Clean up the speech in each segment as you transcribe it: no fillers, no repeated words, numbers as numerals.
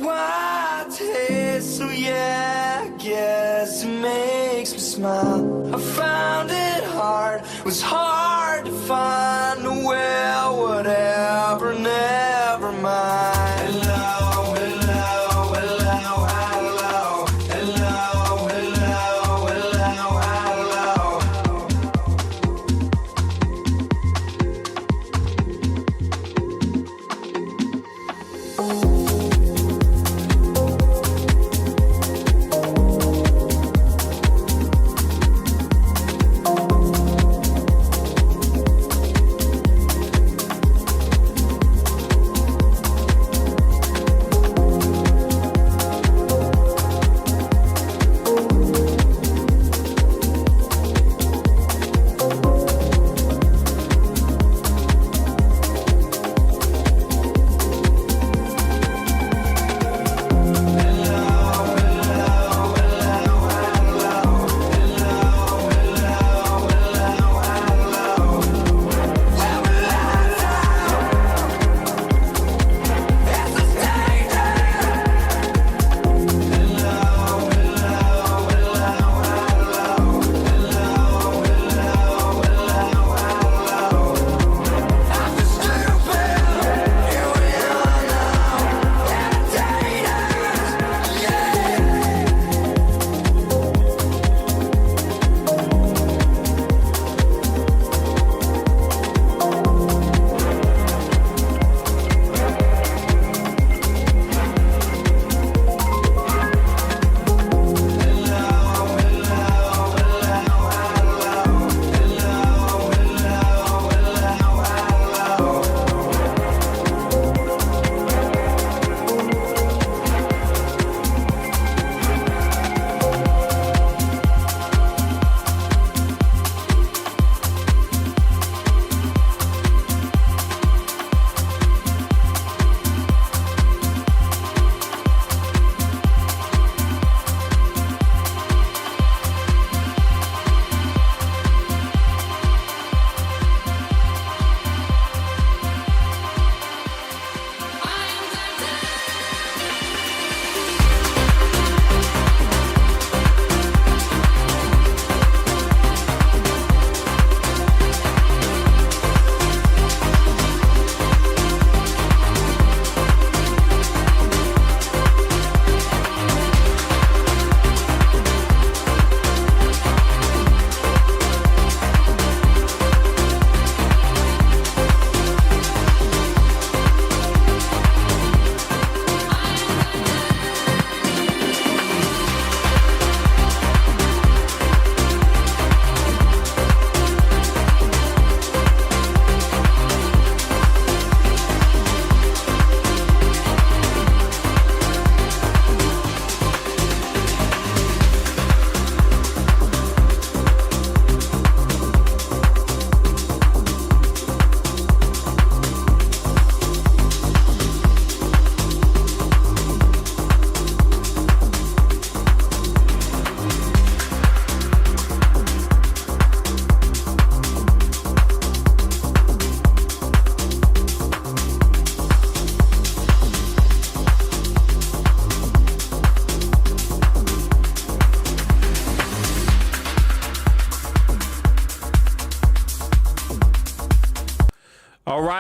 white hair, so yeah, I guess it makes me smile. I found it hard, was hard to find. Well, whatever, never mind. Hello, hello, hello, hello, hello, hello, hello, hello.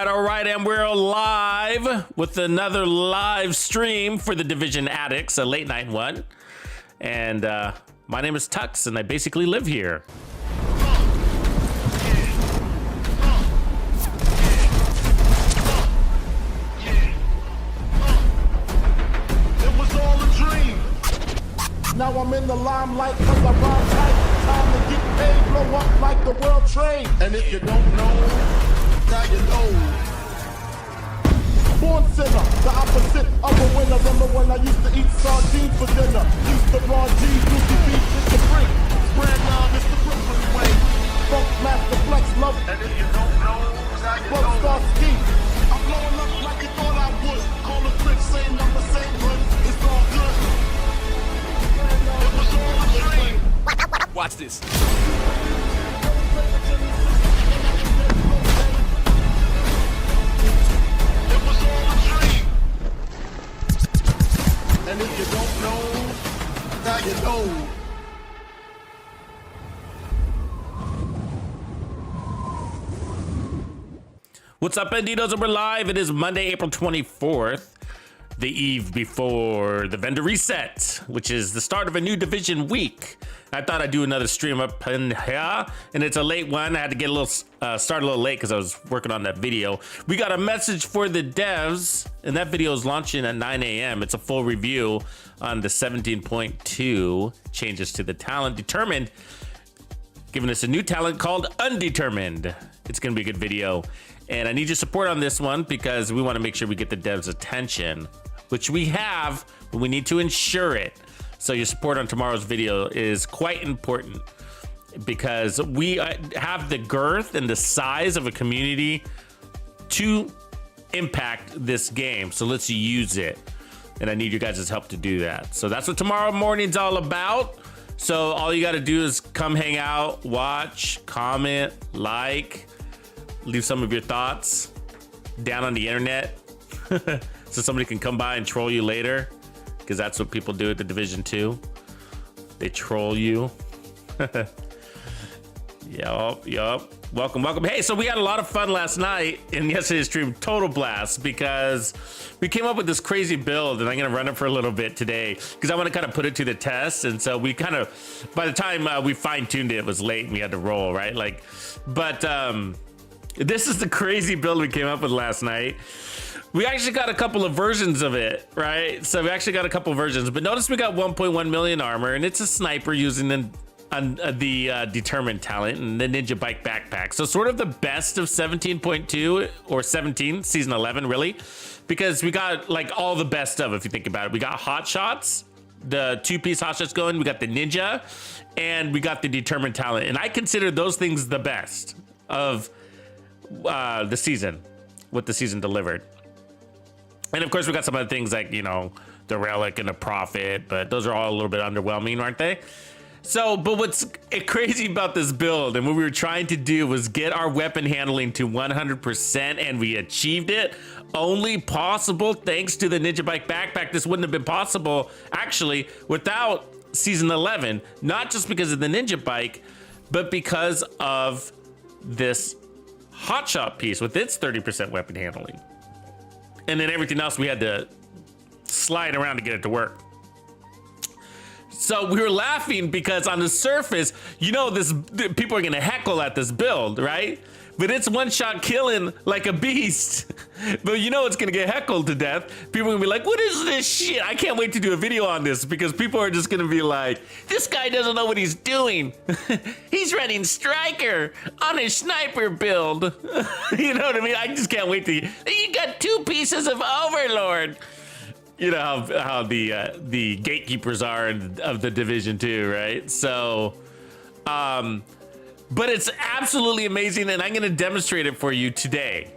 All right, and we're live with another live stream for the Division Addicts, a late night one. And my name is Tux, and I basically live here. It was all a dream. Now I'm in the limelight cause I rhyme tight. Time to get paid, blow up like the world trade. And if you don't know, now you know. Born sinner, the opposite of a winner. Remember when I used to eat sardines for dinner? Used to raw G's, Lucy Beach, Mr. Freak. Spread love, it's the Brooklyn way. Funk Master Flex, love. And if you don't know, now you know. Star Ski. I'm blowing up like you thought I would. Call a trick, same number, same hood. It's all good. It was all a dream. Watch this. It was all a dream. And if you don't know, now you know. What's up, Bandidos? And we're live. It is Monday, April 24th, the eve before the vendor reset, which is the start of a new division week. I thought I'd do another stream up in here, and it's a late one. I had to get a little start a little late because I was working on that video. We got a message for the devs, and that video is launching at 9 a.m. It's a full review on the 17.2 changes to the talent determined, giving us a new talent called Undetermined. It's gonna be a good video. And I need your support on this one because we want to make sure we get the devs' attention, which we have, but we need to ensure it. So your support on tomorrow's video is quite important because we have the girth and the size of a community to impact this game. So let's use it. And I need you guys' help to do that. So that's what tomorrow morning's all about. So all you got to do is come hang out, watch, comment, like, leave some of your thoughts down on the internet so somebody can come by and troll you later, because that's what people do at the Division 2. They troll you. Yup. Welcome. Hey, so we had a lot of fun last night in yesterday's stream, total blast, because we came up with this crazy build, and I'm gonna run it for a little bit today because I want to kind of put it to the test. And so we kind of, by the time we fine-tuned it, it was late and we had to roll, right? This is the crazy build we came up with last night. We actually got a couple of versions of it, right? So we actually got a couple of versions, but notice we got 1.1 million armor, and it's a sniper using the determined talent and the ninja bike backpack. So sort of the best of 17.2 or 17, season 11, really, because we got like all the best of, if you think about it. We got hot shots, the two-piece hot shots going. We got the ninja, and we got the determined talent. And I consider those things the best of the season, what the season delivered. And of course we got some other things like, you know, the relic and the prophet, but those are all a little bit underwhelming, aren't they? So, but what's crazy about this build and what we were trying to do was get our weapon handling to 100%, and we achieved it. Only possible thanks to the ninja bike backpack. This wouldn't have been possible actually without season 11, not just because of the ninja bike, but because of this hotshot piece with its 30% weapon handling. And then everything else we had to slide around to get it to work. So we were laughing because on the surface, you know, people are gonna heckle at this build, right? But it's one shot killing like a beast. But you know it's gonna get heckled to death. People are gonna be like, what is this shit? I can't wait to do a video on this because people are just gonna be like, this guy doesn't know what he's doing. He's running Striker on his sniper build. You know what I mean? I just can't wait to, you got two pieces of Overlord. You know how the gatekeepers are of the Division 2, right? So, but it's absolutely amazing, and I'm gonna demonstrate it for you today.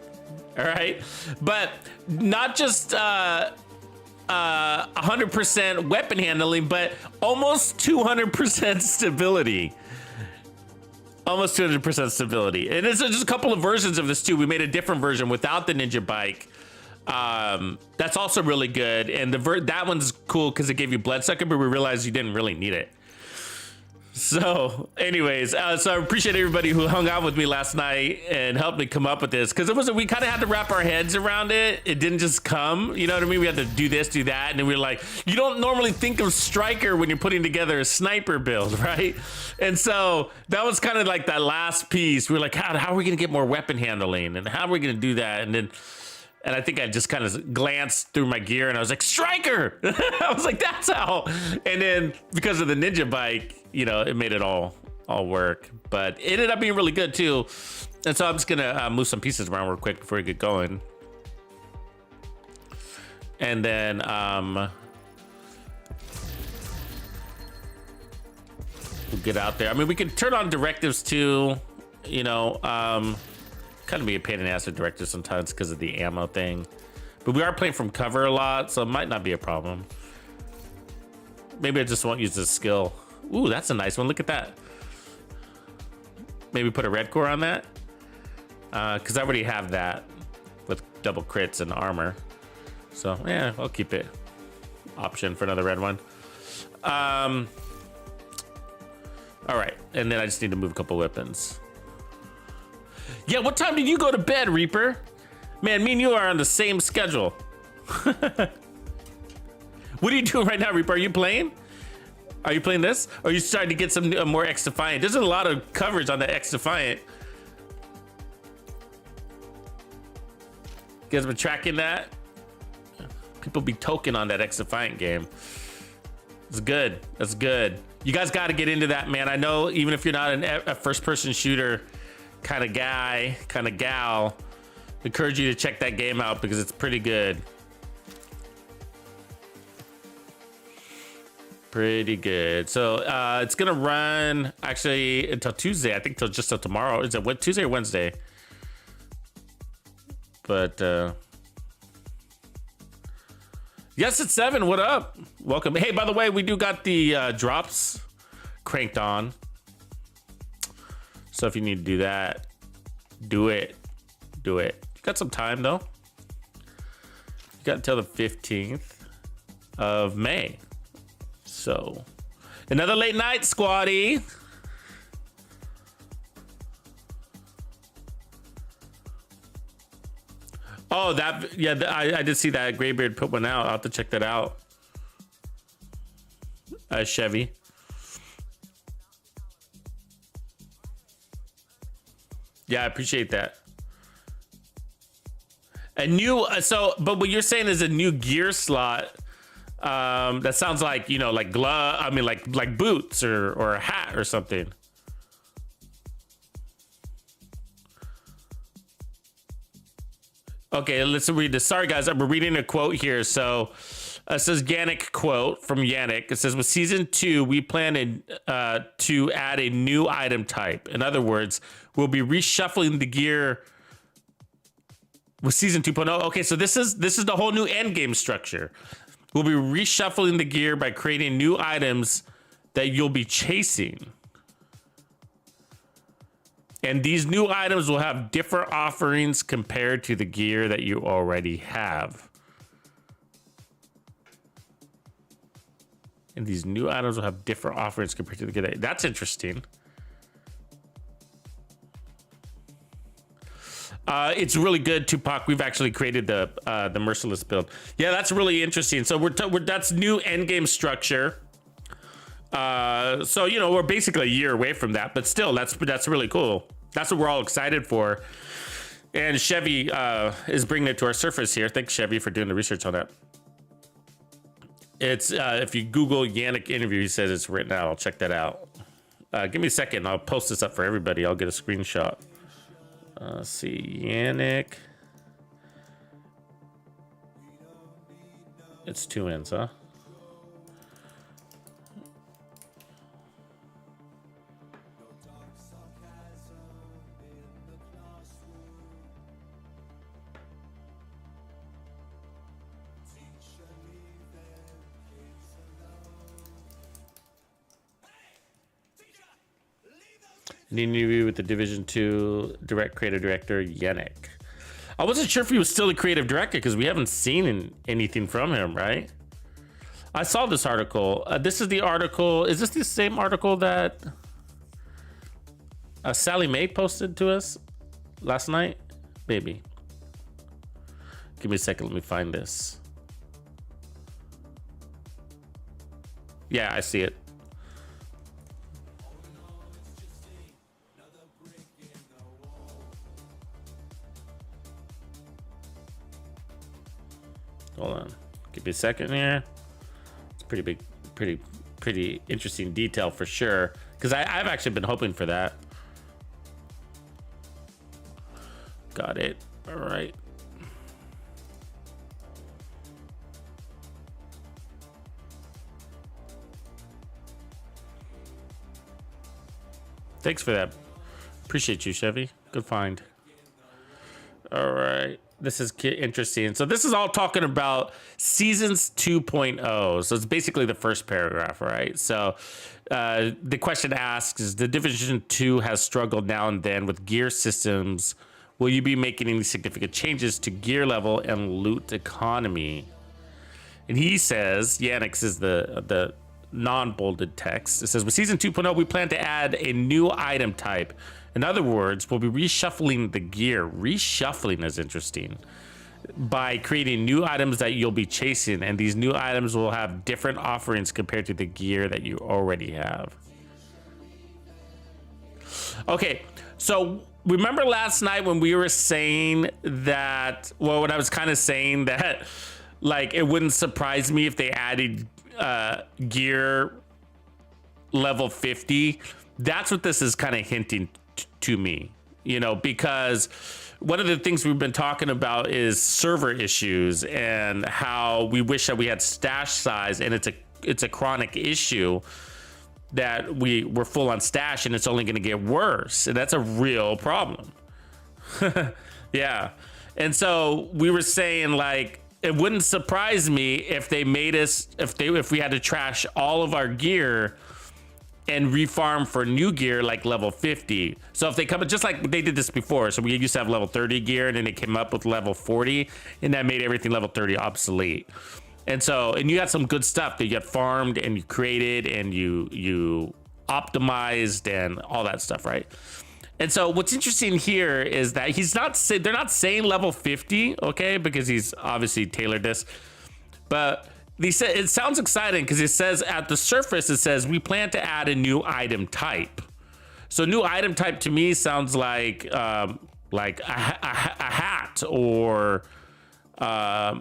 All right, but not just 100% weapon handling, but almost 200% stability. Almost 200% stability, and it's just a couple of versions of this too. We made a different version without the ninja bike. That's also really good, and that one's cool because it gave you bloodsucker, but we realized you didn't really need it. So anyways, so I appreciate everybody who hung out with me last night and helped me come up with this, because we kind of had to wrap our heads around it. It didn't just come, you know what I mean? We had to do this, do that, and then we were like, you don't normally think of Striker when you're putting together a sniper build, right? And so that was kind of like that last piece. We were like, how are we gonna get more weapon handling, and how are we gonna do that? And I think I just kind of glanced through my gear and I was like, Striker! I was like, that's how. And then because of the ninja bike, you know, it made it all work. But it ended up being really good too. And so I'm just gonna move some pieces around real quick before we get going. And then we'll get out there. I mean, we can turn on directives too, you know, kind of be a pain in the ass with directives sometimes because of the ammo thing, but we are playing from cover a lot, so it might not be a problem. Maybe I just won't use this skill. Ooh, that's a nice one. Look at that. Maybe put a red core on that, because I already have that with double crits and armor. So yeah, I'll keep it. option for another red one. All right, and then I just need to move a couple weapons. Yeah, what time did you go to bed, Reaper? Man, me and you are on the same schedule. What are you doing right now, Reaper? Are you playing? Are you playing this? Or are you starting to get some more XDefiant? There's a lot of coverage on the XDefiant. You guys been tracking that? People be token on that XDefiant game. It's good. That's good. You guys got to get into that, man. I know even if you're not a first-person shooter kind of guy, kind of gal, I encourage you to check that game out because it's pretty good. Pretty good. So it's gonna run actually until Tuesday. I think till just till tomorrow. Is it what, Tuesday or Wednesday? But yes, it's 7. What up? Welcome. Hey, by the way, we do got the drops cranked on. So if you need to do that, do it. Do it. You got some time though. You got until the 15th of May. So another late night, squatty. Oh, that, yeah, I did see that. Graybeard put one out. I'll have to check that out. Chevy. Yeah, I appreciate that. A new, so, but what you're saying is a new gear slot. That sounds like, you know, like glove. I mean, like boots or a hat or something. Okay, let's read this. Sorry, guys, I'm reading a quote here. So it says Yannick quote from Yannick. It says, with season 2, we plan to add a new item type. In other words, we'll be reshuffling the gear with season 2.0. Okay, so this is the whole new end game structure. We'll be reshuffling the gear by creating new items that you'll be chasing. And these new items will have different offerings compared to the gear that you already have. And these new items will have different offerings compared to the gear. That's interesting. It's really good, Tupac. We've actually created the merciless build. Yeah, that's really interesting. So that's new endgame structure. So you know, we're basically a year away from that, but still, that's really cool. That's what we're all excited for. And Chevy is bringing it to our surface here. Thanks, Chevy, for doing the research on that. It's if you Google Yannick interview, he says it's written out. I'll check that out. Give me a second. I'll post this up for everybody. I'll get a screenshot. Let's see, Yannick. It's 2 ends, huh? An interview with the Division 2 creative director, Yannick. I wasn't sure if he was still the creative director because we haven't seen anything from him, right? I saw this article. This is the article. Is this the same article that Sally Mae posted to us last night? Maybe. Give me a second. Let me find this. Yeah, I see it. Hold on, give me a second here. It's pretty big, pretty interesting detail for sure. Because I've actually been hoping for that. Got it. All right. Thanks for that. Appreciate you, Chevy. Good find. All right. This is interesting. So this is all talking about Seasons 2.0. So it's basically the first paragraph, right? So the question asks, is the Division 2 has struggled now and then with gear systems. Will you be making any significant changes to gear level and loot economy? And he says, Yannick's is the non-bolded text. It says, with Season 2.0, we plan to add a new item type. In other words, we'll be reshuffling the gear. Reshuffling is interesting. By creating new items that you'll be chasing, and these new items will have different offerings compared to the gear that you already have. Okay, so remember last night when we were saying that, well, when I was kind of saying that, like, it wouldn't surprise me if they added gear level 50. That's what this is kind of hinting to me, you know, because one of the things we've been talking about is server issues and how we wish that we had stash size, and it's a chronic issue that we're full on stash and it's only going to get worse, and that's a real problem. Yeah. And so we were saying, like, it wouldn't surprise me if they made us, if we had to trash all of our gear and refarm for new gear like level 50. So if they come, just like they did this before, so we used to have level 30 gear and then they came up with level 40, and that made everything level 30 obsolete. And so, and you got some good stuff that you got farmed and you created and you optimized and all that stuff, right? And so what's interesting here is that they're not saying level 50, okay, because he's obviously tailored this, but it sounds exciting because it says at the surface, it says we plan to add a new item type. So new item type to me sounds like a hat or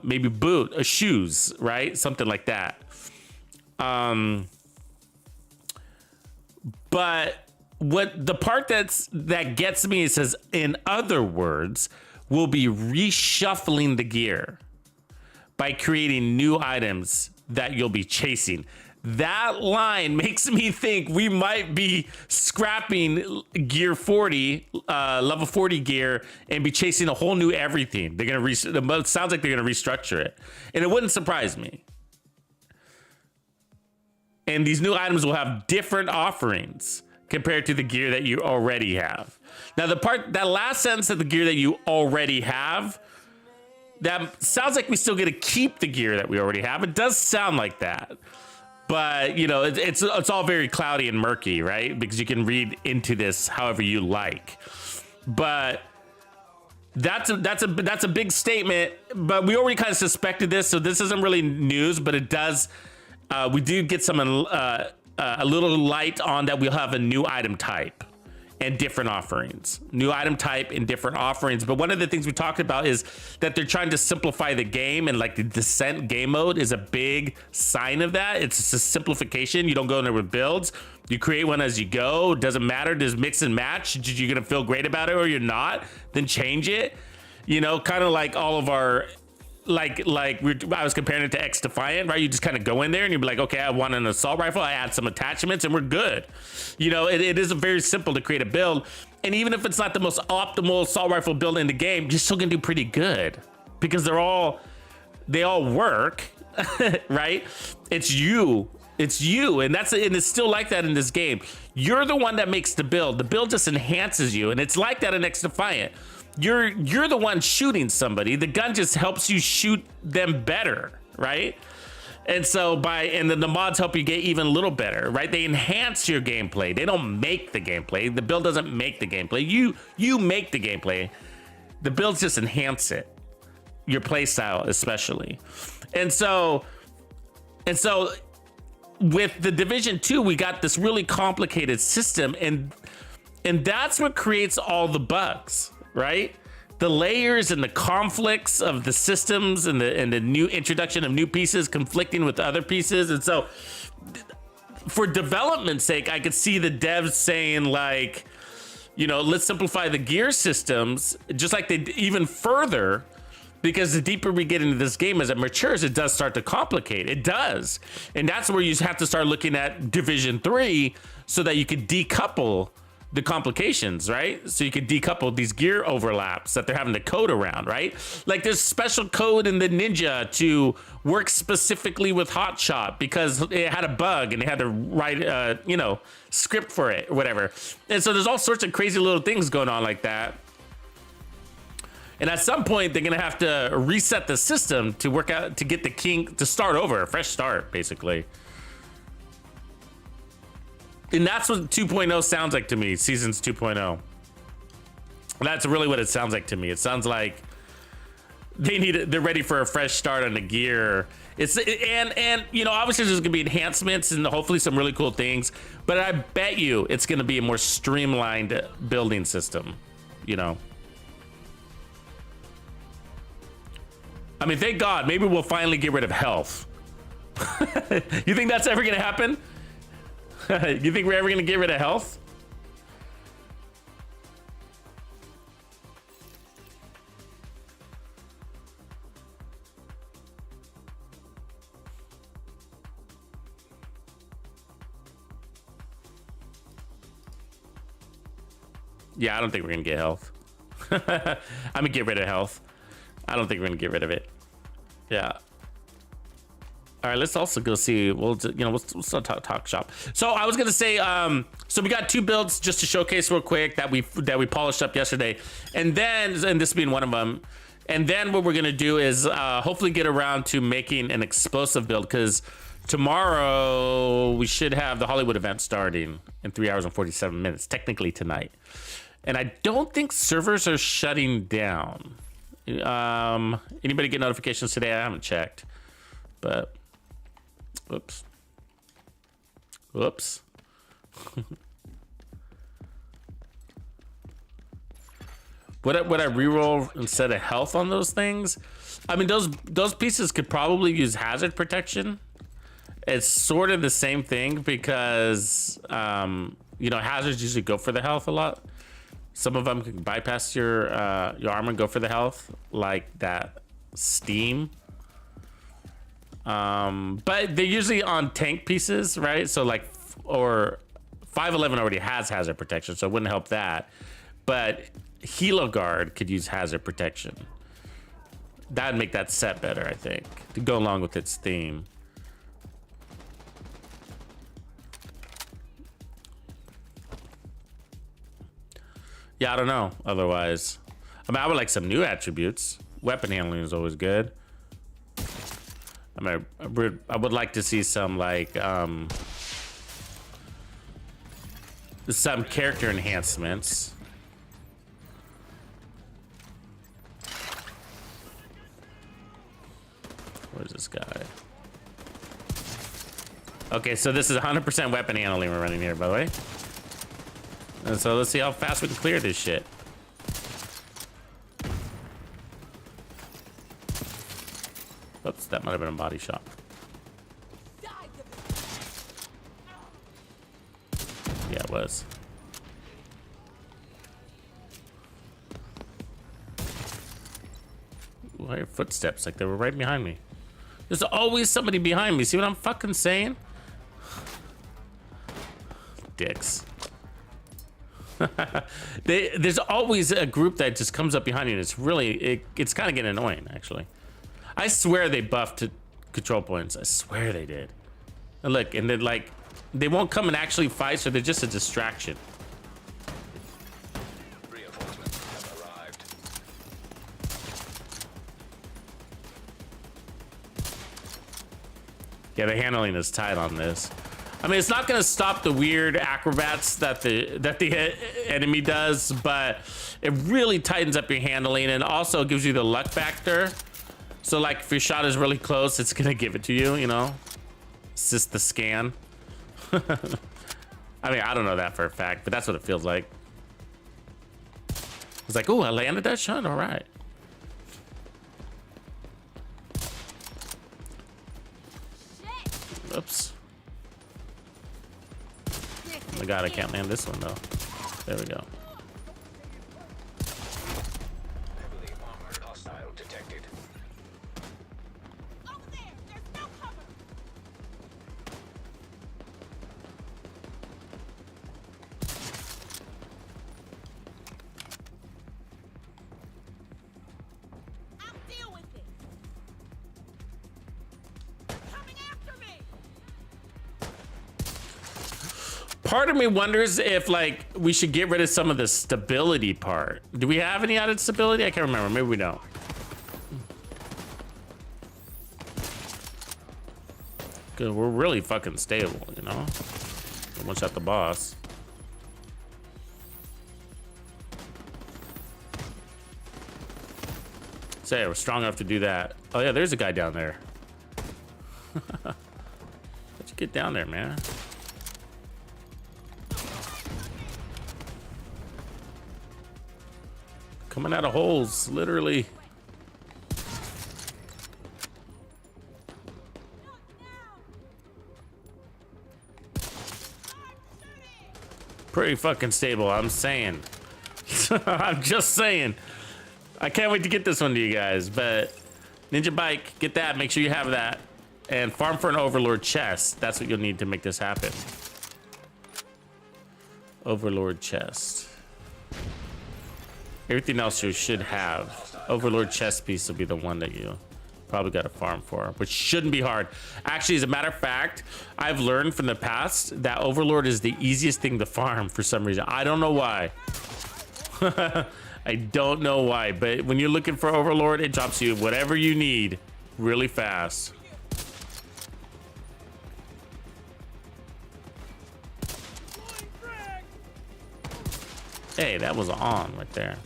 maybe boot, shoes, right? Something like that. But what the part that gets me, it says, in other words, we'll be reshuffling the gear by creating new items that you'll be chasing. That line makes me think we might be scrapping gear 40, level 40 gear, and be chasing a whole new everything. They're gonna it sounds like they're gonna restructure it, and it wouldn't surprise me. And these new items will have different offerings compared to the gear that you already have. Now, that last sentence of the gear that you already have, that sounds like we still get to keep the gear that we already have. It does sound like that. But, you know, it's all very cloudy and murky, right? Because you can read into this however you like. But that's a big statement. But we already kind of suspected this, so this isn't really news. But it does. We do get some a little light on that. We'll have a new item type and different offerings. New item type and different offerings. But one of the things we talked about is that they're trying to simplify the game, and like the Descent game mode is a big sign of that. It's a simplification. You don't go in there with builds. You create one as you go. Doesn't matter. Just mix and match. You're gonna feel great about it or you're not. Then change it. You know, kind of like all of our, I was comparing it to XDefiant, right? You just kind of go in there and you'd be like, okay, I want an assault rifle. I add some attachments and we're good. You know, it is very simple to create a build. And even if it's not the most optimal assault rifle build in the game, you're still gonna do pretty good because they all work, right? It's you. And it's still like that in this game. You're the one that makes the build. The build just enhances you. And it's like that in XDefiant. You're the one shooting somebody. The gun just helps you shoot them better, right? And so and then the mods help you get even a little better, right? They enhance your gameplay. They don't make the gameplay. The build doesn't make the gameplay. You make the gameplay. The builds just enhance it. Your play style especially. And so with the Division 2, we got this really complicated system, and that's what creates all the bugs. Right? The layers and the conflicts of the systems and the new introduction of new pieces conflicting with other pieces. And so for development's sake, I could see the devs saying, like, you know, let's simplify the gear systems, just like they even further, because the deeper we get into this game as it matures, it does start to complicate. It does. And that's where you have to start looking at Division 3 so that you can decouple the complications, right? So you can decouple these gear overlaps that they're having to code around, right? Like there's special code in the Ninja to work specifically with Hotshot because it had a bug and they had to write script for it or whatever. And so there's all sorts of crazy little things going on like that. And at some point, they're gonna have to reset the system to work out, to get the king to start over, a fresh start, basically. And that's what 2.0 sounds like to me, Seasons 2.0. That's really what it sounds like to me. It sounds like they're ready for a fresh start on the gear. And you know, obviously there's gonna be enhancements and hopefully some really cool things, but I bet you it's gonna be a more streamlined building system, you know. I mean, thank God, maybe we'll finally get rid of health. You think that's ever gonna happen? You think we're ever gonna get rid of health? Yeah, I don't think we're gonna get health. I'm gonna get rid of health. I don't think we're gonna get rid of it. Yeah. All right, let's also go see. We'll still talk shop. So I was gonna say, so we got 2 builds just to showcase real quick that we polished up yesterday, and this being one of them. And then what we're gonna do is hopefully get around to making an explosive build, because tomorrow we should have the Hollywood event starting in 3 hours and 47 minutes, technically tonight. And I don't think servers are shutting down. Anybody get notifications today? I haven't checked, but whoops. Would I reroll instead of health on those things? I mean, those pieces could probably use hazard protection. It's sort of the same thing because you know, hazards usually go for the health a lot. Some of them can bypass your armor and go for the health, like that steam. But they're usually on tank pieces, right? So like, or 511 already has hazard protection, so it wouldn't help that. But Helo Guard could use hazard protection. That'd make that set better, I think, to go along with its theme. Yeah, I don't know. Otherwise, I mean, I would like some new attributes. Weapon handling is always good. I mean, I would like to see some like some character enhancements. Where's this guy? Okay, so this is 100% weapon handling we're running here, by the way. And so let's see how fast we can clear this shit. Oops, that might have been a body shot. Yeah, it was. Ooh, I hear footsteps like they were right behind me. There's always somebody behind me. See what I'm fucking saying? Dicks. There's always a group that just comes up behind you, and it's really, it's kind of getting annoying, actually. I swear they buffed control points. I swear they did. And look, and then like, they won't come and actually fight, so they're just a distraction. Reinforcements have arrived. Yeah, the handling is tight on this. I mean, it's not gonna stop the weird acrobats that the enemy does, but it really tightens up your handling and also gives you the luck factor. So like, if your shot is really close, it's gonna give it to you, you know? Assist the scan. I mean, I don't know that for a fact, but that's what it feels like. It's like, oh, I landed that shot, all right. Oops. Oh my God, I can't land this one though. There we go. Heavily armored hostile detected. Over there, there's no cover. I'll deal with it. Coming after me. Part of me wonders if like we should get rid of some of the stability part. Do we have any added stability? I can't remember. Maybe we don't. Cause we're really fucking stable, you know? One shot the boss. Say we're strong enough to do that. Oh yeah, there's a guy down there. How'd you get down there, man? Coming out of holes, literally. Pretty fucking stable, I'm saying. I'm just saying. I can't wait to get this one to you guys, but Ninja Bike, get that, make sure you have that. And farm for an Overlord chest. That's what you'll need to make this happen. Overlord chest. Everything else you should have. Overlord chest piece will be the one that you probably got to farm for, which shouldn't be hard. Actually, as a matter of fact, I've learned from the past that Overlord is the easiest thing to farm for some reason. I don't know why. I don't know why, but when you're looking for Overlord, it drops you whatever you need really fast. Hey, that was on right there.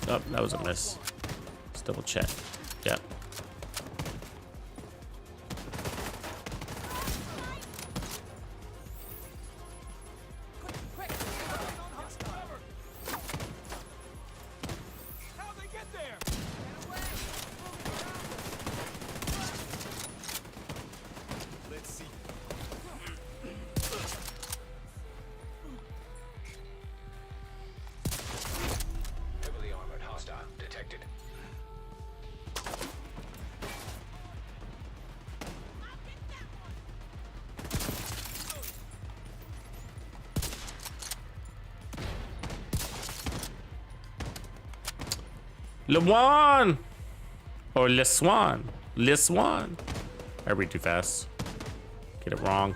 Oh, that was a miss. Let's double check. Yep. Heavily armored hostile detected. LeWan! Or LeSwan. LeSwan. I read too fast. Get it wrong.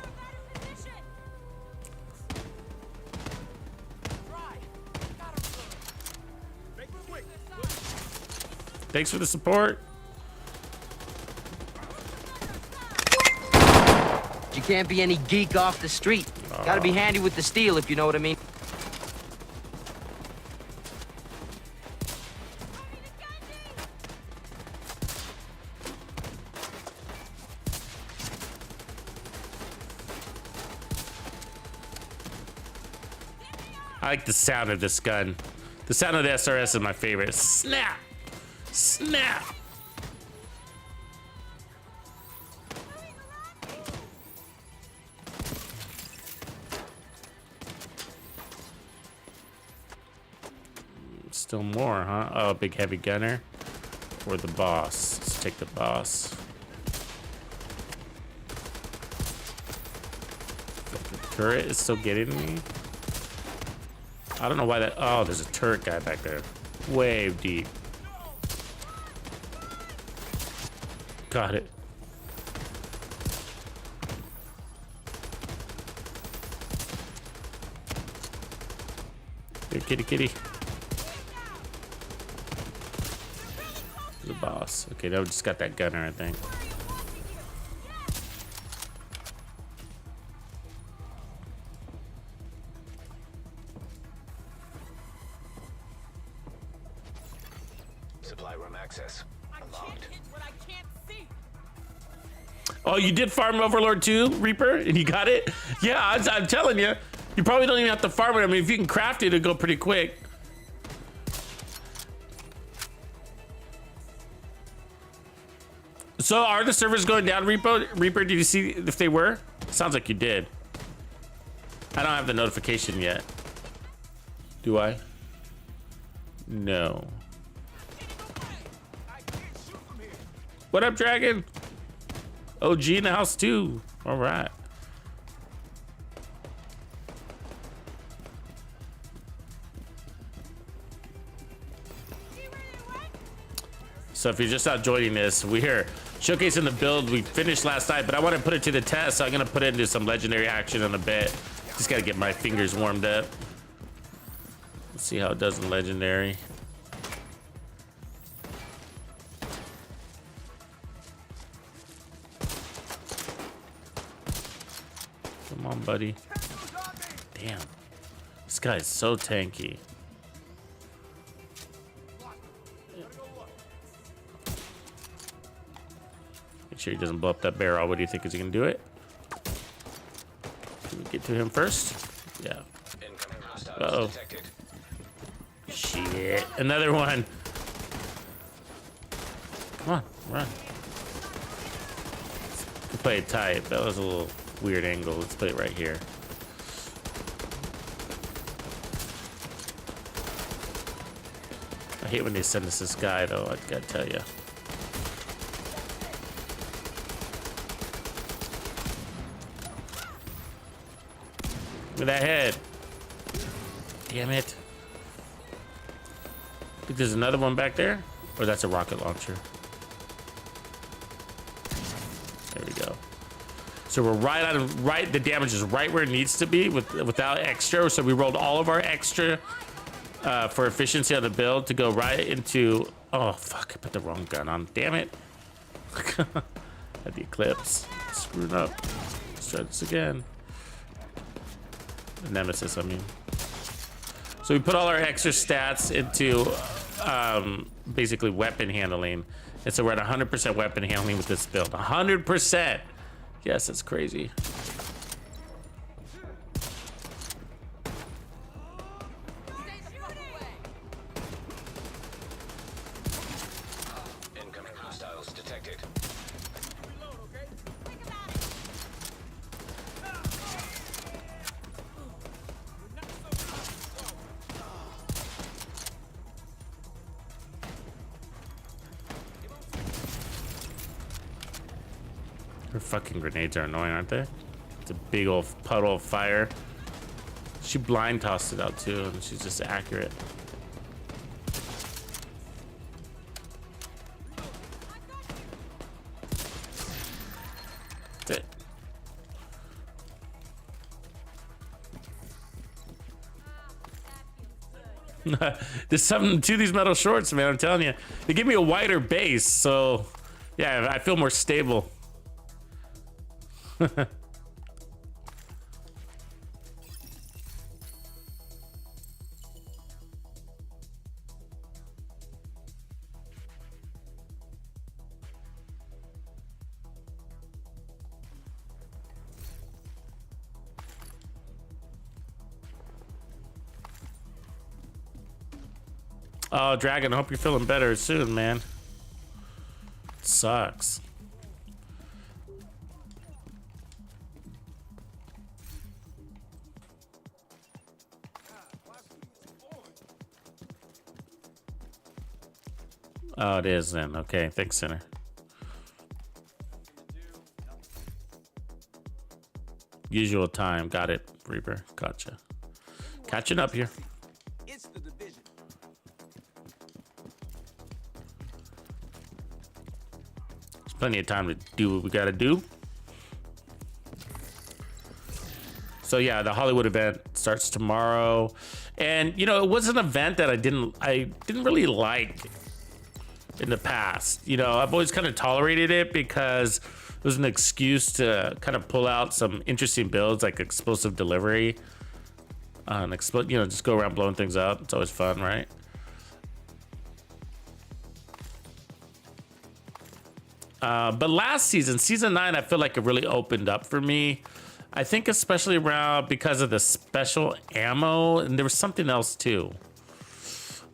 Thanks for the support. You can't be any geek off the street. Gotta be handy with the steel, if you know what I mean. I like the sound of this gun. The sound of the SRS is my favorite. Snap! Snap! Still more, huh? Oh, big heavy gunner. Or the boss. Let's take the boss. The turret is still getting me. I don't know why that. Oh, there's a turret guy back there. Way deep. Got it. Here, kitty, kitty. The boss. Okay, now we just got that gunner, I think. Supply room access unlocked. Oh, you did farm Overlord too, Reaper? And you got it? Yeah, I'm telling you. You probably don't even have to farm it. I mean, if you can craft it, it'll go pretty quick. So are the servers going down, Reaper, did you see if they were? Sounds like you did. I don't have the notification yet. Do I? No. What up, Dragon? OG in the house too. All right. So if you're just not joining this, we're here showcasing the build we finished last night, but I want to put it to the test, so I'm gonna put it into some legendary action in a bit. Just gotta get my fingers warmed up. Let's see how it does in legendary. Come on, buddy. Damn. This guy is so tanky. Make sure he doesn't blow up that barrel. What do you think? Is he gonna do it? Can we get to him first? Yeah. Uh-oh. Shit. Another one. Come on, run. We play it tight. That was a little weird angle. Let's play it right here. I hate when they send us this guy, though. I gotta tell you. Look at that head. Damn it. I think there's another one back there. Or that's a rocket launcher. There we go. So we're right. The damage is right where it needs to be without extra. So we rolled all of our extra for efficiency on the build to go right into. Oh fuck! I put the wrong gun on. Damn it! Had the eclipse. Screwed up. Let's try this again. The Nemesis, I mean. So we put all our extra stats into basically weapon handling, and so we're at 100% weapon handling with this build. 100%. Yes, that's crazy. Incoming hostiles detected. Her fucking grenades are annoying, aren't they? It's a big old puddle of fire. She blind tossed it out too, and she's just accurate. That's it. There's something to these metal shorts, man. I'm telling you, they give me a wider base, so yeah, I feel more stable. Oh, Dragon, I hope you're feeling better soon, man. Sucks. Oh, it is then. Okay, thanks, Sinner. Usual time. Got it, Reaper. Gotcha. Catching up here. It's the division. There's plenty of time to do what we gotta do. So yeah, the Hollywood event starts tomorrow, and you know, it was an event that I didn't really like in the past. You know, I've always kind of tolerated it because it was an excuse to kind of pull out some interesting builds like explosive delivery. You know, just go around blowing things up. It's always fun, right? But last season 9, I feel like it really opened up for me. I think especially around because of the special ammo, and there was something else too.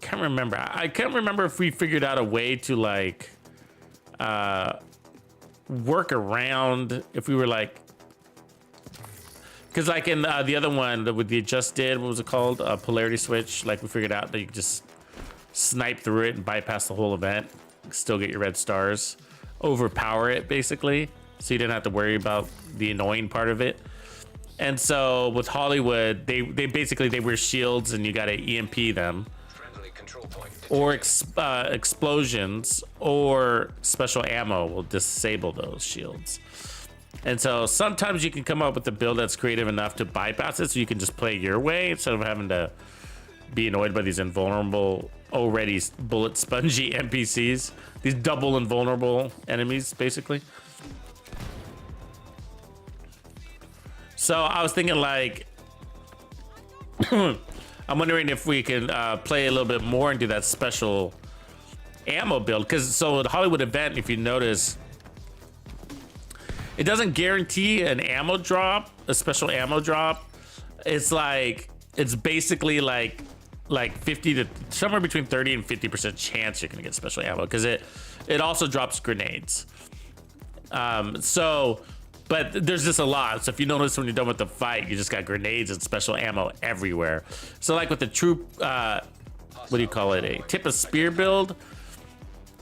Can't remember. I can't remember if we figured out a way to like work around if we were like, because like in the other one that we just did, what was it called? Polarity switch. Like we figured out that you could just snipe through it and bypass the whole event, still get your red stars, overpower it basically, so you didn't have to worry about the annoying part of it. And so with Hollywood, they basically wear shields and you gotta EMP them. Control point. or explosions or special ammo will disable those shields. And so sometimes you can come up with a build that's creative enough to bypass it, so you can just play your way instead of having to be annoyed by these invulnerable, already bullet spongy NPCs. These double invulnerable enemies, basically. So I was thinking, like, I'm wondering if we can play a little bit more and do that special ammo build. Because so the Hollywood event, if you notice, it doesn't guarantee an ammo drop, a special ammo drop. It's like, it's basically like 50 to somewhere between 30 and 50% chance you're gonna get special ammo, because it also drops grenades. But there's just a lot. So if you notice when you're done with the fight, you just got grenades and special ammo everywhere. So like with the troop, what do you call it? A tip of spear build,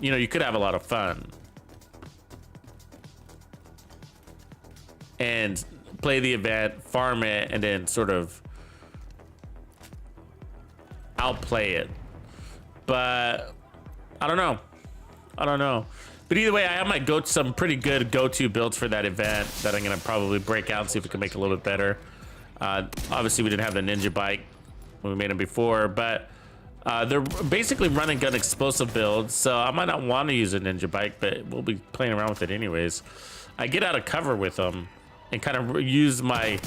you know, you could have a lot of fun. And play the event, farm it, and then sort of outplay it. But I don't know. But either way, I have some pretty good go-to builds for that event that I'm gonna probably break out and see if we can make it a little bit better. Obviously, we didn't have the ninja bike when we made them before, but they're basically run and gun explosive builds, so I might not want to use a ninja bike, but we'll be playing around with it anyways. I get out of cover with them and kind of use my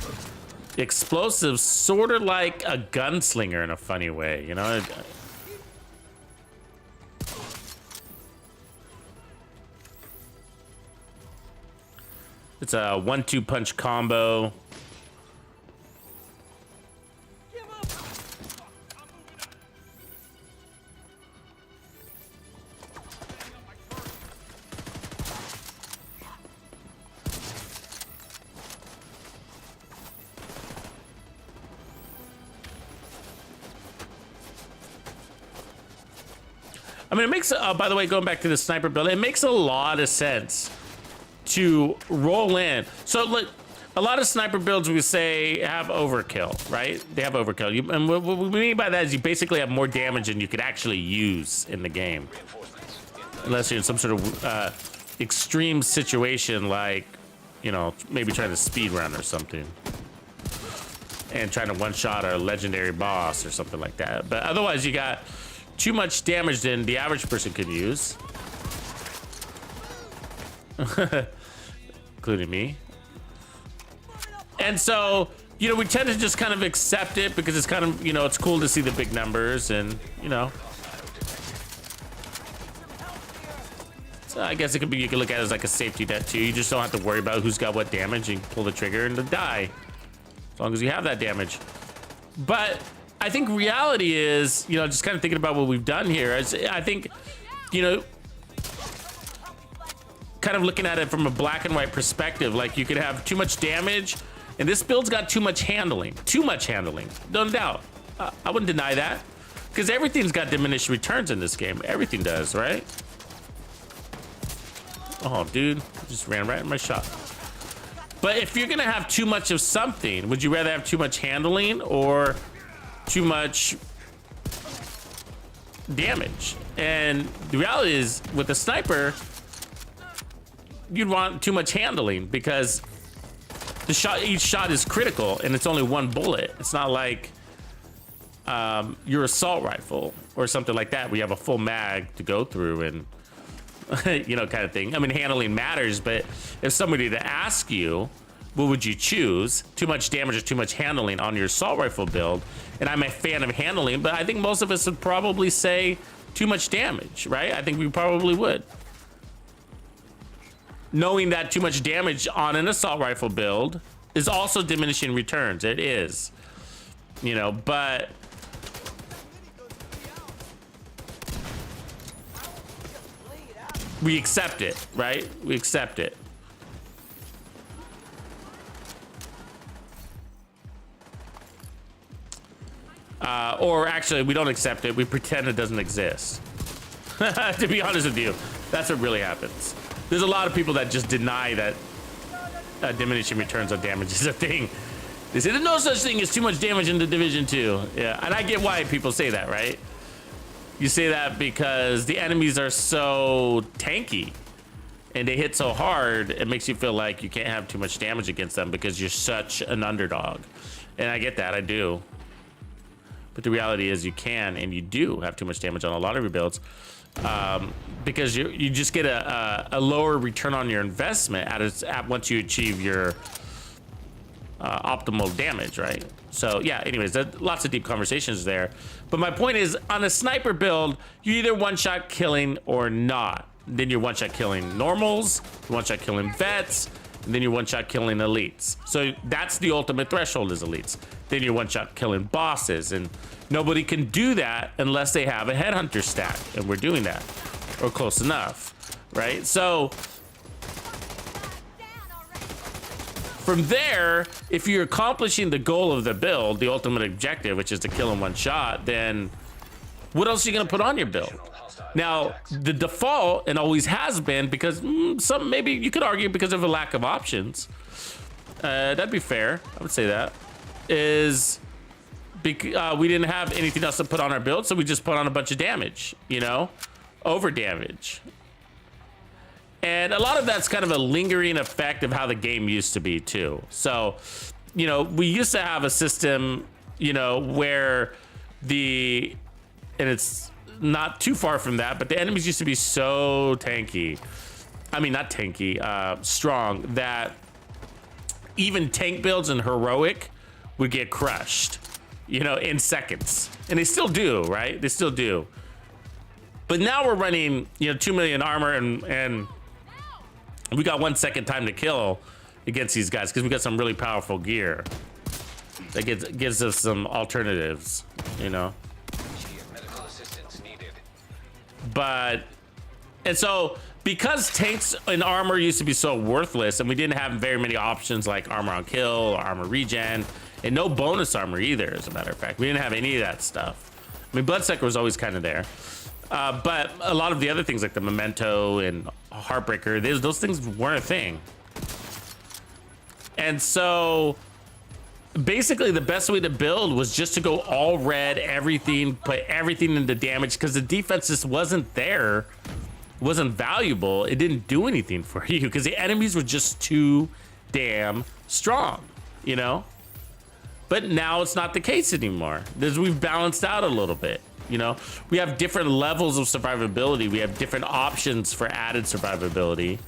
explosives sort of like a gunslinger in a funny way, you know? It's a 1-2 punch combo. I mean, it makes, by the way, going back to the sniper build, it makes a lot of sense to roll in. So look, a lot of sniper builds we say have overkill, right? They have overkill. And what we mean by that is you basically have more damage than you could actually use in the game. Unless you're in some sort of extreme situation like, you know, maybe trying to speed run or something. And trying to one-shot a legendary boss or something like that. But otherwise you got too much damage than the average person could use. Including me. And so, you know, we tend to just kind of accept it because it's kind of, you know, it's cool to see the big numbers and, you know. So I guess it could be, you can look at it as like a safety net too. You just don't have to worry about who's got what damage and pull the trigger and die. As long as you have that damage. But I think reality is, you know, just kind of thinking about what we've done here. I think, you know, kind of looking at it from a black and white perspective, like you could have too much damage, and this build's got too much handling. No doubt. I wouldn't deny that, because everything's got diminished returns in this game. Everything does, right? Oh, dude, just ran right in my shot. But if you're gonna have too much of something, would you rather have too much handling or too much damage? And the reality is, with a sniper, you'd want too much handling because the shot, each shot is critical and it's only one bullet. It's not like your assault rifle or something like that where you have a full mag to go through and you know, kind of thing. I mean, handling matters, but if somebody to ask you, what would you choose? Too much damage or too much handling on your assault rifle build? And I'm a fan of handling, but I think most of us would probably say too much damage, right? I think we probably would. Knowing that too much damage on an assault rifle build is also diminishing returns. It is, you know, but we accept it, right? We accept it. Or actually, we don't accept it. We pretend it doesn't exist. To be honest with you, that's what really happens. There's a lot of people that just deny that diminishing returns on damage is a thing. They say there's no such thing as too much damage in the Division 2. Yeah, and I get why people say that, right? You say that because the enemies are so tanky and they hit so hard, it makes you feel like you can't have too much damage against them because you're such an underdog. And I get that, I do. But the reality is you can and you do have too much damage on a lot of your builds because you just get a lower return on your investment once you achieve your optimal damage, right? So yeah, anyways, lots of deep conversations there. But my point is, on a sniper build, you either one-shot killing or not. Then you're one-shot killing normals, one-shot killing vets, and then you're one-shot killing elites. So that's the ultimate threshold is elites. Then you're one-shot killing bosses, and nobody can do that unless they have a headhunter stack, and we're doing that, or close enough, right? So from there, if you're accomplishing the goal of the build, the ultimate objective, which is to kill in one shot, then what else are you gonna put on your build? Now, the default, and always has been, because maybe you could argue because of a lack of options, that'd be fair, I would say that, is we didn't have anything else to put on our build, so we just put on a bunch of damage, you know, over damage. And a lot of that's kind of a lingering effect of how the game used to be too. So, you know, we used to have a system, you know, where and it's not too far from that, but the enemies used to be so tanky. I mean, not tanky, strong, that even tank builds and heroic would get crushed, you know, in seconds. And they still do, right? They still do. But now we're running, you know, 2 million armor and we got 1 second time to kill against these guys because we got some really powerful gear that gives us some alternatives, you know. Medical assistance needed. And so because tanks and armor used to be so worthless and we didn't have very many options like armor on kill or armor regen and no bonus armor either, as a matter of fact, we didn't have any of that stuff. I mean, Bloodsucker was always kind of there. But a lot of the other things like the Memento and Heartbreaker, those things weren't a thing. And so basically the best way to build was just to go all red, everything, put everything into damage because the defense just wasn't there, wasn't valuable. It didn't do anything for you because the enemies were just too damn strong, you know? But now it's not the case anymore. We've balanced out a little bit. You know, we have different levels of survivability. We have different options for added survivability.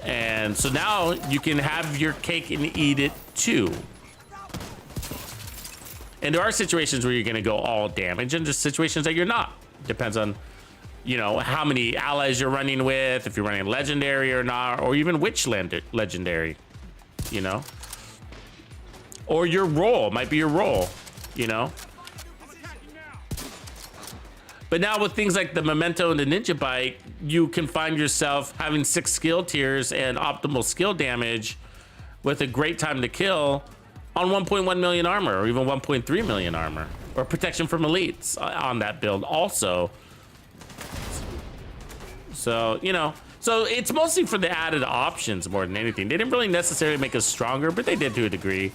And so now you can have your cake and eat it too. And there are situations where you're going to go all damage and just situations that you're not. Depends on, you know, how many allies you're running with, if you're running legendary or not, or even which legendary, you know, or your role might be your role, you know. But now with things like the Memento and the Ninja Bike, you can find yourself having 6 skill tiers and optimal skill damage with a great time to kill on 1.1 million armor or even 1.3 million armor, or protection from elites on that build also. So, you know, so it's mostly for the added options more than anything. They didn't really necessarily make us stronger, but they did to a degree.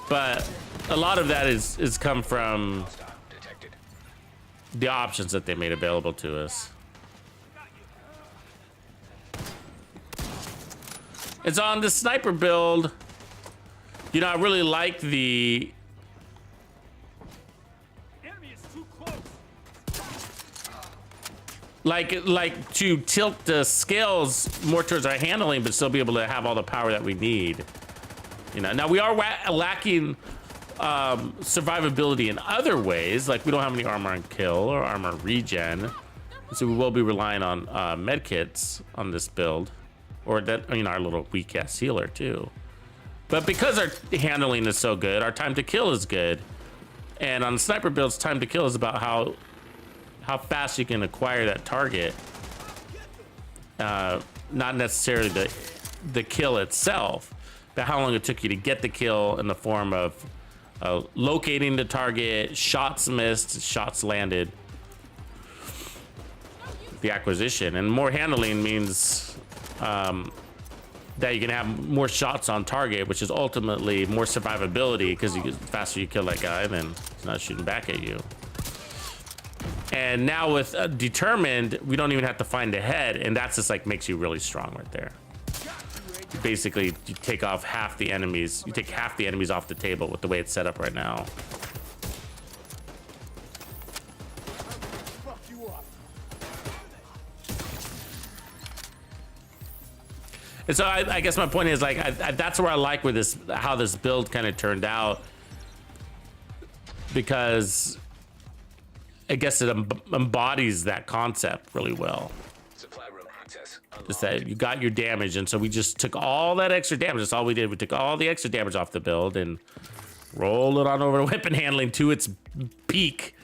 But a lot of that is come from the options that they made available to us. It's on the sniper build. You know, I really like the like to tilt the scales more towards our handling, but still be able to have all the power that we need. You know, now we are lacking survivability in other ways, like we don't have any armor on kill or armor regen, so we will be relying on medkits on this build, or that, you know, our little weak ass healer too. But because our handling is so good, our time to kill is good, and on sniper builds, time to kill is about how fast you can acquire that target, not necessarily the kill itself, but how long it took you to get the kill in the form of locating the target, shots missed, shots landed, the acquisition. And more handling means that you can have more shots on target, which is ultimately more survivability, because the faster you kill that guy, then he's not shooting back at you. And now with determined, we don't even have to find a head, and that's just like makes you really strong right there. Basically, you take off half the enemies. You take half the enemies off the table with the way it's set up right now. And so I guess my point is, like, that's where I like where this, how this build kind of turned out, because I guess it embodies that concept really well. Supply room access Just that you got your damage, and so we just took all that extra damage. That's all we did. We took all the extra damage off the build and rolled it on over to weapon handling to its peak,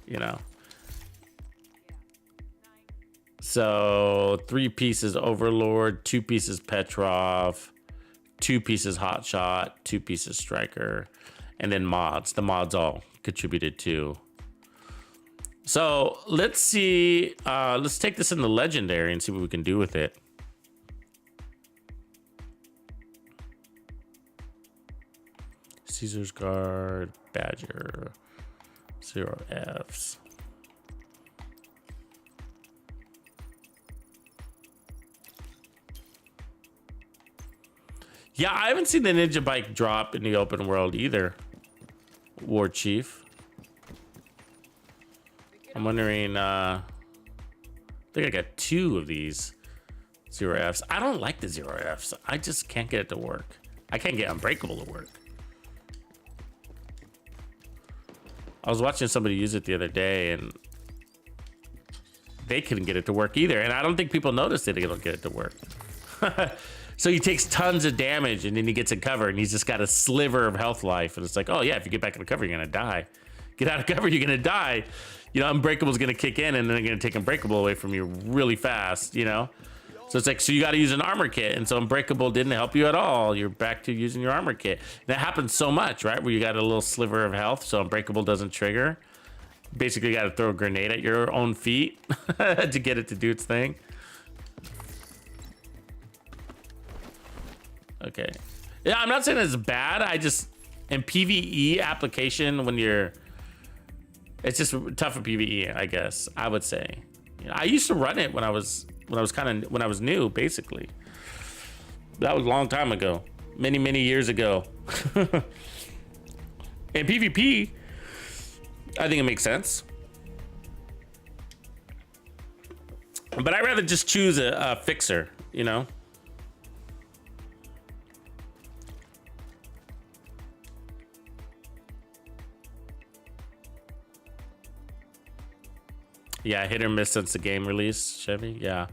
you know. So 3 pieces Overlord, 2 pieces Petrov, 2 pieces Hotshot, 2 pieces Striker, and then mods. The mods all contributed too. So let's see. Let's take this in the legendary and see what we can do with it. Caesar's Guard, Badger, 0 Fs. Yeah, I haven't seen the Ninja Bike drop in the open world either, War Chief. I'm wondering, I think I got 2 of these 0 Fs. I don't like the 0 Fs. I just can't get it to work. I can't get Unbreakable to work. I was watching somebody use it the other day, and they couldn't get it to work either. And I don't think people noticed it. They don't get it to work. So he takes tons of damage, and then he gets in cover, and he's just got a sliver of health life. And it's like, oh yeah, if you get back in the cover, you're gonna die. Get out of cover, you're gonna die. You know, Unbreakable's gonna kick in, and then they're gonna take Unbreakable away from you really fast, you know? So it's like, so you gotta use an armor kit, and so Unbreakable didn't help you at all. You're back to using your armor kit. And that happens so much, right? Where you got a little sliver of health, so Unbreakable doesn't trigger. Basically, you gotta throw a grenade at your own feet to get it to do its thing. Okay. Yeah, I'm not saying it's bad. I just, in PvE application, when you're, it's just tough for PvE, I guess, I would say. You know, I used to run it when I was new, basically. That was a long time ago. Many years ago. In PvP, I think it makes sense. But I'd rather just choose a fixer, you know? Yeah, hit or miss since the game release, Chevy. Yeah.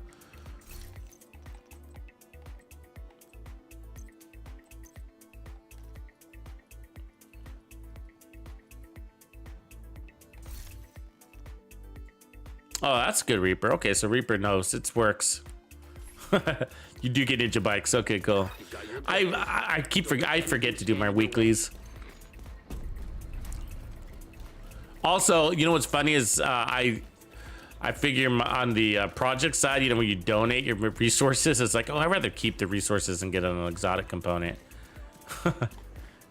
Oh, that's a good Reaper. Okay, so Reaper knows it works. You do get Ninja Bikes. Okay, cool. I forget to do my weeklies. Also, you know what's funny is I figure on the project side, you know, when you donate your resources, it's like, oh, I'd rather keep the resources and get an exotic component.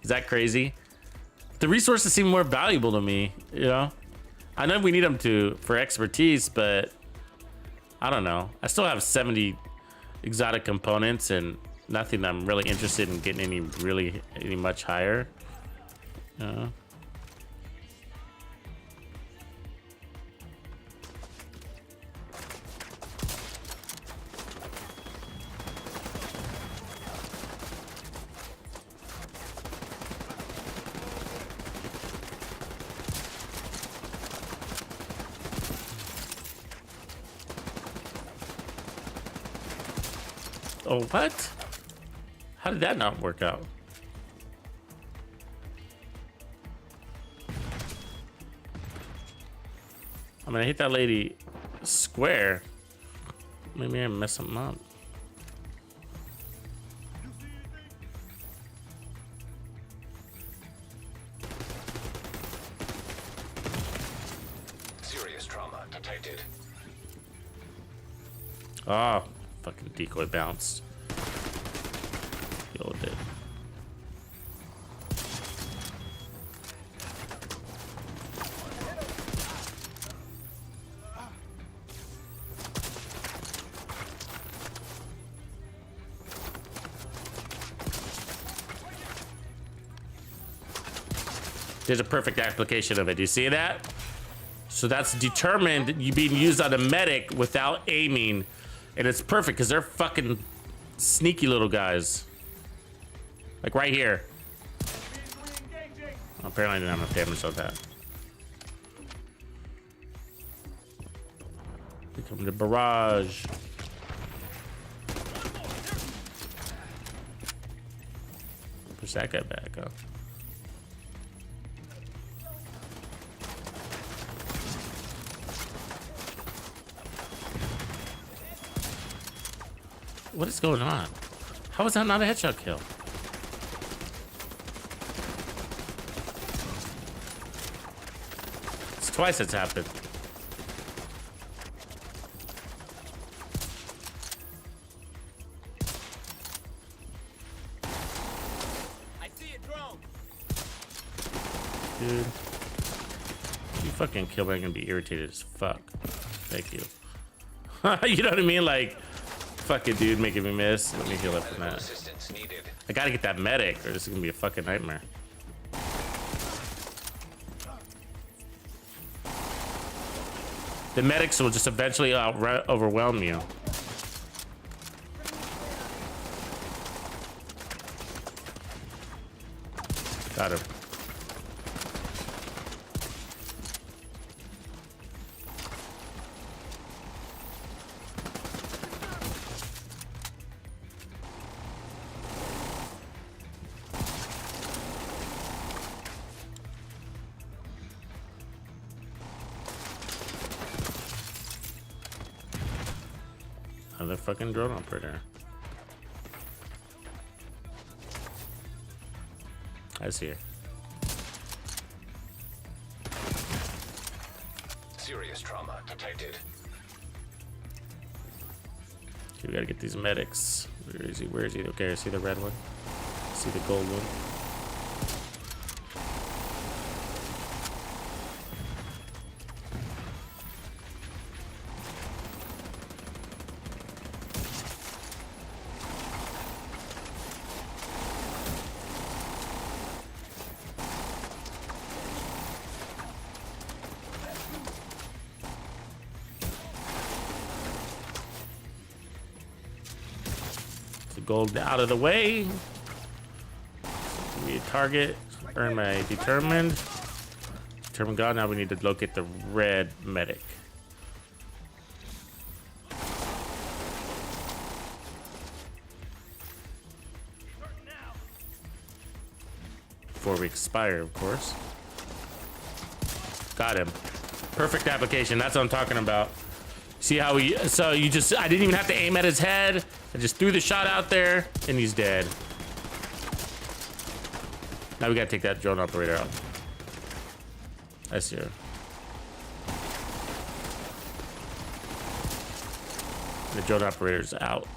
Is that crazy? The resources seem more valuable to me, you know? I know we need them for expertise, but I don't know. I still have 70 exotic components and nothing I'm really interested in getting any much higher. You know? Oh, what? How did that not work out? I'm gonna hit that lady square. Maybe I messed something up. Serious trauma detected. Oh, fucking decoy bounced. Killed it. There's a perfect application of it. Do you see that? So that's determined you being used on a medic without aiming. And it's perfect because they're fucking sneaky little guys. Like right here. Apparently I didn't have enough damage on that. Here comes the barrage. Push that guy back up. What is going on? How is that not a headshot kill? It's twice it's happened. I see a drone. Dude. You fucking kill me, I'm gonna be irritated as fuck. Thank you. You know what I mean? Like, fucking dude making me miss. Let me heal up from that. Assistance needed. I gotta get that medic or this is gonna be a fucking nightmare. The medics will just eventually overwhelm you. Got him. Another fucking drone operator. I see her. Serious trauma detected. Okay, we gotta get these medics. Where is he? Where is he? Okay, I see the red one. I see the gold one. Gold out of the way. Give me a target. Earn my determined. Determined god. Now we need to locate the red medic. Before we expire, of course. Got him. Perfect application. That's what I'm talking about. See how we, so you just, I didn't even have to aim at his head. I just threw the shot out there and he's dead. Now we gotta take that drone operator out. I see her. The drone operator's out.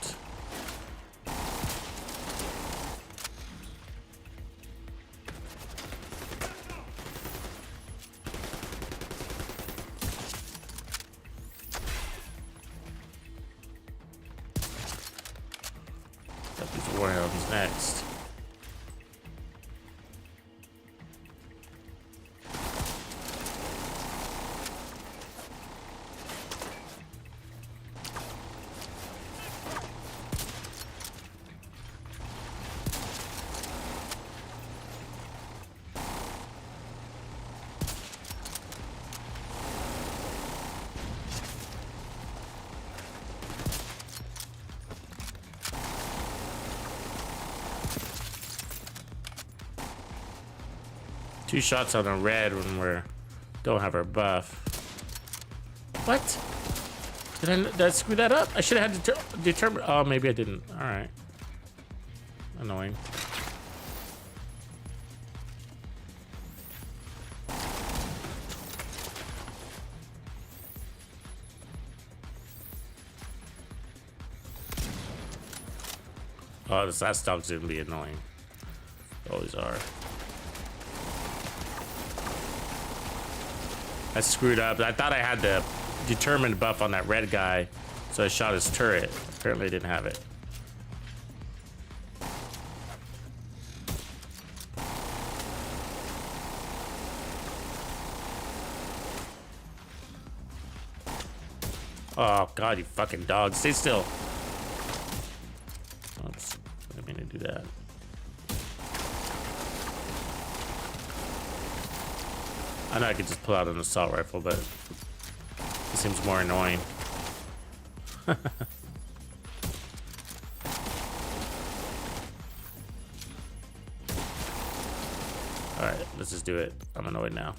Warhound's next. Two shots on a red when we're don't have our buff. What? Did I screw that up? I should have had to determine. Oh, maybe I didn't. All right. Annoying. Oh, this last dog's gonna be annoying. Always are. I screwed up. I thought I had the determined buff on that red guy, so I shot his turret. Apparently I didn't have it. Oh god, you fucking dog. Stay still. Oops. I didn't mean to do that. I know I could just pull out an assault rifle, but it seems more annoying. Alright, let's just do it. I'm annoyed now.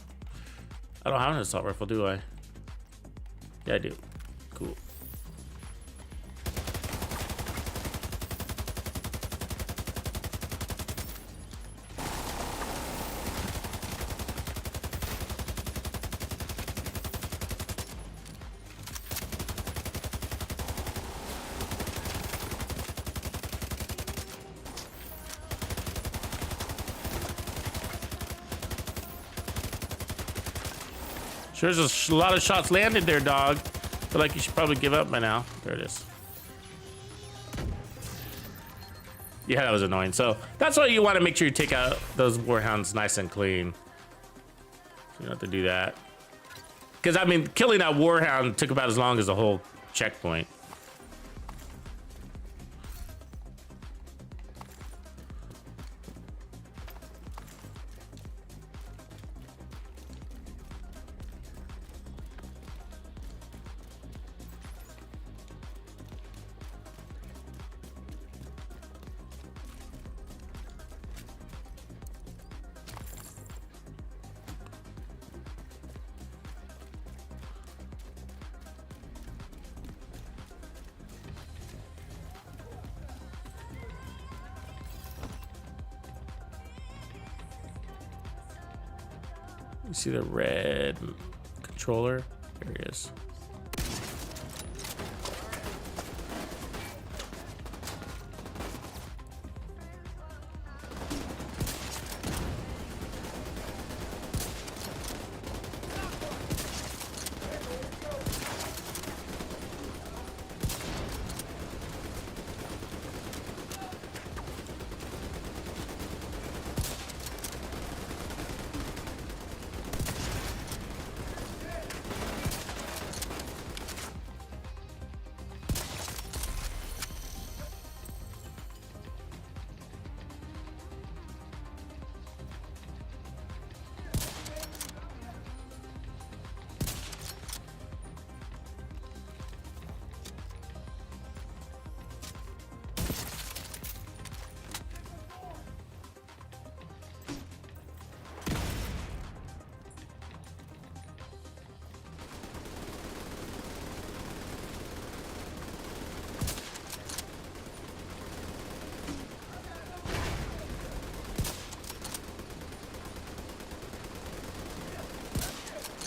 I don't have an assault rifle, do I? Yeah, I do. Cool. Sure, there's a lot of shots landed there, dog. Feel like you should probably give up by now. There it is. Yeah, that was annoying. So that's why you want to make sure you take out those warhounds nice and clean. So you don't have to do that. Because, I mean, killing that warhound took about as long as the whole checkpoint. You see the red controller? There he is.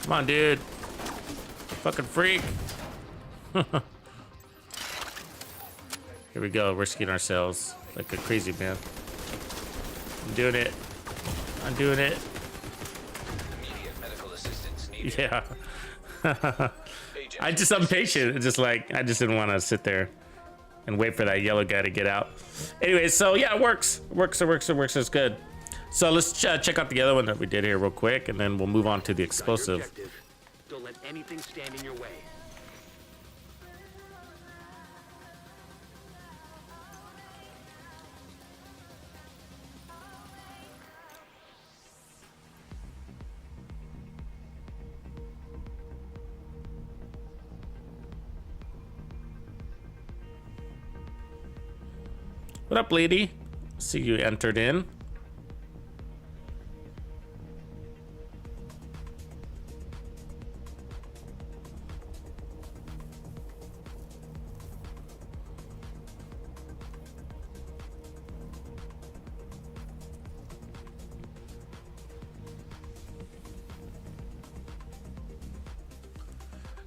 Come on, dude. Fucking freak. Here we go, risking ourselves like a crazy man. I'm doing it. I'm doing it. Immediate medical assistance needed. Yeah. Agent, I'm patient. It's just like, I just didn't want to sit there and wait for that yellow guy to get out. Anyway, so yeah, it works. It works. It's good. So let's check out the other one that we did here real quick, and then we'll move on to the explosive. Don't let anything stand in your way. What up, lady? See you entered in.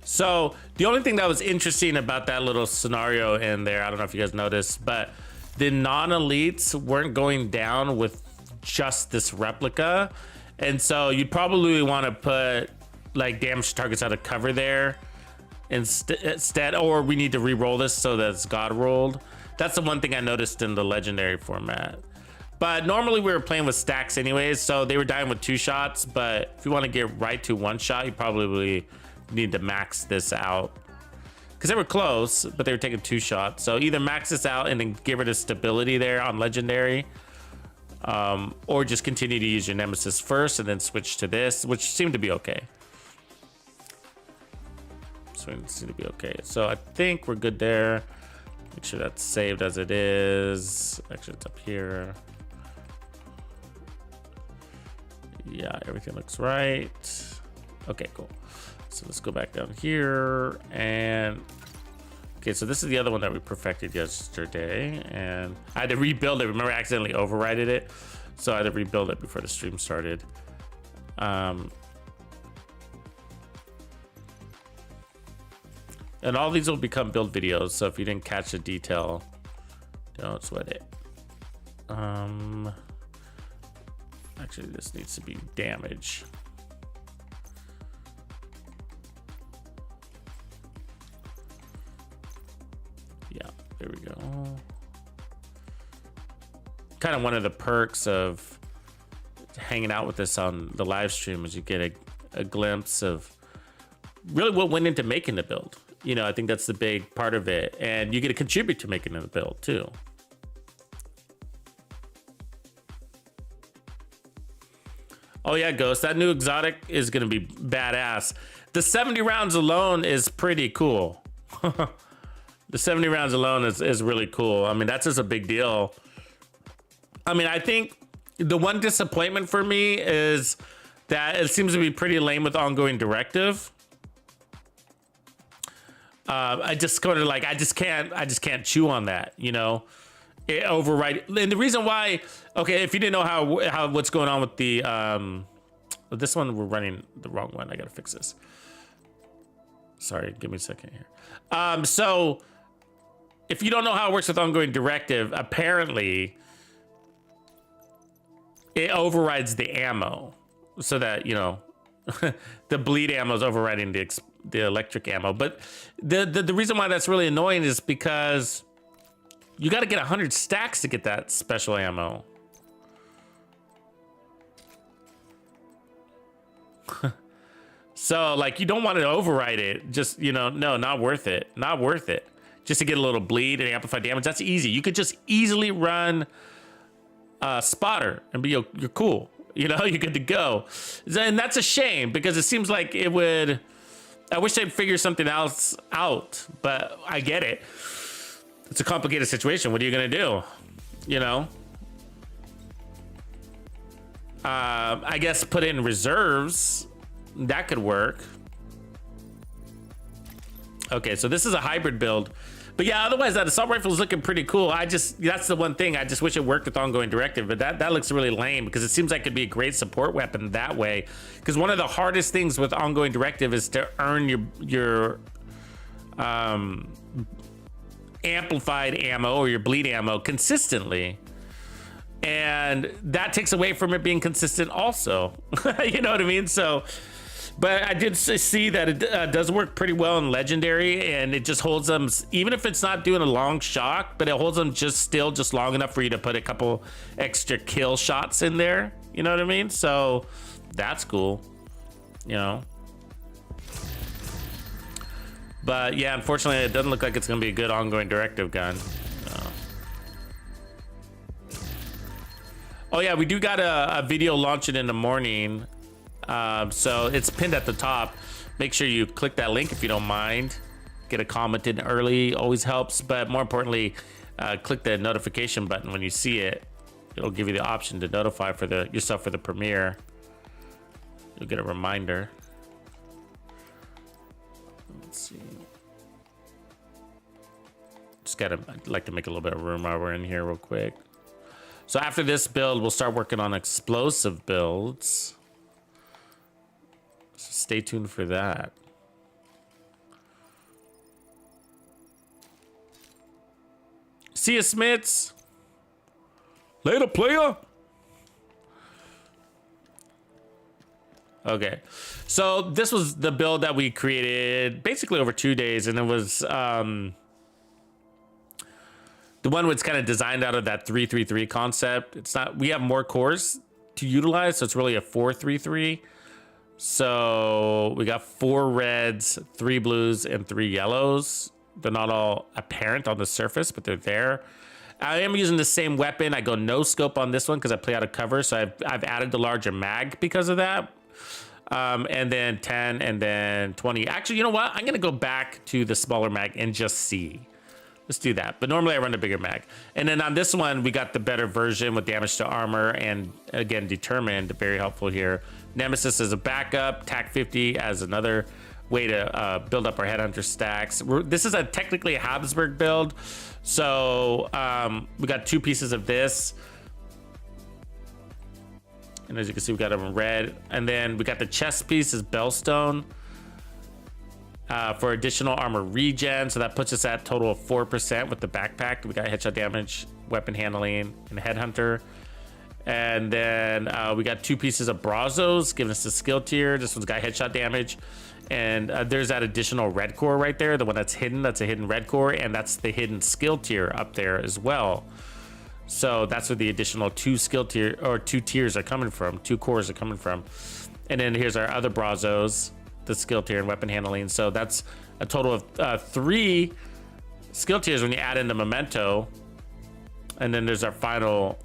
So the only thing that was interesting about that little scenario in there, I don't know if you guys noticed, but the non-elites weren't going down with just this replica. And so you'd probably want to put like damage targets out of cover there instead, or we need to re-roll this so that it's God rolled. That's the one thing I noticed in the legendary format. But normally we were playing with stacks anyways, so they were dying with 2 shots. But if you want to get right to 1 shot, you probably need to max this out. because they were close, but they were taking 2 shots. So either max this out and then get rid of stability there on legendary, or just continue to use your nemesis first and then switch to this, which seemed to be okay. So I think we're good there. Make sure that's saved as it is. Actually, it's up here. Yeah, everything looks right. Okay, cool. So let's go back down here and okay, so this is the other one that we perfected yesterday, and I had to rebuild it. Remember, I accidentally overrided it, so I had to rebuild it before the stream started. And all these will become build videos, so if you didn't catch the detail, don't sweat it. Actually, this needs to be damage. Yeah, there we go. Kind of one of the perks of hanging out with us on the live stream is you get a glimpse of really what went into making the build. You know, I think that's the big part of it, and you get to contribute to making the build too. Oh yeah, Ghost, that new exotic is gonna be badass. The 70 rounds alone is pretty cool. The 70 rounds alone is really cool. I mean, that's just a big deal. I mean, I think the one disappointment for me is that it seems to be pretty lame with ongoing directive. I just kind of like, I just can't chew on that, you know? It override, and the reason why, okay, if you didn't know how what's going on with the this one, we're running the wrong one. I gotta fix this. Sorry, give me a second here. So if you don't know how it works with ongoing directive, apparently it overrides the ammo, so that, you know, the bleed ammo is overriding the electric ammo. But the reason why that's really annoying is because you got to get 100 stacks to get that special ammo. So like, you don't want to override it. Just, you know, no, not worth it. Not worth it. Just to get a little bleed and amplify damage. That's easy. You could just easily run spotter and be, you're cool. You know, you're good to go. And that's a shame because it seems like it would, I wish they'd figure something else out, but I get it. It's a complicated situation. What are you gonna do? You know? I guess put in reserves. That could work. Okay, so this is a hybrid build. But yeah, otherwise that assault rifle is looking pretty cool. That's the one thing. I just wish it worked with ongoing directive, but that looks really lame because it seems like it'd be a great support weapon that way. Because one of the hardest things with ongoing directive is to earn your amplified ammo or your bleed ammo consistently, and that takes away from it being consistent also. You know what I mean? So, but I did see that it does work pretty well in legendary, and it just holds them, even if it's not doing a long shock, but it holds them just long enough for you to put a couple extra kill shots in there. You know what I mean? So that's cool, you know. But yeah, unfortunately, it doesn't look like it's gonna be a good ongoing directive gun. Oh yeah, we do got a video launching in the morning. So it's pinned at the top. Make sure you click that link if you don't mind. Get a comment in early, always helps. But more importantly, click the notification button when you see it. It'll give you the option to notify yourself for the premiere. You'll get a reminder. Let's see. I'd like to make a little bit of room while we're in here real quick. So after this build, we'll start working on explosive builds. So stay tuned for that. See you, Smits. Later, player. Okay, so this was the build that we created basically over 2 days, and it was the one was kind of designed out of that 3-3-3 concept. It's not, we have more cores to utilize, so it's really a 4-3-3. So we got 4 reds, 3 blues, and 3 yellows. They're not all apparent on the surface, but they're there. I am using the same weapon. I go no scope on this one because I play out of cover. So I've added the larger mag because of that. And then 10 and then 20. Actually, you know what? I'm going to go back to the smaller mag and just see. Let's do that. But normally I run the bigger mag. And then on this one, we got the better version with damage to armor and again, determined, very helpful here. Nemesis as a backup, TAC 50 as another way to build up our headhunter stacks. This is technically a Habsburg build. So we got 2 pieces of this. And as you can see, we got them in red. And then we got the chest piece is Bellstone for additional armor regen. So that puts us at a total of 4% with the backpack. We got headshot damage, weapon handling, and headhunter. And then we got 2 pieces of Brazos, giving us the skill tier. This one's got headshot damage. And there's that additional red core right there, the one that's hidden. That's a hidden red core, and that's the hidden skill tier up there as well. So that's where the additional 2 skill tier or 2 tiers are coming from, 2 cores are coming from. And then here's our other Brazos, the skill tier and weapon handling. So that's a total of 3 skill tiers when you add in the memento. And then there's our final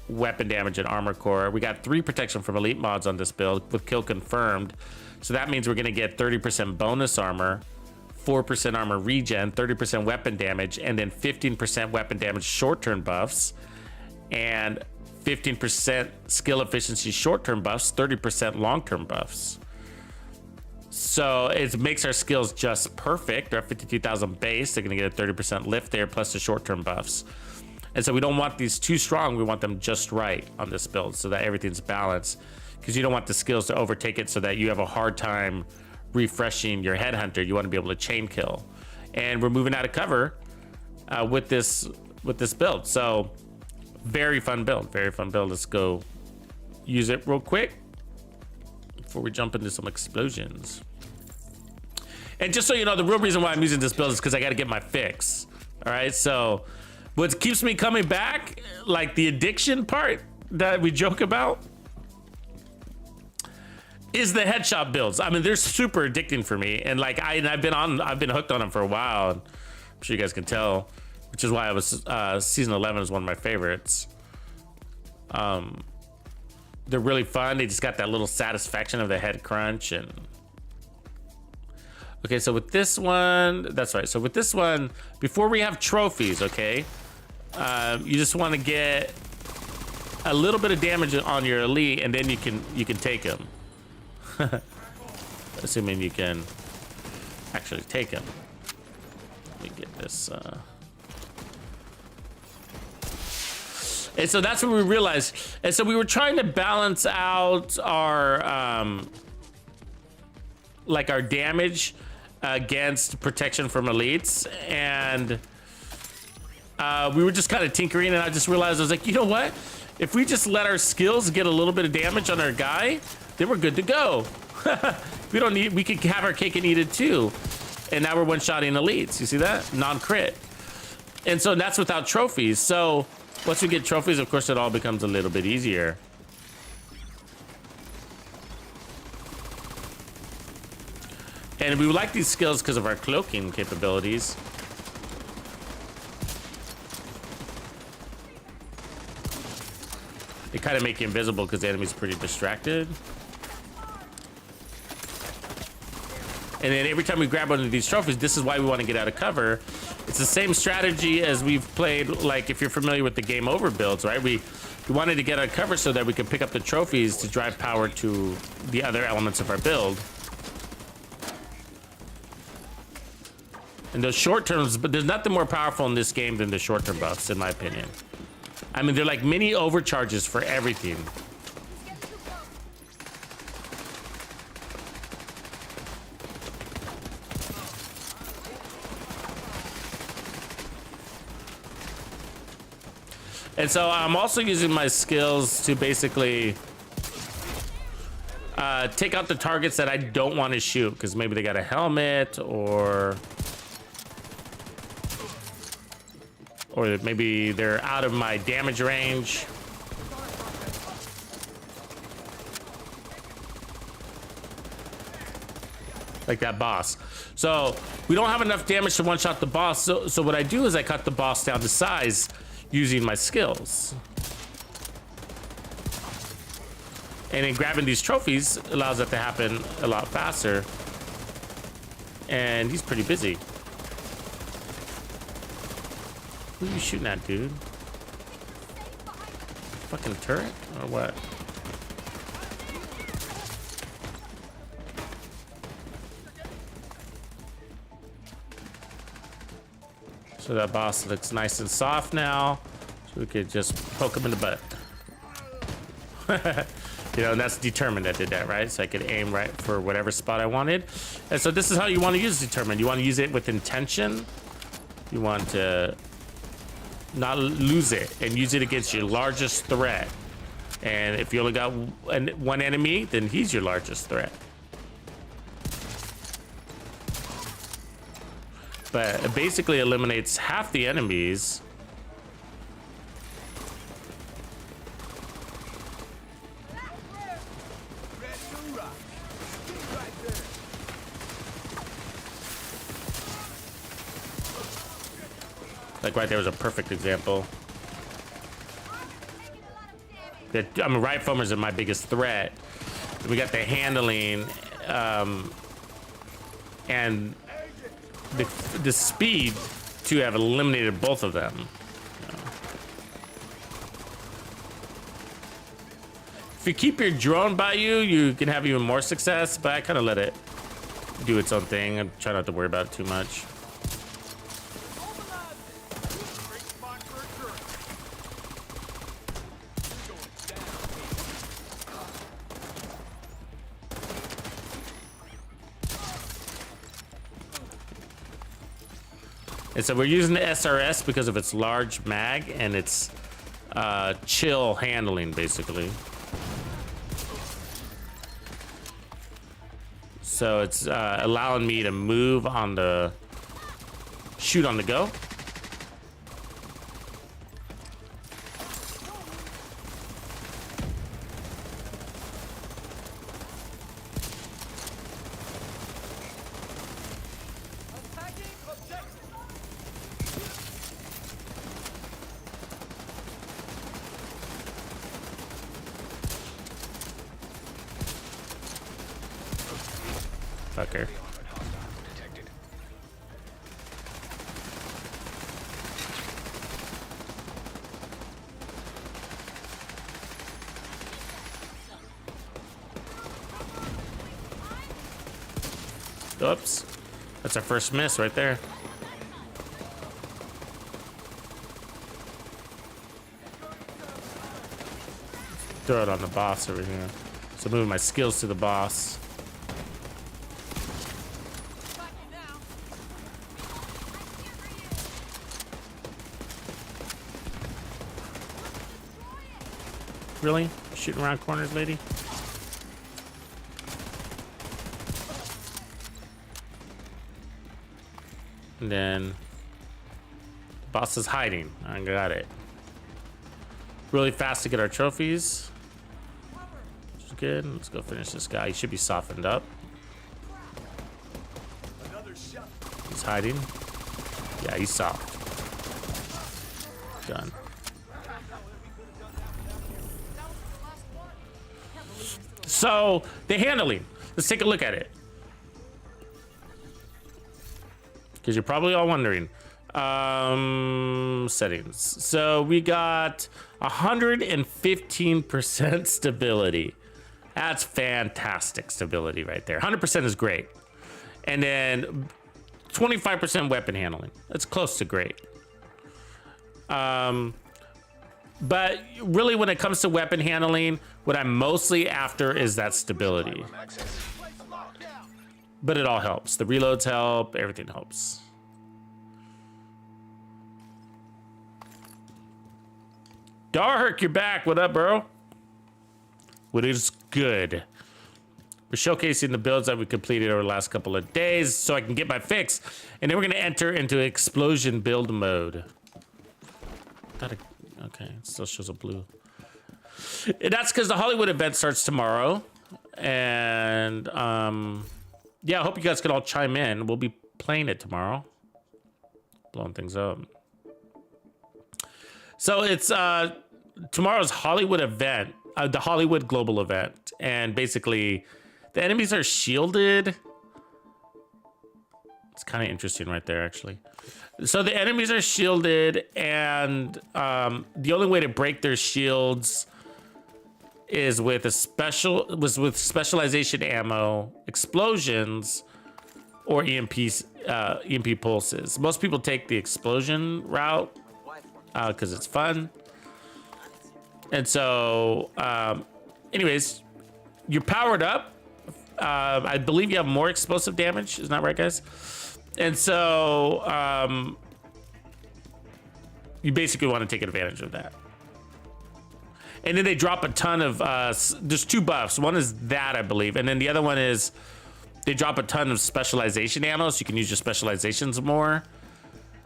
weapon damage and armor core. We got 3 protection from elite mods on this build with kill confirmed. So that means we're going to get 30% bonus armor, 4% armor regen, 30% weapon damage, and then 15% weapon damage short-term buffs, and 15% skill efficiency short-term buffs, 30% long-term buffs. So it makes our skills just perfect. They're at 52,000 base. They're going to get a 30% lift there, plus the short-term buffs. And so we don't want these too strong. We want them just right on this build so that everything's balanced, because you don't want the skills to overtake it so that you have a hard time refreshing your headhunter. You want to be able to chain kill. And we're moving out of cover with this build. So very fun build, very fun build. Let's go use it real quick before we jump into some explosions. And just so you know, the real reason why I'm using this build is because I got to get my fix. All right, so what keeps me coming back, like the addiction part that we joke about, is the headshot builds. I mean, they're super addicting for me, and like I've been hooked on them for a while. And I'm sure you guys can tell, which is why I was season 11 is one of my favorites. They're really fun. They just got that little satisfaction of the head crunch. And okay, so with this one, that's right. So with this one, before we have trophies, okay, you just want to get a little bit of damage on your elite, and then you can take them. Assuming you can actually take him. Let me get this. And so that's what we realized. And so we were trying to balance out our like our damage against protection from elites, and we were just kind of tinkering. And I just realized, I was like, you know what? If we just let our skills get a little bit of damage on our guy, then we're good to go. We could have our cake and eat it too. And now we're one-shotting elites. You see that? Non-crit. And so that's without trophies. So once we get trophies, of course, it all becomes a little bit easier. And we like these skills because of our cloaking capabilities. They kind of make you invisible because the enemy's pretty distracted. And then every time we grab one of these trophies, this is why we want to get out of cover. It's the same strategy as we've played, like if you're familiar with the game over builds, right? We wanted to get out of cover so that we could pick up the trophies to drive power to the other elements of our build. And those short terms, but there's nothing more powerful in this game than the short term buffs, in my opinion. I mean, they're like mini overcharges for everything. And so I'm also using my skills to basically take out the targets that I don't want to shoot, because maybe they got a helmet or maybe they're out of my damage range. like that boss. So we don't have enough damage to one-shot the boss. So what I do is I cut the boss down to size using my skills. And then grabbing these trophies allows that to happen a lot faster. And he's pretty busy. Who are you shooting at, dude? Fucking turret or what? So that boss looks nice and soft now. So we could just poke him in the butt. You know, and that's determined that did that, right? So I could aim right for whatever spot I wanted. And so this is how you want to use determined. You want to use it with intention. You want to not lose it and use it against your largest threat. And if you only got one enemy, then he's your largest threat. But it basically eliminates half the enemies. Like right there was a perfect example. I mean, right foamers are my biggest threat. We got the handling and the speed to have eliminated both of them. If you keep your drone by you, you can have even more success, but I kind of let it do its own thing. I try not to worry about it too much. And so we're using the SRS because of its large mag and its chill handling, basically. So it's allowing me to move on the shoot on the go. Fucker. Detected. Oops. That's our first miss right there. Throw it on the boss over here. So moving my skills to the boss. Really? Shooting around corners, lady? And then the boss is hiding. I got it. Really fast to get our trophies. Which is good. Let's go finish this guy. He should be softened up. He's hiding. Yeah, he's soft. Done. So the handling, let's take a look at it. Because you're probably all wondering. Settings. So we got 115% stability. That's fantastic stability right there. 100% is great. And then 25% weapon handling. That's close to great. But really, when it comes to weapon handling, what I'm mostly after is that stability. But it all helps. The reloads help. Everything helps. Dark, you're back. What up, bro? What is good? We're showcasing the builds that we completed over the last couple of days so I can get my fix. And then we're going to enter into explosion build mode. Okay, it still shows a blue. And that's because the Hollywood event starts tomorrow. And yeah, I hope you guys can all chime in. We'll be playing it tomorrow. Blowing things up. So it's tomorrow's Hollywood event, the Hollywood Global event. And basically, the enemies are shielded. It's kind of interesting right there, actually. So the enemies are shielded, and the only way to break their shields is with with specialization ammo, explosions, or EMP pulses. Most people take the explosion route because it's fun. And so, anyways, you're powered up. I believe you have more explosive damage. Isn't that right, guys? And so, you basically want to take advantage of that. And then they drop a ton of, there's 2 buffs. One is that, I believe. And then the other one is they drop a ton of specialization ammo, so you can use your specializations more.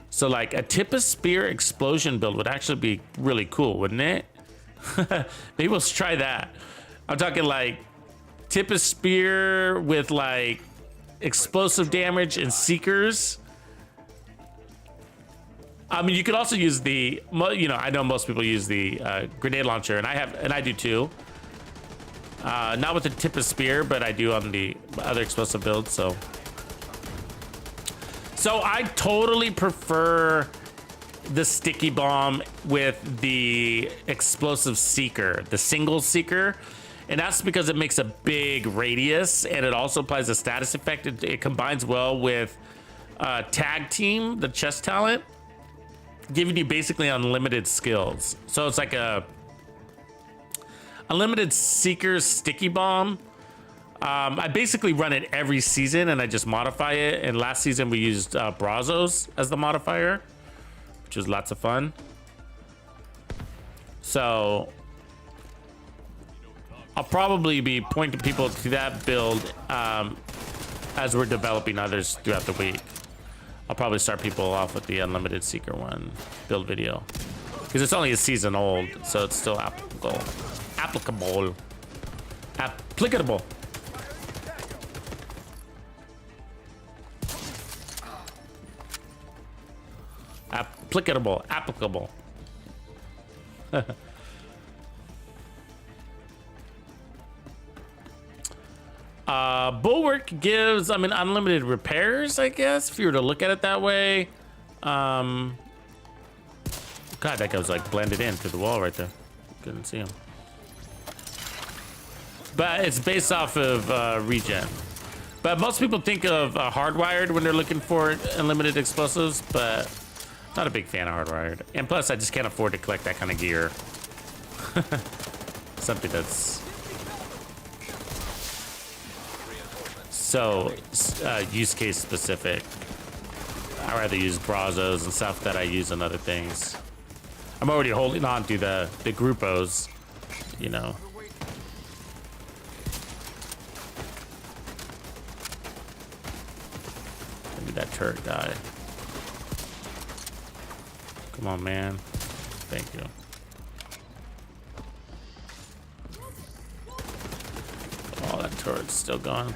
So like a tip of spear explosion build would actually be really cool, wouldn't it? Maybe we'll try that. I'm talking like tip of spear with like explosive damage and seekers. I mean, you could also use the, you know, I know most people use the grenade launcher, and I do too. Not with the tip of spear, but I do on the other explosive builds. So I totally prefer the sticky bomb with the explosive seeker, the single seeker, and that's because it makes a big radius, and it also applies a status effect. It combines well with tag team, the chest talent, giving you basically unlimited skills. So it's like a unlimited seeker sticky bomb. I basically run it every season, and I just modify it. And last season we used Brazos as the modifier, which was lots of fun. So I'll probably be pointing people to that build as we're developing others throughout the week. I'll probably start people off with the unlimited seeker one build video because it's only a season old, so it's still applicable. Applicable. Applicable. Applicable. Bulwark gives, I mean, unlimited repairs, I guess, if you were to look at it that way. God, that guy was like blended in through the wall right there. Couldn't see him. But it's based off of regen. But most people think of hardwired when they're looking for unlimited explosives, but not a big fan of hardwired. And plus, I just can't afford to collect that kind of gear. Something that's so use case specific. I rather use Brazos and stuff that I use on other things. I'm already holding on to the Gruppos, you know. Maybe that turret die. Come on, man. Thank you. Oh, that turret's still gone.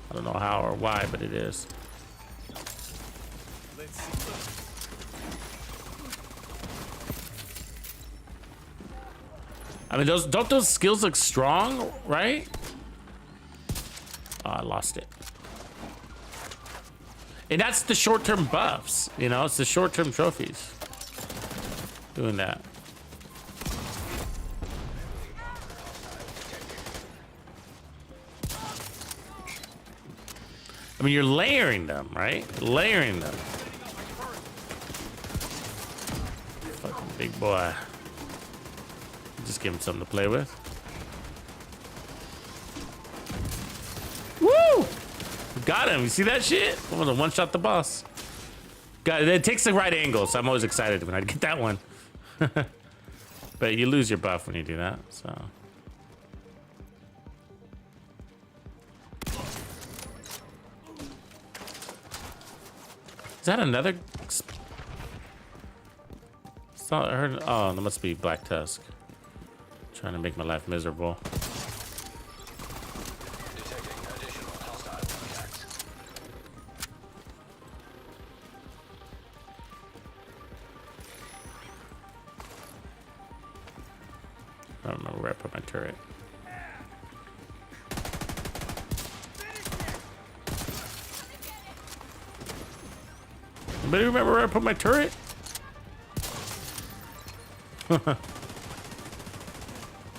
I don't know how or why, but it is. I mean, don't those skills look strong, right? Oh, I lost it. And that's the short-term buffs, you know? It's the short-term trophies. Doing that. I mean, you're layering them, right? Layering them. Fucking big boy. Just give him something to play with. Woo! Got him. You see that shit? I'm gonna one-shot the boss. Got it. It takes the right angle, so I'm always excited when I get that one. But you lose your buff when you do that, so. Is that another? It's not, I heard. Oh, that must be Black Tusk. Trying to make my life miserable. I don't remember where I put my turret. Anybody remember where I put my turret? Where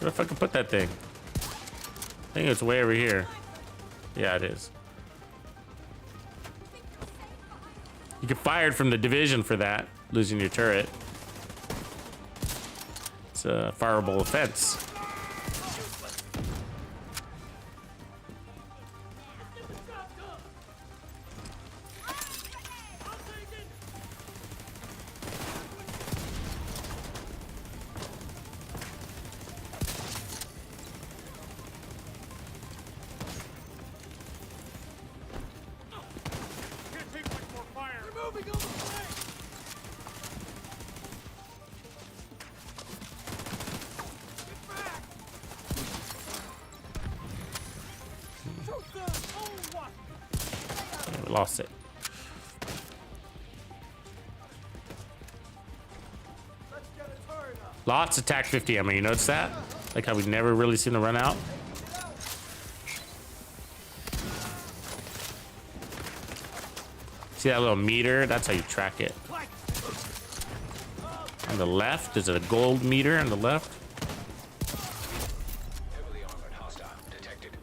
the fuck I put that thing? I think it's way over here. Yeah, it is. You get fired from the division for that, losing your turret. It's a fireable offense. We lost it. Lots of TAC 50 ammo. You notice that? Like how we never really seem to run out. See that little meter? That's how you track it. On the left, is it a gold meter on the left? Heavily armored hostile detected.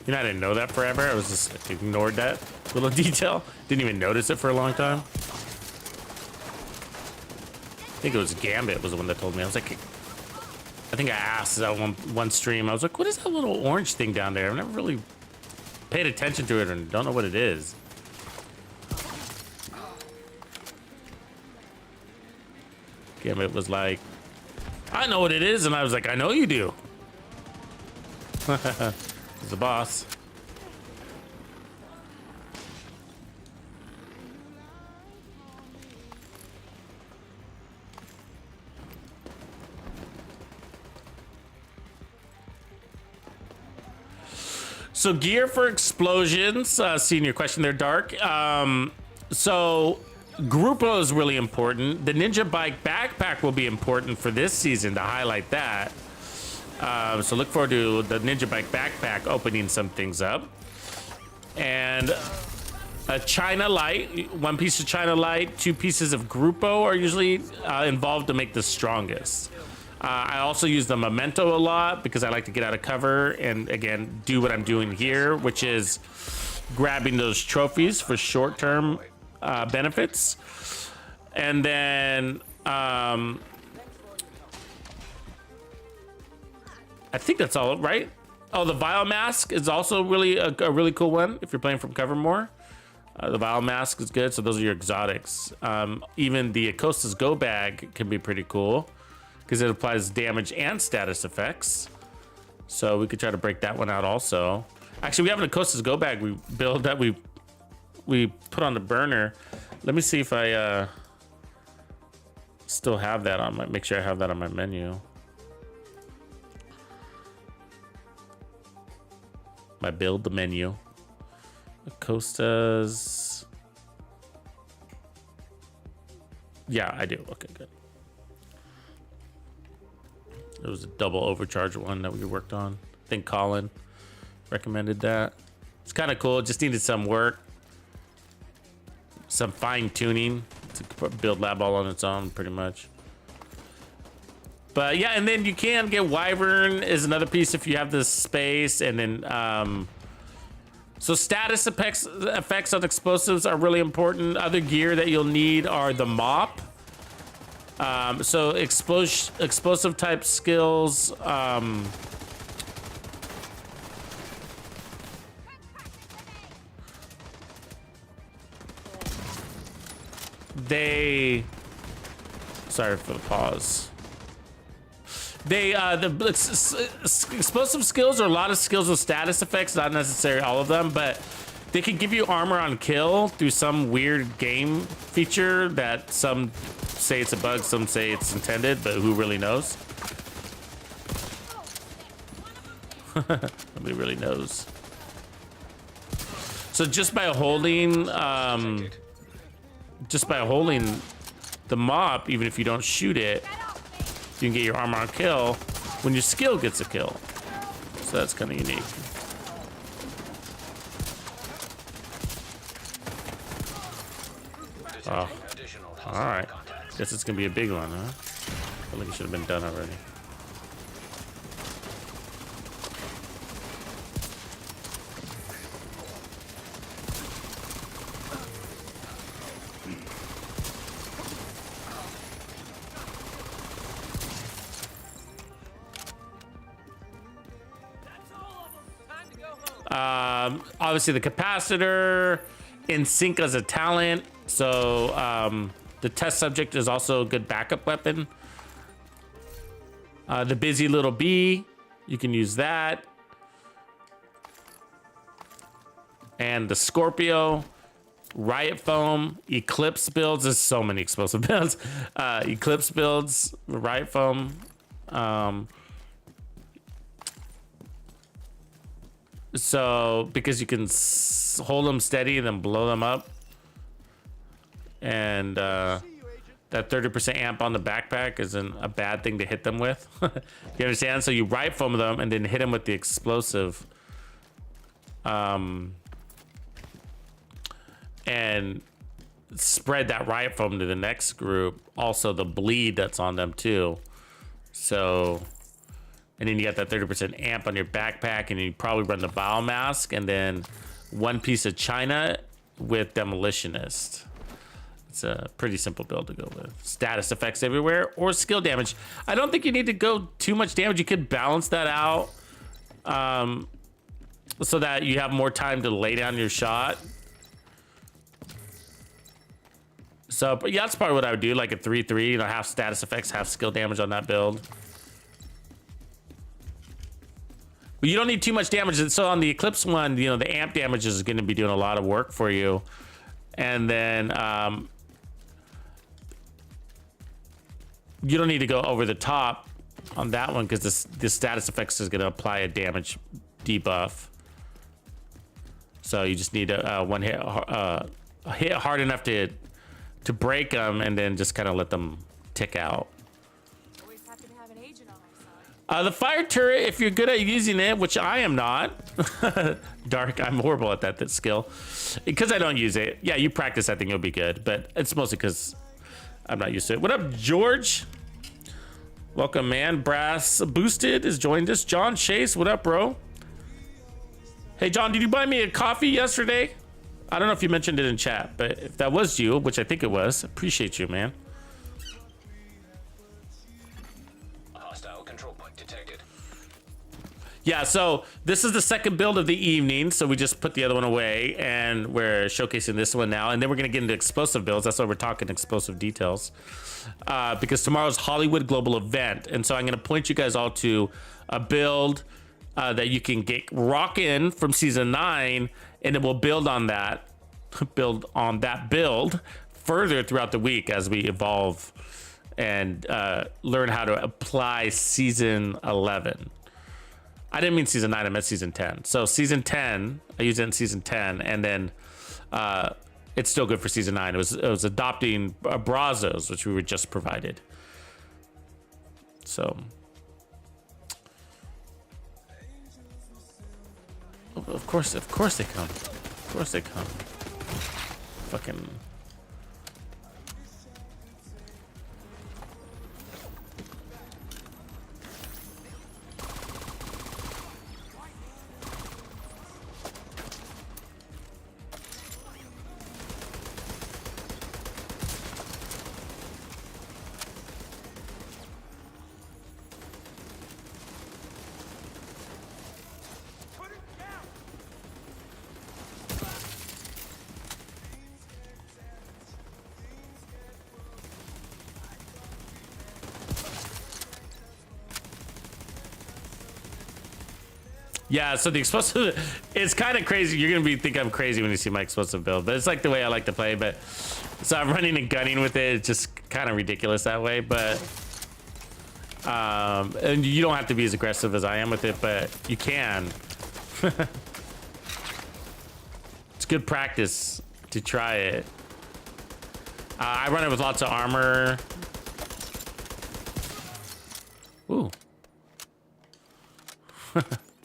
You know, I didn't know that forever. I was just ignored that little detail. Didn't even notice it for a long time. I think it was Gambit was the one that told me. I was like, I think I asked that one stream. I was like, what is that little orange thing down there? I've never really paid attention to it and don't know what it is. Gambit was like, I know what it is. And I was like, I know you do. He's the boss. So gear for explosions, seeing your question there, Dark. So Grupo is really important. The Ninja Bike backpack will be important for this season to highlight that. So look forward to the Ninja Bike backpack opening some things up. And a China Light, one piece of China Light, 2 pieces of Grupo are usually involved to make the strongest. I also use the Memento a lot because I like to get out of cover and, again, do what I'm doing here, which is grabbing those trophies for short-term benefits. And then I think that's all, right? Oh, the Vile Mask is also really a really cool one if you're playing from cover more. The Vile Mask is good, so those are your exotics. Even the Acosta's Go Bag can be pretty cool, because it applies damage and status effects. So we could try to break that one out also. Actually, we have an Acosta's Go Bag we build that we put on the burner. Let me see if I still have that on my, make sure I have that on my menu. My build the menu. Acosta's. Yeah, I do. Okay, good. There was a double overcharge one that we worked on. I think Colin recommended that. It's kind of cool. It just needed some work, some fine tuning to build lab all on its own, pretty much. But yeah, and then you can get Wyvern is another piece if you have the space, and then so status effects on explosives are really important. Other gear that you'll need are the mop. So explosive type skills. Sorry for the pause. Explosive skills are a lot of skills with status effects, not necessarily all of them, but they can give you armor on kill through some weird game feature that some say it's a bug, some say it's intended, but who really knows? Nobody really knows. So just by holding the mop, even if you don't shoot it, you can get your armor on kill when your skill gets a kill. So that's kind of unique. Oh, all right. Guess it's gonna be a big one, huh? I think it should have been done already. Obviously the capacitor, in sync as a talent. So the test subject is also a good backup weapon. The busy little bee, you can use that. And the Scorpio, riot foam, eclipse builds. There's so many explosive builds. Eclipse builds, riot foam. So because you can hold them steady and then blow them up. And that 30% amp on the backpack isn't a bad thing to hit them with. You understand? So you riot foam them and then hit them with the explosive. And spread that riot foam to the next group. Also the bleed that's on them too. So, and then you got that 30% amp on your backpack, and you probably run the biomask and then one piece of China with demolitionist. It's a pretty simple build to go with. Status effects everywhere or skill damage. I don't think you need to go too much damage. You could balance that out so that you have more time to lay down your shot. So, but yeah, that's probably what I would do, like a 3-3, you know, half status effects, half skill damage on that build. But you don't need too much damage. So on the Eclipse one, you know, the amp damage is going to be doing a lot of work for you. And then you don't need to go over the top on that one because the status effects is going to apply a damage debuff. So you just need a one hit hard enough to break them and then just kind of let them tick out. Always happy to have an agent on my side. The fire turret, if you're good at using it, which I am not. Dark, I'm horrible at that skill. Because I don't use it. Yeah, you practice, I think you'll be good. But it's mostly because I'm not used to it. What up, George? Welcome, man. Brass Boosted has joined us. John Chase, what up, bro? Hey, John, did you buy me a coffee yesterday? I don't know if you mentioned it in chat, but if that was you, which I think it was, appreciate you, man. Hostile control point detected. Yeah, so this is the second build of the evening, so we just put the other one away, and we're showcasing this one now, and then we're going to get into explosive builds. That's why we're talking explosive details, because tomorrow's Hollywood Global Event, and so I'm going to point you guys all to a build that you can get rock in from Season 9, and it will build on that build further throughout the week as we evolve and learn how to apply Season 11. I didn't mean Season 9, I meant Season 10. So Season 10, I used it in Season 10, and then it's still good for Season 9. It was adopting Brazos, which we were just provided. So... Of course they come. Of course they come. Fucking... Yeah, so the explosive, it's kind of crazy. You're gonna think I'm crazy when you see my explosive build, but it's like the way I like to play. But so I'm running and gunning with it. It's just kind of ridiculous that way. But and you don't have to be as aggressive as I am with it, but you can. It's good practice to try it. I run it with lots of armor. Ooh.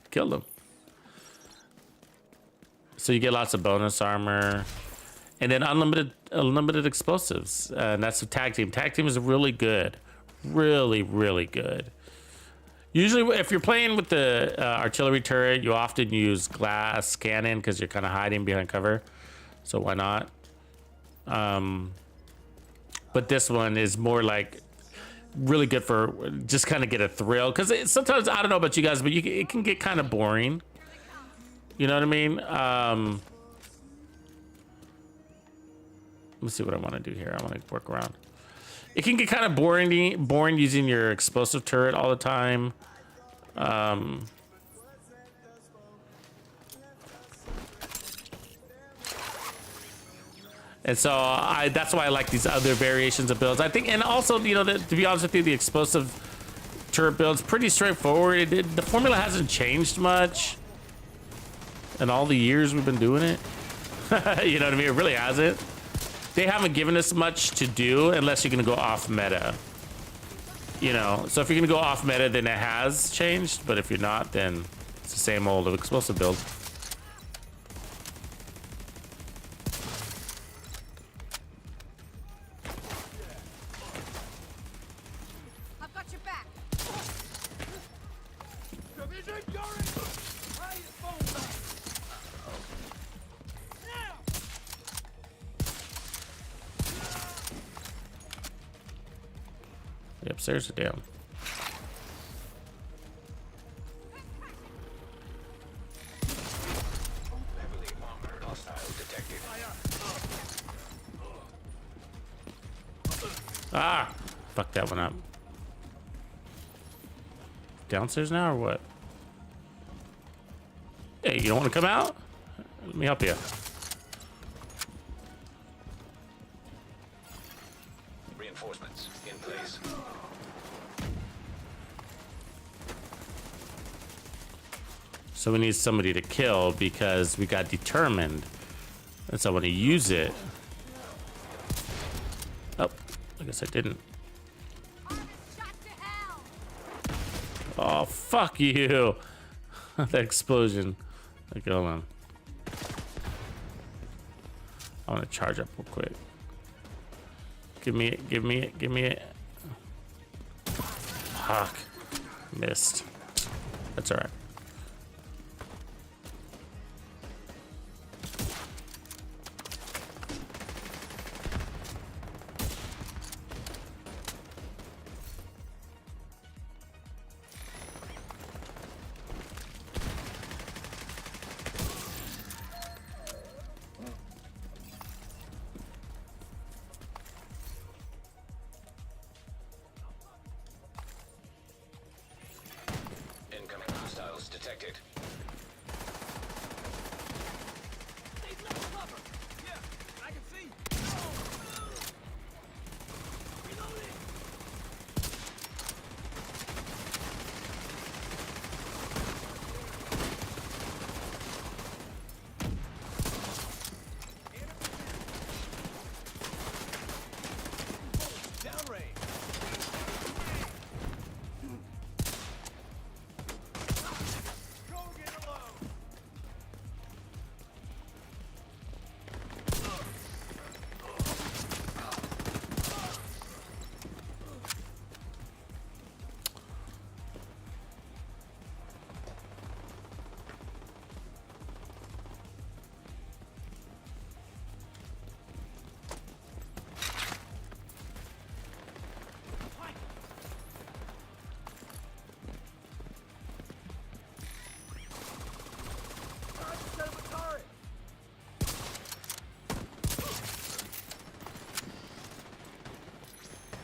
Killed him. So you get lots of bonus armor. And then unlimited explosives. And that's a tag team. Tag team is really good. Really, really good. Usually, if you're playing with the artillery turret, you often use glass cannon because you're kind of hiding behind cover. So why not? But this one is more like really good for just kind of get a thrill. Because sometimes, I don't know about you guys, but it can get kind of boring. You know what I mean? Let me see what I want to do here. I want to work around. It can get kind of boring using your explosive turret all the time. And so that's why I like these other variations of builds. I think, and also, you know, to be honest with you, the explosive turret build's pretty straightforward. The formula hasn't changed much in all the years we've been doing it. You know what I mean? It really hasn't. They haven't given us much to do unless you're gonna go off meta. You know, so if you're gonna go off meta, then it has changed. But if you're not, then it's the same old explosive build. I've got your back. The upstairs are down. Heavily armored. Hostile detected. Ah! Fuck that one up. Downstairs now or what? Hey, you don't want to come out? Let me help you. Reinforcements in place. So we need somebody to kill because we got determined. And so I want to use it. Oh, I guess I didn't. Oh, fuck you. That explosion. Okay, hold on. I want to charge up real quick. Give me it, give me it, give me it. Fuck. Missed. That's all right. Incoming hostiles detected.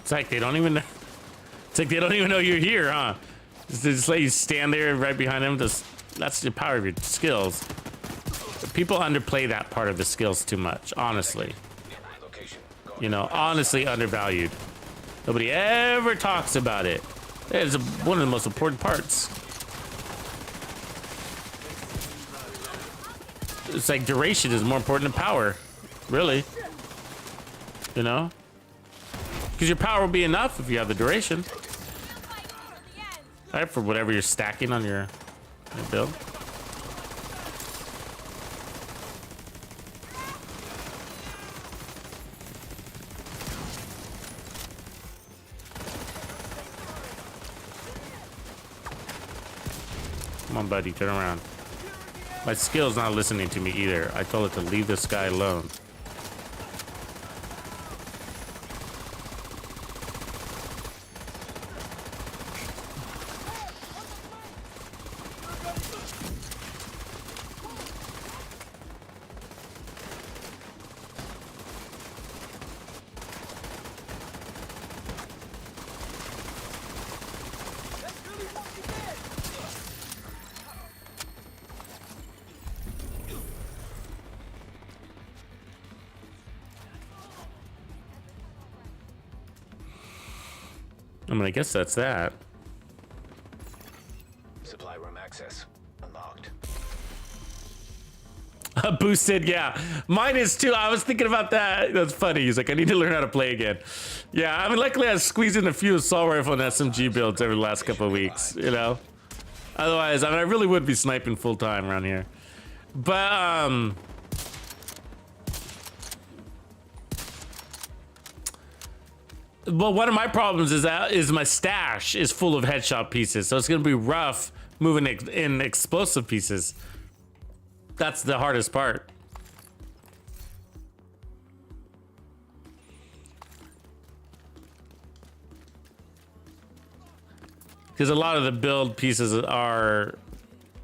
It's like they don't even know. It's like they don't even know you're here, huh? Just let you stand there right behind them. That's the power of your skills. People underplay that part of the skills too much, honestly. Location. You know, honestly undervalued. Nobody ever talks about it. It's one of the most important parts. It's like duration is more important than power, really. You know? Because your power will be enough if you have the duration. All right, for whatever you're stacking on your build. Come on, buddy, turn around. My skill's not listening to me either. I told it to leave this guy alone. I mean, I guess that's that. Supply room access unlocked. Boosted, yeah. Mine is too. I was thinking about that. That's funny. He's like, I need to learn how to play again. Yeah, I mean, luckily I squeezed in a few assault rifle and SMG builds over the last couple of weeks, you know? Otherwise, I mean, I really would be sniping full time around here. But, well, one of my problems is my stash is full of headshot pieces, so it's gonna be rough moving in explosive pieces. That's the hardest part. Because a lot of the build pieces are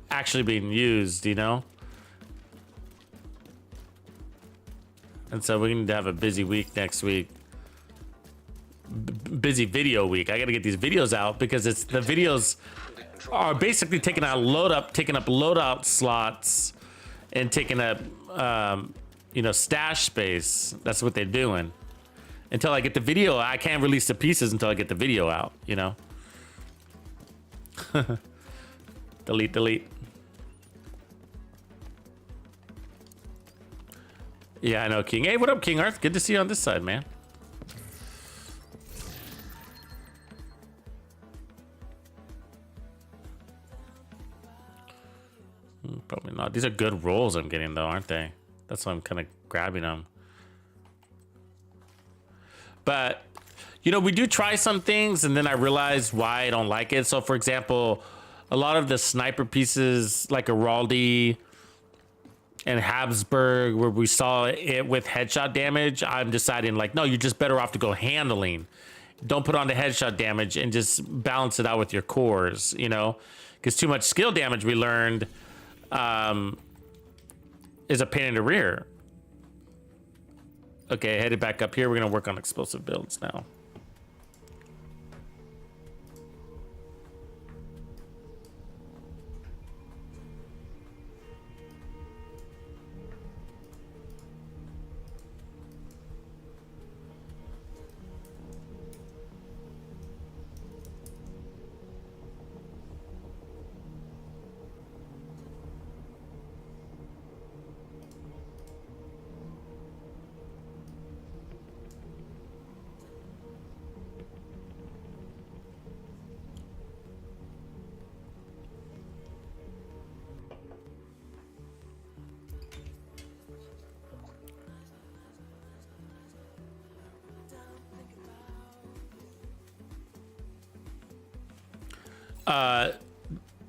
actually being used, you know? And so we need to have a busy week next week. Busy video week. I gotta get these videos out because it's the videos are basically taking up loadout slots and taking up you know, stash space. That's what they're doing. Until I get the video, I can't release the pieces until I get the video out, you know. delete. Yeah, I know, King. Hey, what up, King Arth? Good to see you on this side, man. Probably not. These are good rolls I'm getting, though, aren't they? That's why I'm kind of grabbing them. But, you know, we do try some things, and then I realize why I don't like it. So, for example, a lot of the sniper pieces, like Araldi and Habsburg, where we saw it with headshot damage, I'm deciding, like, no, you're just better off to go handling. Don't put on the headshot damage and just balance it out with your cores, you know? Because too much skill damage, we learned, is a pain in the rear. Okay, headed back up here. We're gonna work on explosive builds now.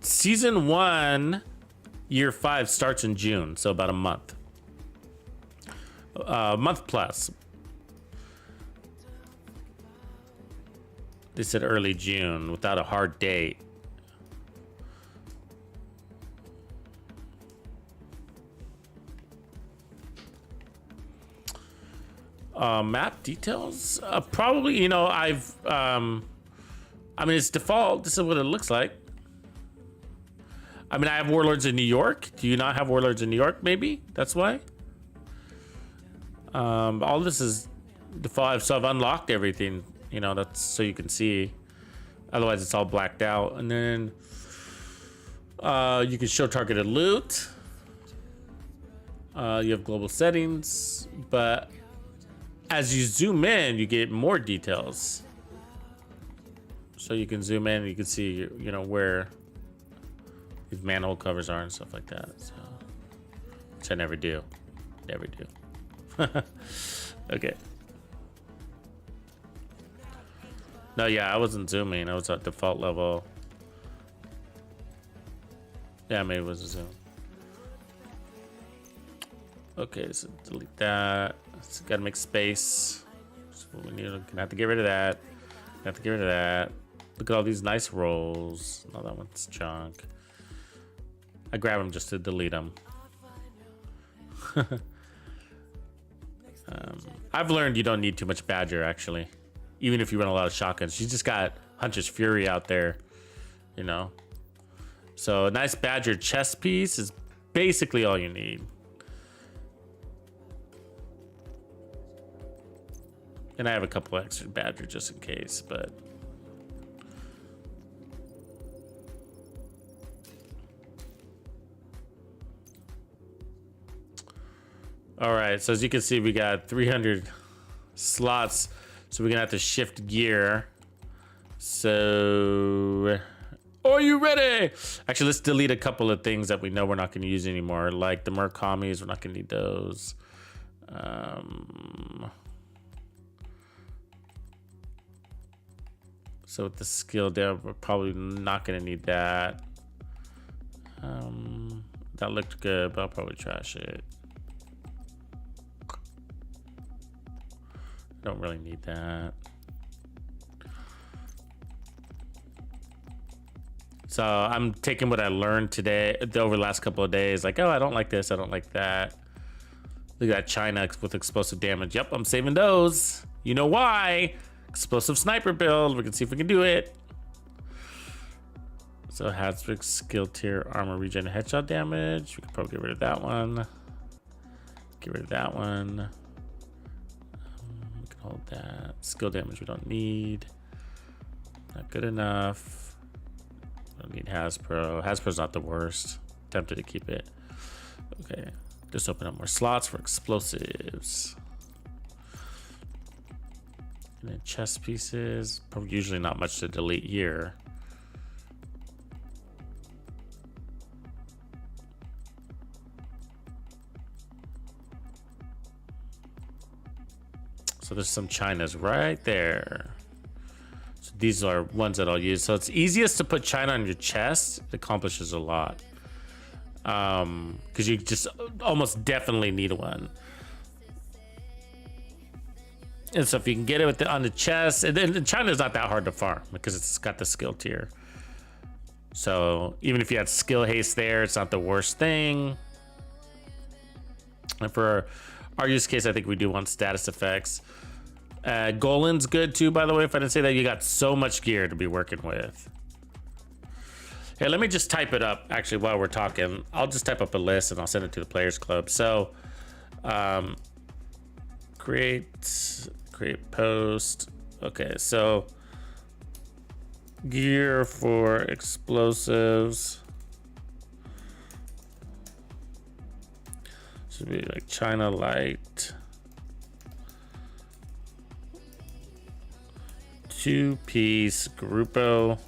Season 1, year 5 starts in June, so about a month. Month plus. They said early June without a hard date. Map details? Probably, you know, I mean, it's default. This is what it looks like. I mean, I have warlords in New York. Do you not have warlords in New York? Maybe that's why. All this is default, so I've unlocked everything. You know, that's so you can see. Otherwise, it's all blacked out. And then you can show targeted loot. You have global settings, but as you zoom in, you get more details. So you can zoom in, and you can see, you know, where these manhole covers are and stuff like that. So, which I never do. Never do. Okay. No, yeah, I wasn't zooming. I was at default level. Yeah, maybe it was a zoom. Okay, so delete that. So gotta make space. So we need. Gonna have to get rid of that. Have to get rid of that. Look at all these nice rolls. No, that one's junk. I grab them just to delete them. I've learned you don't need too much Badger, actually. Even if you run a lot of shotguns. You just got Hunter's Fury out there, you know. So a nice Badger chest piece is basically all you need. And I have a couple extra Badger just in case, but... All right, so as you can see, we got 300 slots, so we're gonna have to shift gear. So, are you ready? Actually, let's delete a couple of things that we know we're not gonna use anymore, like the Mercamis. We're not gonna need those. So with the skill down, we're probably not gonna need that. That looked good, but I'll probably trash it. Don't really need that. So I'm taking what I learned today over the last couple of days. Like, oh, I don't like this. I don't like that. Look at that China with explosive damage. Yep, I'm saving those. You know why? Explosive sniper build. We can see if we can do it. So Hazard skill tier armor regen headshot damage. We can probably get rid of that one. Get rid of that one. Hold that. Skill damage we don't need. Not good enough. Don't need Hasbro. Hasbro's not the worst. Tempted to keep it. Okay. Just open up more slots for explosives. And then chest pieces. Probably usually not much to delete here. So there's some Chinas right there. So these are ones that I'll use. So it's easiest to put China on your chest. It accomplishes a lot. Because you just almost definitely need one. And so if you can get it with on the chest, and then China's not that hard to farm because it's got the skill tier. So even if you had skill haste there, it's not the worst thing. And for our use case, I think we do want status effects. Golan's good too, by the way. If I didn't say that, you got so much gear to be working with. Hey, let me just type it up actually while we're talking. I'll just type up a list and I'll send it to the Players Club. So, create post. Okay, so gear for explosives. Should be like China Light. 2-piece Grupo.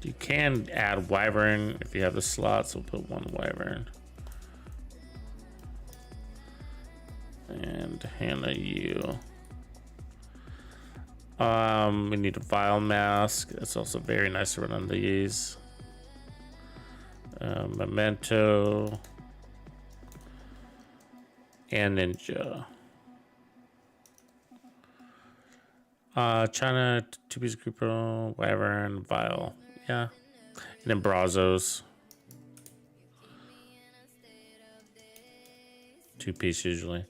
You can add Wyvern if you have the slots. We'll put one Wyvern. And Hannah, you. We need a Vile Mask. That's also very nice to run on these. Memento. And Ninja. China, 2-piece group, Wyvern, Vile. Yeah. And then Brazos. 2-piece usually.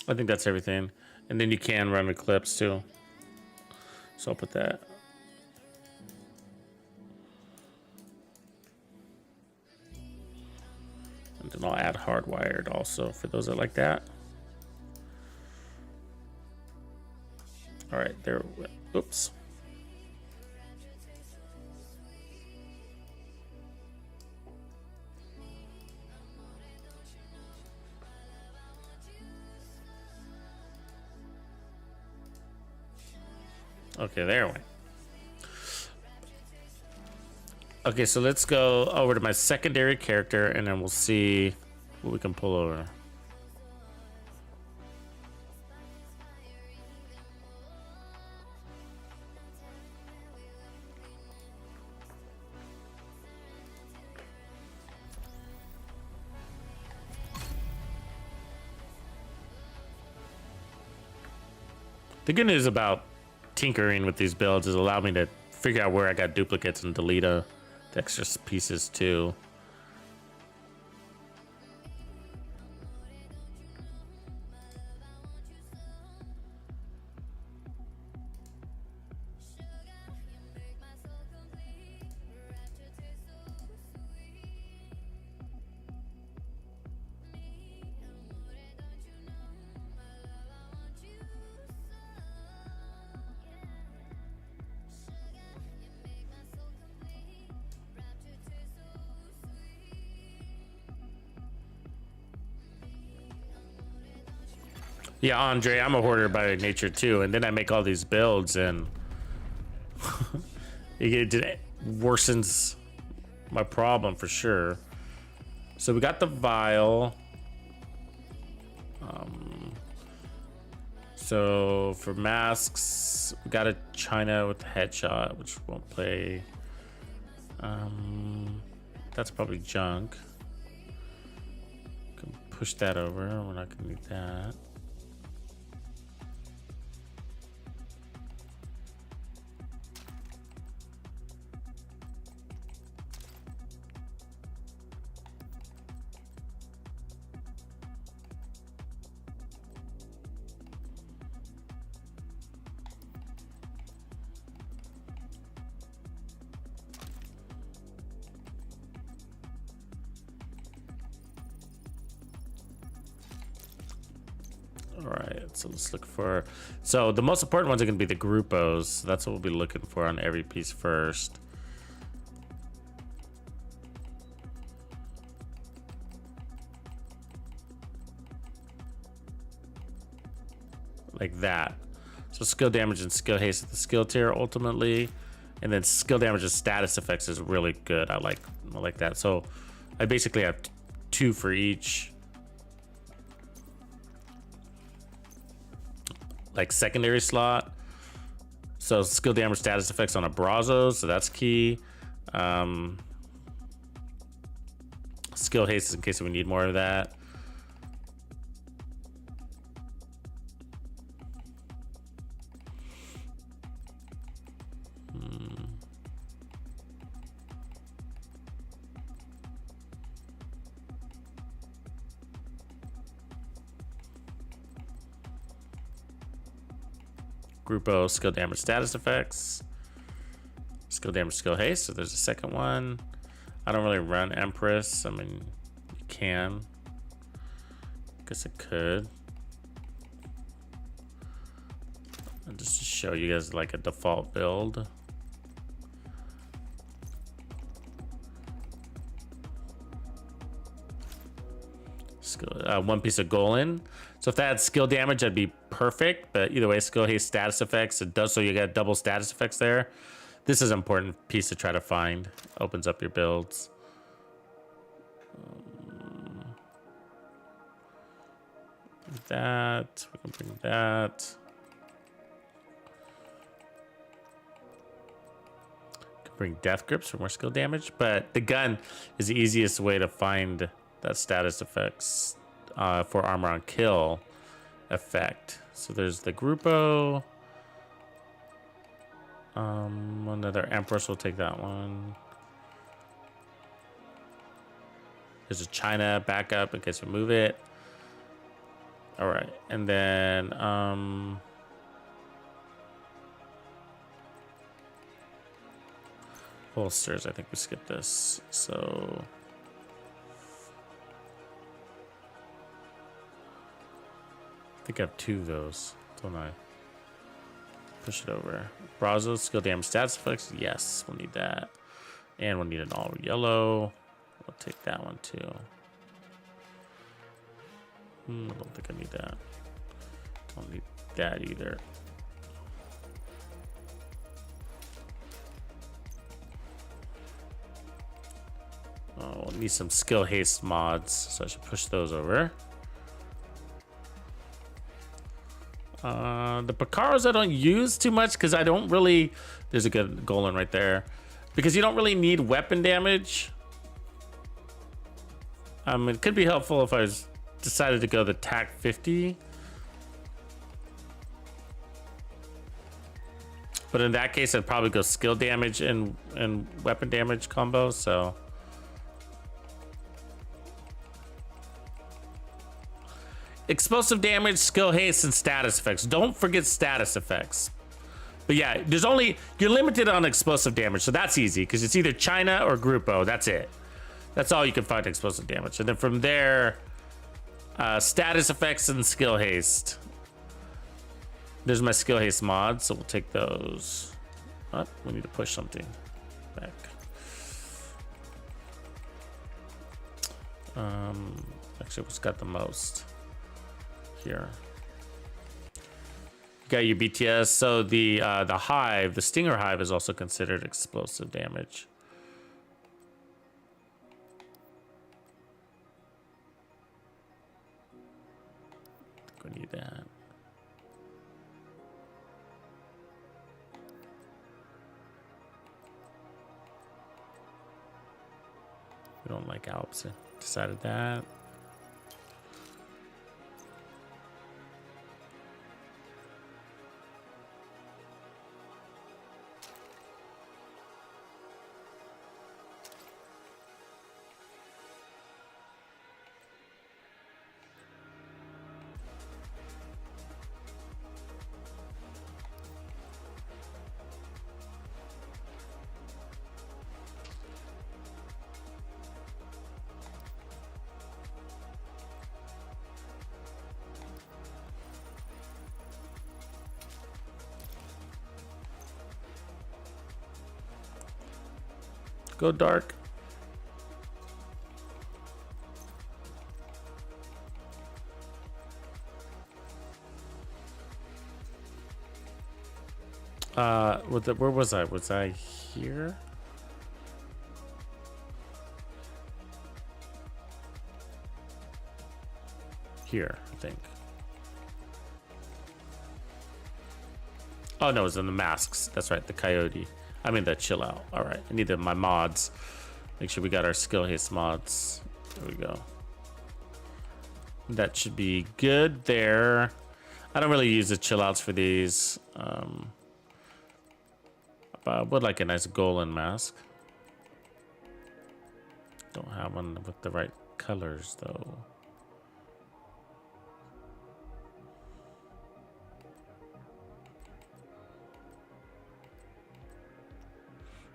I think that's everything. And then you can run Eclipse too. So I'll put that. also for those that like that. All right, there. Oops. Okay, there we went. Okay, so let's go over to my secondary character and then we'll see what we can pull over. The good news about tinkering with these builds is allow me to figure out where I got duplicates and delete the extra pieces too. Yeah, Andre, I'm a hoarder by nature too, and then I make all these builds, and it worsens my problem for sure. So we got the vial. So for masks, we got a China with the headshot, which won't play. That's probably junk. Can push that over. We're not gonna need that. All right, so let's look for. So the most important ones are going to be the grupos. That's what we'll be looking for on every piece first. Like that. So skill damage and skill haste at the skill tier ultimately, and then skill damage and status effects is really good. I like that. So I basically have 2 for each. Like secondary slot. So skill damage status effects on a Brazo, so that's key. Skill haste in case we need more of that. Grupo skill damage status effects. Skill damage skill haste. So there's a second one. I don't really run Empress. I mean, you can. Guess I could. And just to show you guys like a default build. Skill, 1 piece of Golan. So if that had skill damage, that'd be perfect. But either way, skill haste status effects. It does so you got double status effects there. This is an important piece to try to find. Opens up your builds. That we can bring that. Can bring death grips for more skill damage, but the gun is the easiest way to find that status effects for armor on kill effect. So there's the Grupo. Another Empress, will take that one. There's a China backup in case we move it. All right, and then holsters. I think we skipped this. So think I have 2 of those, don't I? Push it over. Brazos, skill damage stats effects. Yes, we'll need that. And we'll need an all yellow. We'll take that one too. I don't think I need that. Don't need that either. Oh, we'll need some skill haste mods, so I should push those over. The Picaros I don't use too much because I don't really... There's a good Golan right there. Because you don't really need weapon damage. It could be helpful if I decided to go the TAC 50. But in that case, I'd probably go skill damage and weapon damage combo, so... Explosive damage, skill haste, and status effects. Don't forget status effects. But yeah, you're limited on explosive damage, so that's easy because it's either China or Grupo. That's it. That's all you can find explosive damage. And then from there, status effects and skill haste. There's my skill haste mod, so we'll take those. Oh, we need to push something back. Actually, what's got the most? Here. You got your BTS. So the hive, the stinger hive, is also considered explosive damage. I think we need that. We don't like Alps. Decided that. Go dark. Where was I? Was I here? Here, I think. Oh no, it was in the masks. That's right, the coyote. I mean the chill out. All right, I need my mods. Make sure we got our skill haste mods. There we go. That should be good there. I don't really use the chill outs for these. But I would like a nice Golan mask. Don't have one with the right colors though.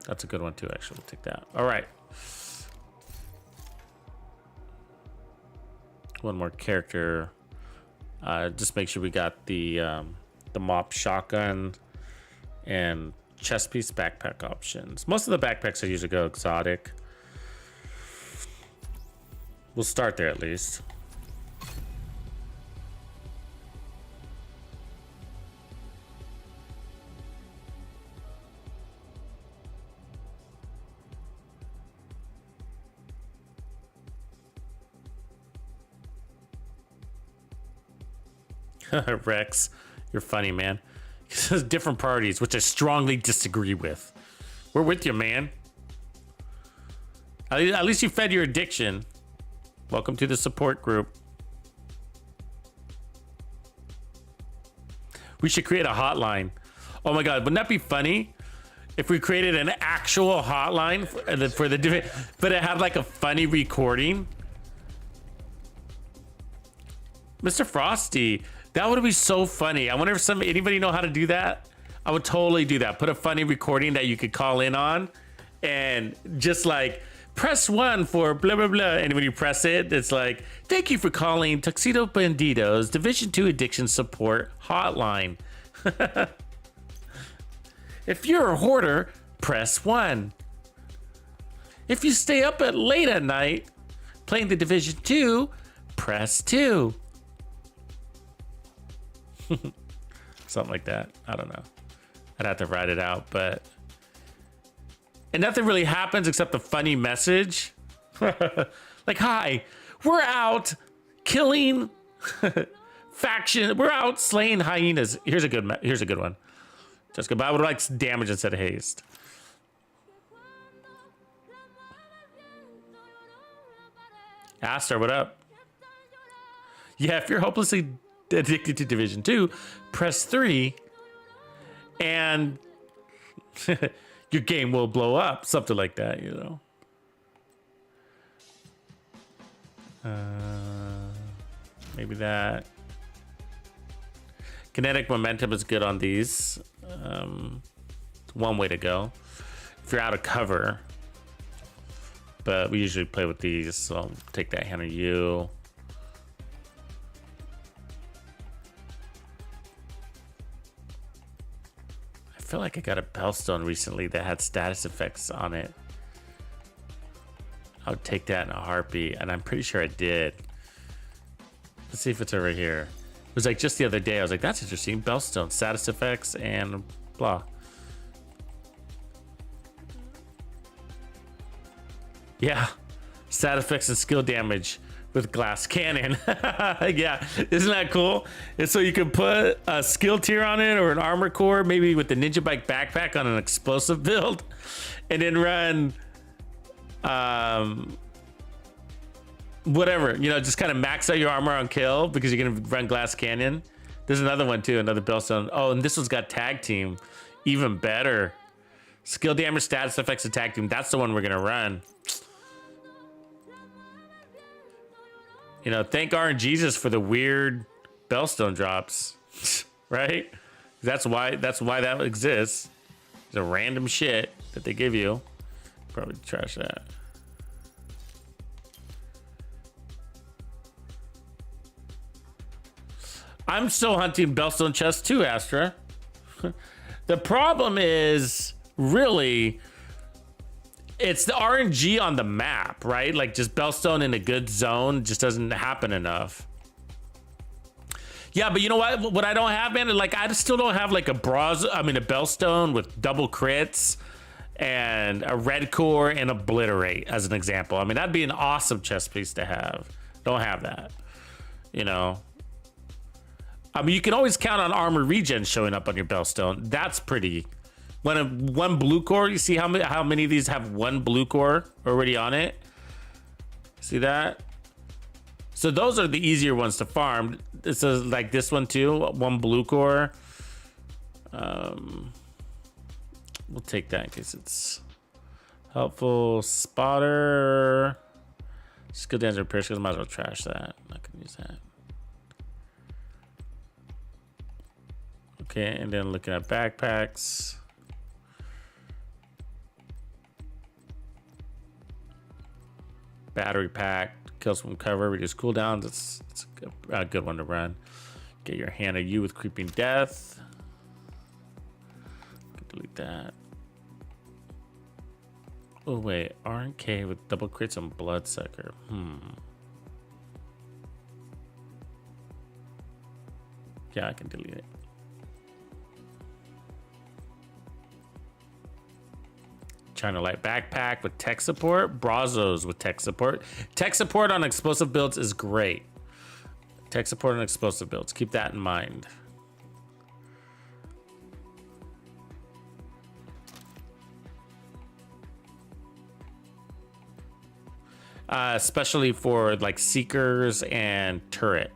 That's a good one too, actually. We'll take that. All right. One more character. Just make sure we got the mop shotgun and chest piece backpack options. Most of the backpacks I usually go exotic. We'll start there at least. Rex, you're funny, man. He says different parties, which I strongly disagree with. We're with you, man. At least you fed your addiction. Welcome to the support group. We should create a hotline. Oh my God, wouldn't that be funny? If we created an actual hotline for the but it had like a funny recording. Mr. Frosty, that would be so funny. I wonder if anybody know how to do that? I would totally do that. Put a funny recording that you could call in on and just like press 1 for blah, blah, blah. And when you press it, it's like, thank you for calling Tuxedo Bandido's Division 2 Addiction Support Hotline. If you're a hoarder, press 1. If you stay up late at night playing the Division 2, press 2. Something like that. I don't know. I'd have to write it out, but... And nothing really happens except a funny message. Like, hi, we're out killing faction. We're out slaying hyenas. Here's a good one. Just good, but I would like damage instead of haste. Aster, what up? Yeah, if you're hopelessly addicted to Division 2, press 3 and your game will blow up. Something like that, you know. Maybe that. Kinetic momentum is good on these. It's one way to go. If you're out of cover. But we usually play with these, so I'll take that hand of you. I feel like I got a Bellstone recently that had status effects on it. I would take that in a heartbeat, and I'm pretty sure I did. Let's see if it's over here. It was like just the other day, I was like, that's interesting. Bellstone, status effects, and blah. Yeah, stat effects and skill damage with glass cannon. Yeah, isn't that cool? And so you can put a skill tier on it or an armor core, maybe with the Ninja Bike backpack on an explosive build, and then run whatever, you know, just kind of max out your armor on kill because you're gonna run glass cannon. There's another one too, another Bellstone. Oh, and this one's got tag team, even better. Skill damage, status effects, and tag team. That's the one we're gonna run. You know, thank RNGesus for the weird Bellstone drops, right? That's why that exists. It's a random shit that they give you. Probably trash that. I'm still hunting Bellstone chests too, Astra. The problem is really it's the RNG on the map, right? Like just Bellstone in a good zone just doesn't happen enough. Yeah, but you know what? What I don't have, man, like I still don't have like a Bellstone with double crits and a red core and obliterate as an example. I mean, that'd be an awesome chest piece to have. Don't have that, you know. I mean, you can always count on armor regen showing up on your Bellstone. That's pretty. One blue core, you see how many of these have one blue core already on it? See that? So those are the easier ones to farm. This is like this one too, one blue core. We'll take that in case it's helpful. Spotter. Skill damage repair skills, might as well trash that. I'm not gonna use that. Okay, and then looking at backpacks. Battery pack, kills from cover, reduce cooldowns. It's a good one to run. Get your hand of you with creeping death. Delete that. Oh wait, RNK with double crits and bloodsucker. Yeah, I can delete it. China Light backpack with tech support. Brazos with tech support. Tech support on explosive builds is great. Tech support on explosive builds. Keep that in mind. Especially for like seekers and turret,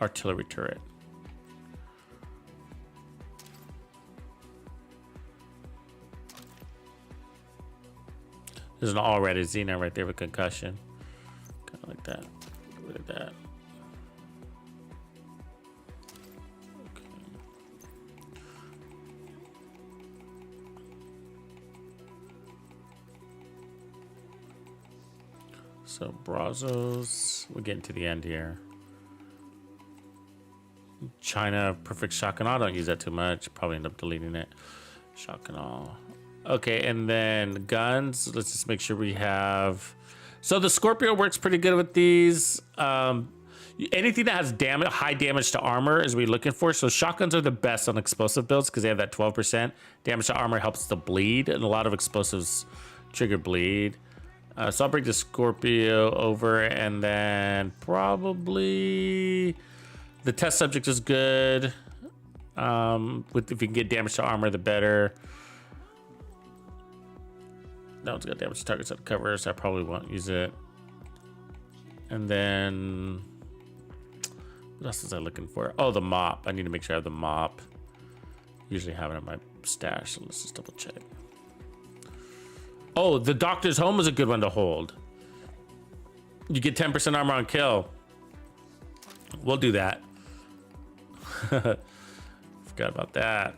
artillery turret. There's an already Xena right there with concussion. Kind of like that. Get rid of that. Okay. So Brazos, we're getting to the end here. China perfect shotgun. I don't use that too much. Probably end up deleting it. Shotgun all. Okay, and then guns. Let's just make sure we have. So the Scorpio works pretty good with these. Anything that has damage, high damage to armor is what we're looking for. So shotguns are the best on explosive builds because they have that 12% damage to armor, helps to bleed, and a lot of explosives trigger bleed. So I'll bring the Scorpio over, and then probably the test subject is good. If you can get damage to armor, the better. No, it's got damage to targets that cover, so I probably won't use it. And then what else was I looking for? Oh, the mop. I need to make sure I have the mop. Usually have it in my stash, so let's just double check. Oh, the Doctor's Home is a good one to hold. You get 10% armor on kill. We'll do that. Forgot about that.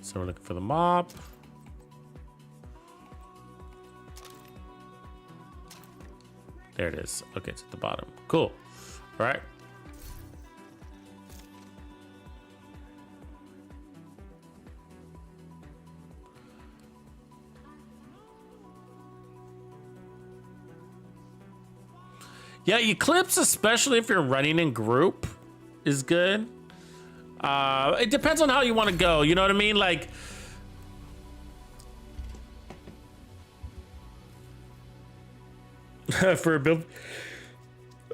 So we're looking for the mop. There it is. Okay, it's at the bottom. Cool. All right. Yeah, Eclipse, especially if you're running in group, is good. It depends on how you want to go. You know what I mean? Like, for a build,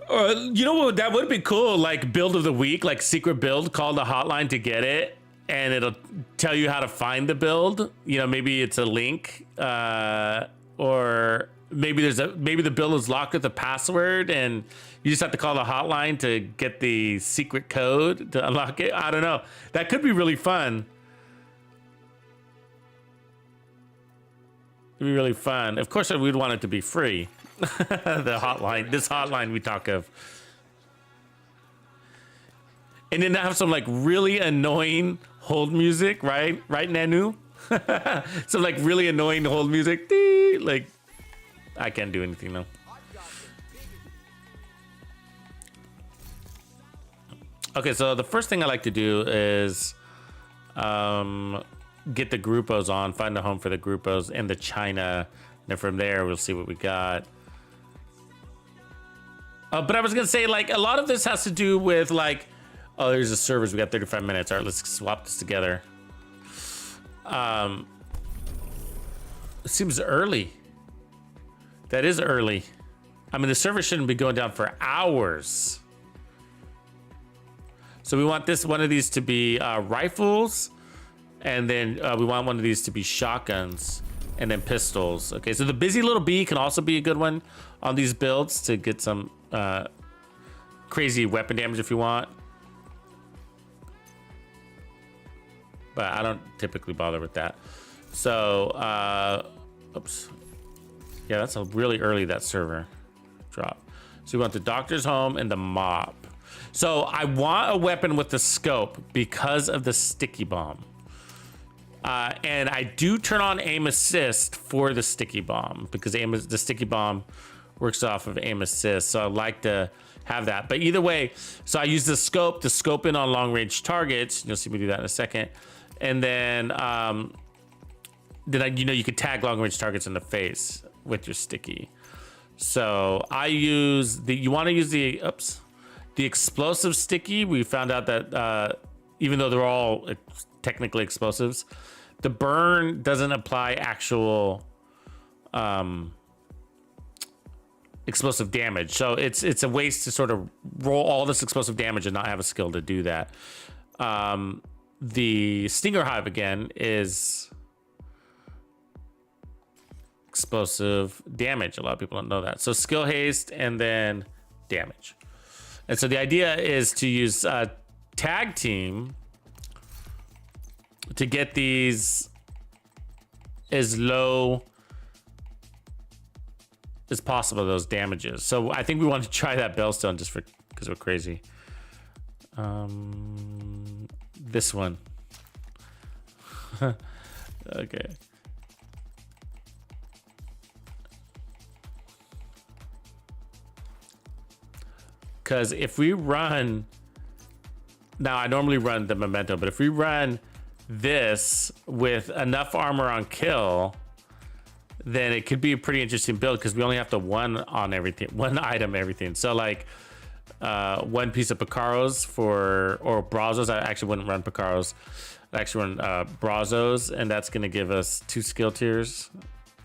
you know what? That would be cool. Like build of the week, like secret build. Call the hotline to get it, and it'll tell you how to find the build. You know, maybe it's a link, or maybe maybe the build is locked with a password, and you just have to call the hotline to get the secret code to unlock it. I don't know. That could be really fun. It'd be really fun. Of course, we'd want it to be free. The hotline, this hotline we talk of. And then have some like really annoying hold music, right? Right, Nanu? Some like really annoying hold music. Like, I can't do anything though. Okay, so the first thing I like to do is get the Gruppos on, find a home for the Gruppos and the China. And then from there, we'll see what we got. But I was going to say, like, a lot of this has to do with, like, oh, there's the servers. We got 35 minutes. All right, let's swap this together. It seems early. That is early. I mean, the server shouldn't be going down for hours. So we want one of these to be rifles, and then we want one of these to be shotguns, and then pistols. Okay, so the busy little bee can also be a good one on these builds to get some crazy weapon damage if you want. But I don't typically bother with that. So, oops. Yeah, that's a really early, that server drop. So we want the Doctor's Home and the mop. So I want a weapon with the scope because of the sticky bomb. And I do turn on aim assist for the sticky bomb because the sticky bomb works off of aim assist. So I like to have that. But either way, so I use the scope to scope in on long range targets. You'll see me do that in a second. And then, you could tag long range targets in the face with your sticky. So I use you want to use the explosive sticky. We found out that even though they're all technically explosives, the burn doesn't apply actual explosive damage. So it's a waste to sort of roll all this explosive damage and not have a skill to do that. The Stinger Hive again is explosive damage. A lot of people don't know that. So skill haste and then damage. And so the idea is to use tag team to get these as low as possible those damages. So I think we want to try that Bellstone just for because we're crazy. This one. Okay. Because if we run, now I normally run the Memento, but if we run this with enough armor on kill, then it could be a pretty interesting build because we only have to one on everything, one item everything. So like one piece of Picaros or Brazos. I actually wouldn't run Picaros. I actually run Brazos, and that's going to give us 2 skill tiers.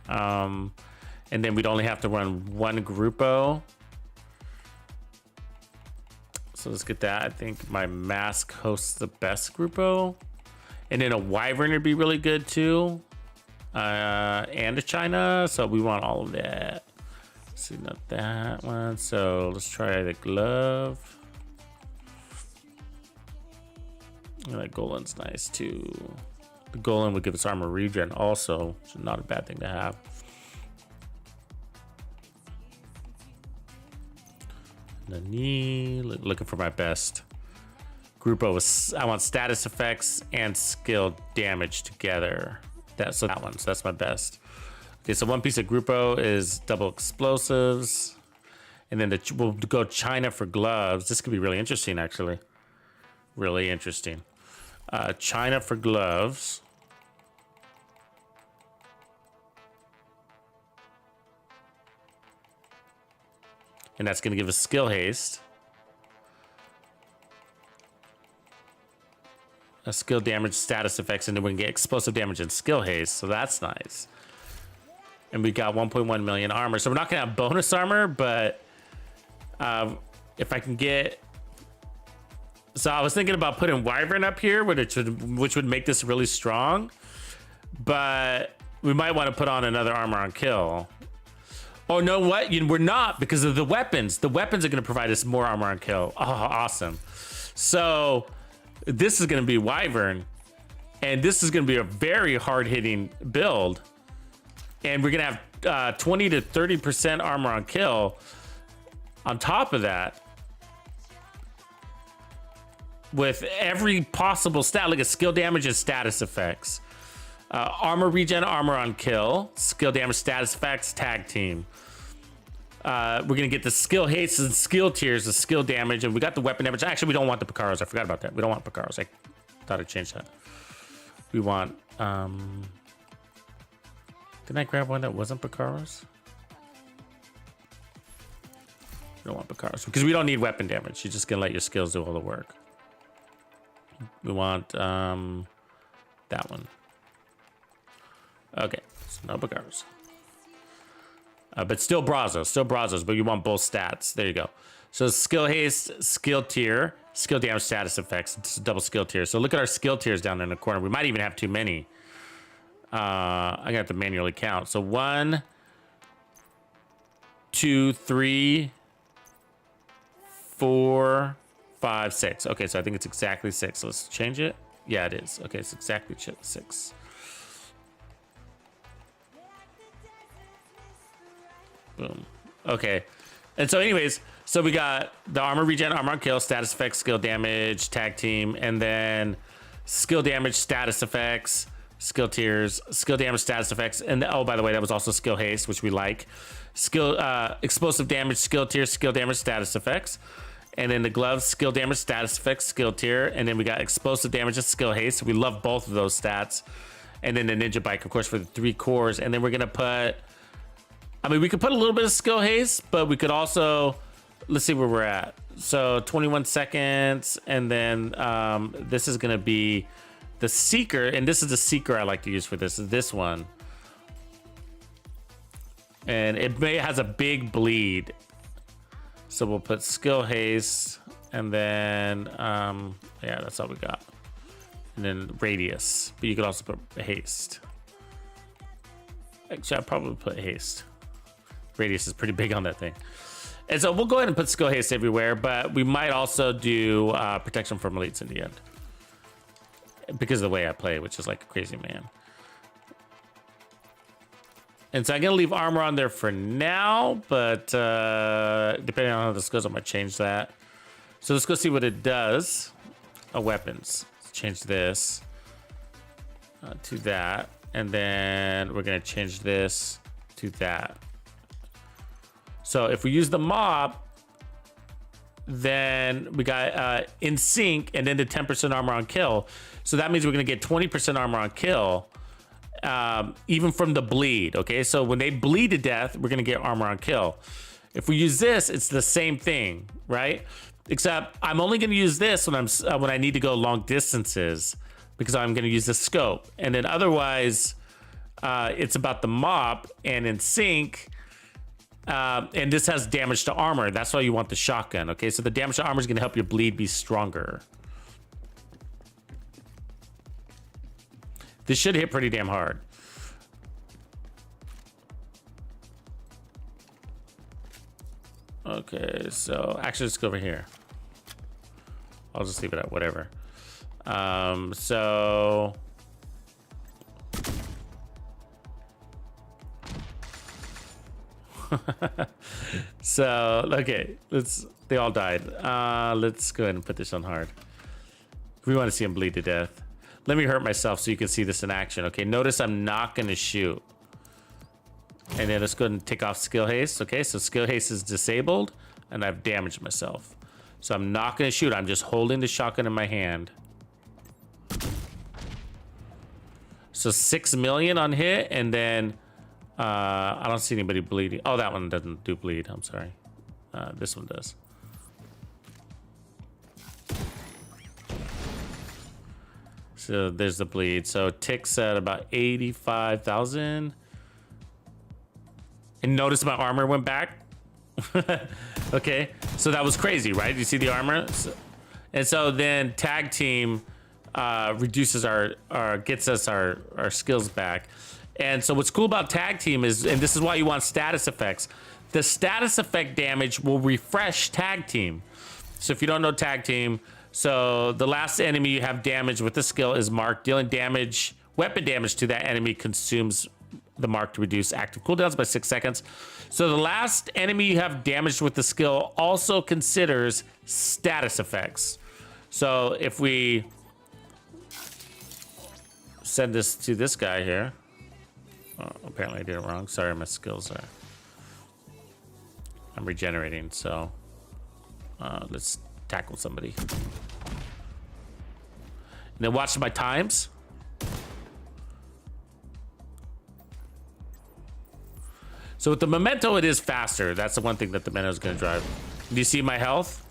And then we'd only have to run 1 Gruppo. So let's get that. I think my Mask hosts the best Gruppo. And then a Wyvern would be really good too. And a China. So we want all of that. Let's see, not that one. So let's try the glove. That Golan's nice too. The Golan would give us armor regen also, which is not a bad thing to have. The knee, looking for my best. Gruppo was, I want status effects and skill damage together. So that one, so that's my best. Okay, so one piece of Gruppo is double explosives. And then we'll go China for gloves. This could be really interesting, actually. Really interesting. China for gloves. And that's going to give us skill haste. A skill damage, status effects, and then we can get explosive damage and skill haste. So that's nice. And we got 1.1 million armor. So we're not going to have bonus armor, but if I can get... So I was thinking about putting Wyvern up here, which would make this really strong. But we might want to put on another armor on kill. Oh, no, what? We're not, because of the weapons. The weapons are going to provide us more armor on kill. Oh, awesome. So this is going to be Wyvern. And this is going to be a very hard-hitting build. And we're going to have 20 to 30% armor on kill. On top of that, with every possible stat, like a skill damage and status effects. Armor regen, armor on kill, skill damage, status effects, tag team. We're gonna get the skill haste and skill tiers, the skill damage, and we got the weapon damage. Actually, we don't want the Picaros. I forgot about that. We don't want Picaros. I thought I changed that. We want. Didn't I grab one that wasn't Picaros? We don't want Picaros because we don't need weapon damage. You're just gonna let your skills do all the work. We want that one. Okay, so no Picaros. But still Brazos, but you want both stats. There you go. So skill haste, skill tier, skill damage, status effects. It's a double skill tier. So look at our skill tiers down in the corner. We might even have too many. I'm gonna have to manually count. So 1, 2, 3, 4, 5, 6. Okay, so I think it's exactly 6. So let's change it. Yeah, it is. Okay, it's exactly 6. Boom. Okay. And so anyways, so we got the armor regen, armor on kill, status effects, skill damage, tag team, and then skill damage, status effects, skill tiers, skill damage, status effects, and oh, by the way, that was also skill haste, which we like. Skill explosive damage, skill tier, skill damage, status effects. And then the gloves, skill damage, status effects, skill tier. And then we got explosive damage and skill haste. We love both of those stats. And then the ninja bike, of course, for the 3 cores. And then we're gonna put, I mean, we could put a little bit of skill haste, but we could also, let's see where we're at. So 21 seconds. And then this is gonna be the seeker. And this is the seeker I like to use for this, is this one. And it has a big bleed. So we'll put skill haste, and then, yeah, that's all we got. And then radius, but you could also put haste. Actually, I'd probably put haste. Radius is pretty big on that thing. And so we'll go ahead and put skill haste everywhere, but we might also do protection from elites in the end. Because of the way I play, which is like a crazy man. And so I'm gonna leave armor on there for now, but depending on how this goes, I'm gonna change that. So let's go see what it does. Weapons. Let's change this to that, and then we're gonna change this to that. So if we use the mob, then we got in sync, and then the 10% armor on kill. So that means we're gonna get 20% armor on kill. Even from the bleed, okay? So when they bleed to death, we're gonna get armor on kill. If we use this, it's the same thing, right? Except I'm only gonna use this when I need to go long distances, because I'm gonna use the scope. And then otherwise, it's about the mob and in sync. And this has damage to armor. That's why you want the shotgun, okay? So the damage to armor is gonna help your bleed be stronger. This should hit pretty damn hard. Okay, so actually let's go over here. I'll just leave it at whatever. So so okay, they all died. Let's go ahead and put this on hard. We want to see him bleed to death. Let me hurt myself so you can see this in action. Okay, notice I'm not going to shoot. And then let's go ahead and take off skill haste. Okay, so skill haste is disabled, and I've damaged myself. So I'm not going to shoot. I'm just holding the shotgun in my hand. So 6 million on hit, and then I don't see anybody bleeding. Oh, that one doesn't do bleed. I'm sorry. This one does. So there's the bleed. So ticks at about 85,000. And notice my armor went back. Okay, so that was crazy, right? You see the armor? And so then tag team reduces gets us our skills back. And so what's cool about tag team is, and this is why you want status effects, the status effect damage will refresh tag team. So if you don't know tag team, so the last enemy you have damage with the skill is marked. Dealing damage, weapon damage to that enemy consumes the mark to reduce active cooldowns by 6 seconds. So the last enemy you have damaged with the skill also considers status effects. So if we send this to this guy here, apparently I did it wrong. Sorry, my skills are, I'm regenerating. So let's tackle somebody. And then watch my times. So with the memento, it is faster. That's the one thing that the memento is going to drive. Do you see my health?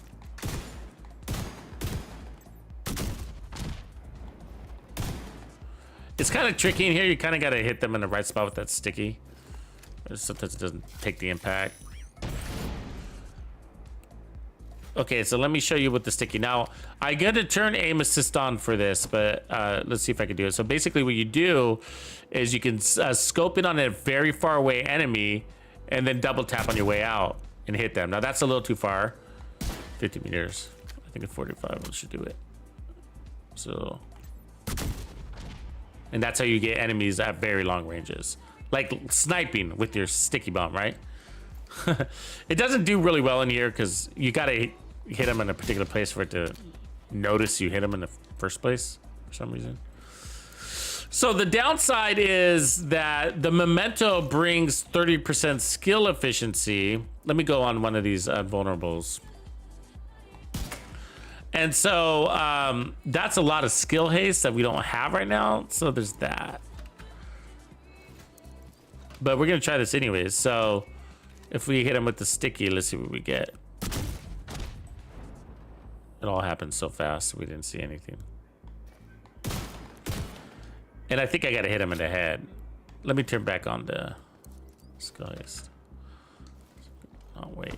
It's kind of tricky in here. You kind of got to hit them in the right spot with that sticky. Sometimes it doesn't take the impact. Okay, so let me show you with the sticky. Now, I got to turn aim assist on for this, but let's see if I can do it. So basically what you do is you can scope in on a very far away enemy and then double tap on your way out and hit them. Now, that's a little too far. 50 meters. I think at 45 should do it. So, and that's how you get enemies at very long ranges. Like sniping with your sticky bomb, right? It doesn't do really well in here because you got to hit them in a particular place for it to notice you hit them in the first place for some reason. So the downside is that the memento brings 30% skill efficiency. Let me go on one of these vulnerables. And so that's a lot of skill haste that we don't have right now. So there's that. But we're going to try this anyways. So if we hit him with the sticky, let's see what we get. It all happened so fast, we didn't see anything. And I think I gotta hit him in the head. Let me turn back on the skill haste. Oh, wait.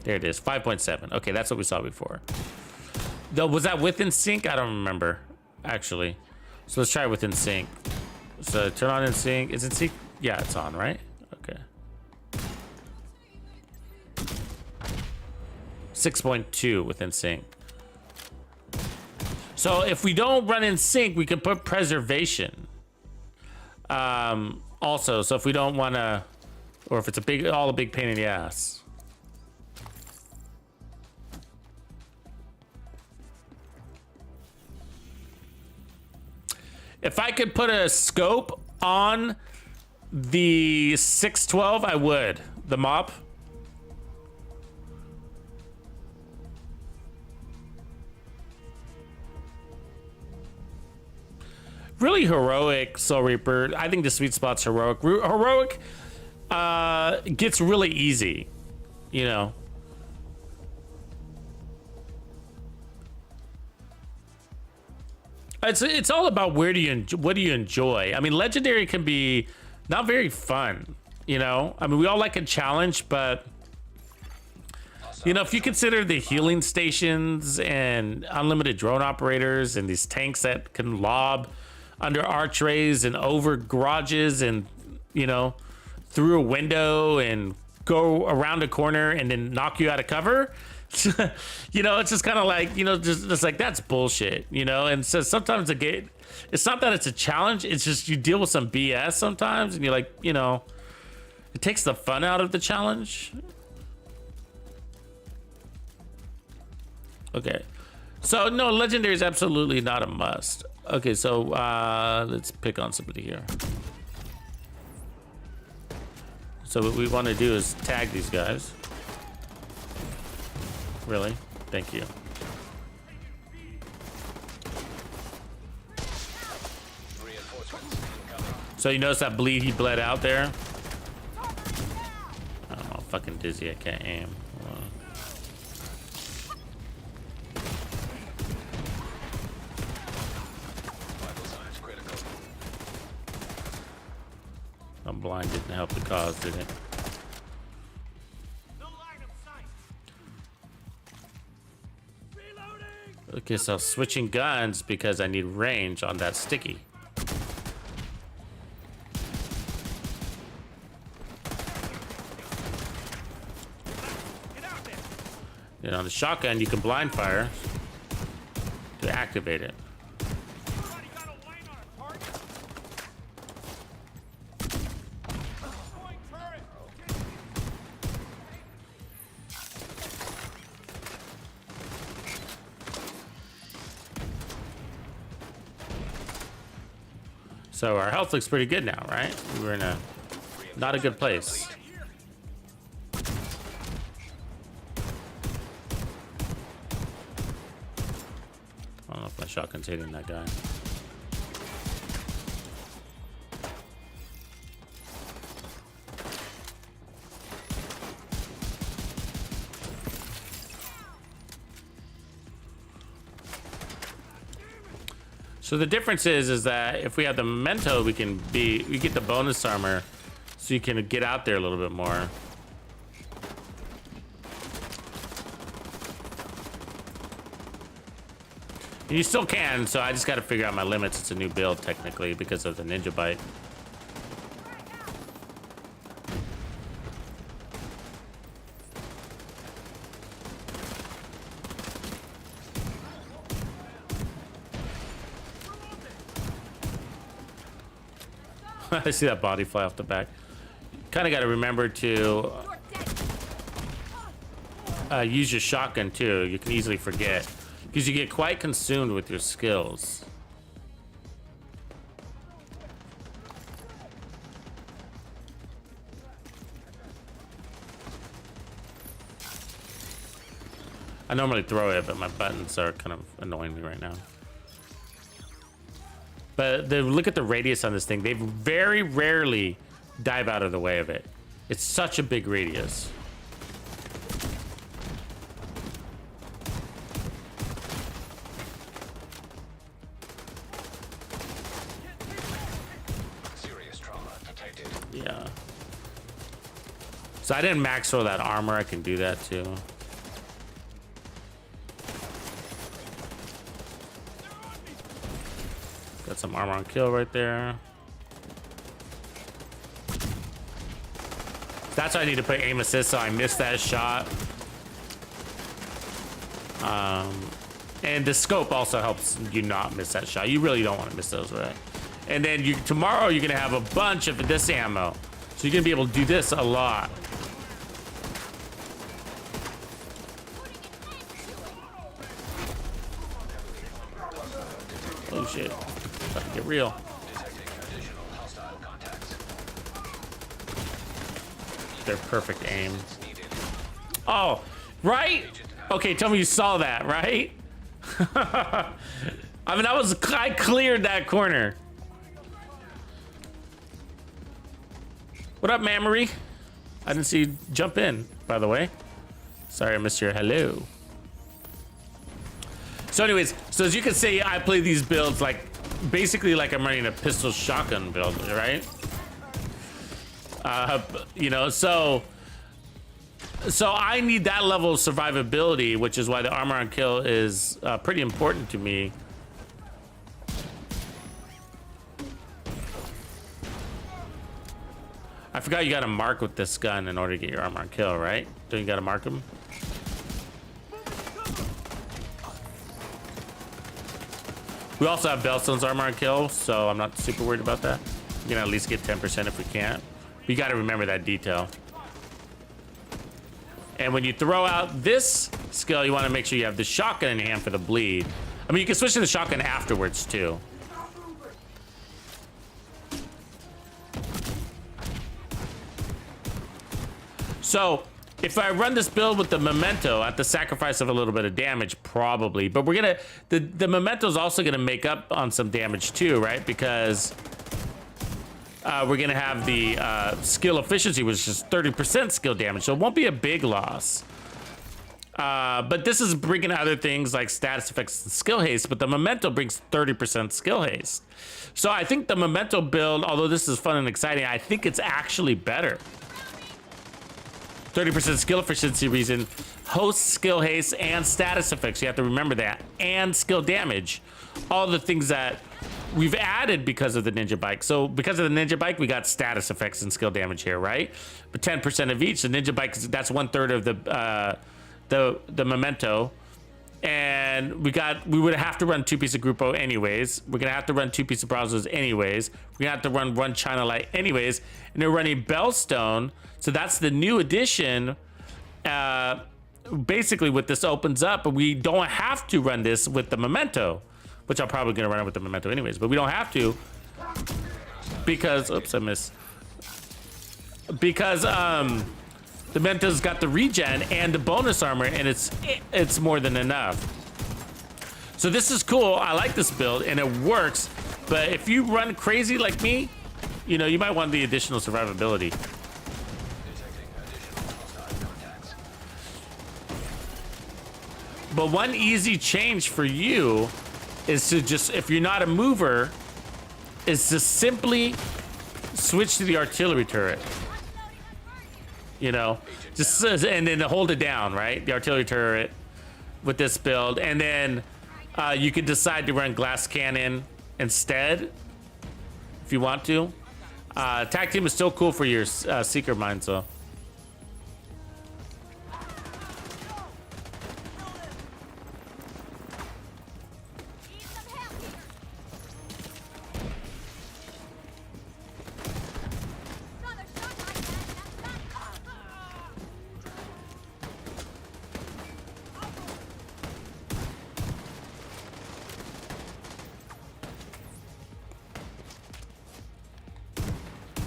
There it is, 5.7. Okay, that's what we saw before. Though, was that within sync? I don't remember, actually. So let's try within sync. So turn on in sync. Is it sync? Yeah, it's on, right? Okay. 6.2 within sync. So if we don't run in sync, we can put preservation. Also, so if we don't want to, or if it's a big pain in the ass. If I could put a scope on the 612, I would. The mop. Really heroic Soul Reaper. I think the sweet spot's heroic. Heroic gets really easy, you know. It's all about what do you enjoy. I mean, legendary can be not very fun, you know. I mean, we all like a challenge, but you know, if you consider the healing stations and unlimited drone operators and these tanks that can lob under archways and over garages and, you know, through a window and go around a corner and then knock you out of cover. You know, it's just kind of like, you know, just like, that's bullshit, you know. And so sometimes the game, it's not that it's a challenge, it's just you deal with some BS sometimes and you're like, you know, it takes the fun out of the challenge. Okay, so no, legendary is absolutely not a must. Okay, so let's pick on somebody here. So what we want to do is tag these guys. Really? Thank you. So you notice that bleed he bled out there? I'm all fucking dizzy, I can't aim. Hold on. I'm blind didn't help the cause, did it? Okay, so switching guns because I need range on that sticky. And on the shotgun, you can blind fire to activate it. So our health looks pretty good now, right? We're in a not a good place. I don't know if my shotgun's hitting that guy. So the difference is that if we have the memento, we get the bonus armor, so you can get out there a little bit more. And you still can, so I just got to figure out my limits. It's a new build technically because of the ninja bite. I see that body fly off the back. Kind of got to remember to use your shotgun too. You can easily forget because you get quite consumed with your skills. I normally throw it, but my buttons are kind of annoying me right now. But look at the radius on this thing. They very rarely dive out of the way of it. It's such a big radius. Serious trauma detected. Yeah. So I didn't max roll that armor. I can do that too. Got some armor on kill right there. That's why I need to put aim assist, so I missed that shot. And the scope also helps you not miss that shot. You really don't want to miss those, right? And then tomorrow you're gonna have a bunch of this ammo. So you're gonna be able to do this a lot. Oh shit, about to get real. They're perfect aim. Oh, right? Okay, tell me you saw that, right? I mean, I cleared that corner. What up, Mamory? I didn't see you jump in, by the way. Sorry, I missed your hello. So anyways, so as you can see, I play these builds like, basically like I'm running a pistol shotgun build, right? You know, so I need that level of survivability, which is why the armor on kill is pretty important to me. I forgot you got to mark with this gun in order to get your armor on kill, right? Don't you got to mark them? We also have Bellstone's armor on kill, so I'm not super worried about that. You can at least get 10% if we can't. But you got to remember that detail. And when you throw out this skill, you want to make sure you have the shotgun in your hand for the bleed. I mean, you can switch to the shotgun afterwards, too. So, if I run this build with the memento at the sacrifice of a little bit of damage, probably. But we're gonna, the memento is also gonna make up on some damage too, right? Because we're gonna have the skill efficiency, which is 30% skill damage. So it won't be a big loss. But this is bringing other things like status effects and skill haste, but the memento brings 30% skill haste. So I think the memento build, although this is fun and exciting, I think it's actually better. 30% skill efficiency reason, host, skill haste, and status effects. You have to remember that. And skill damage. All the things that we've added because of the ninja bike. So because of the ninja bike, we got status effects and skill damage here, right? But 10% of each. The ninja bike, that's 1/3 of the memento. And we would have to run 2-piece of Grupo anyways. We're gonna have to run 2-piece of Brazos anyways. We're gonna have to run 1 China Light anyways. And they're running Bellstone. So that's the new addition. Basically what this opens up, but we don't have to run this with the memento, which I'm probably gonna run it with the memento anyways, but we don't have to because, oops, I missed. Because the memento's got the regen and the bonus armor, and it's more than enough. So this is cool. I like this build and it works, but if you run crazy like me, you know, you might want the additional survivability. But one easy change for you is to just, if you're not a mover, is to simply switch to the artillery turret. You know, just, and then hold it down, right? The artillery turret with this build. And then you could decide to run glass cannon instead if you want to. Tag team is still cool for your seeker mines though.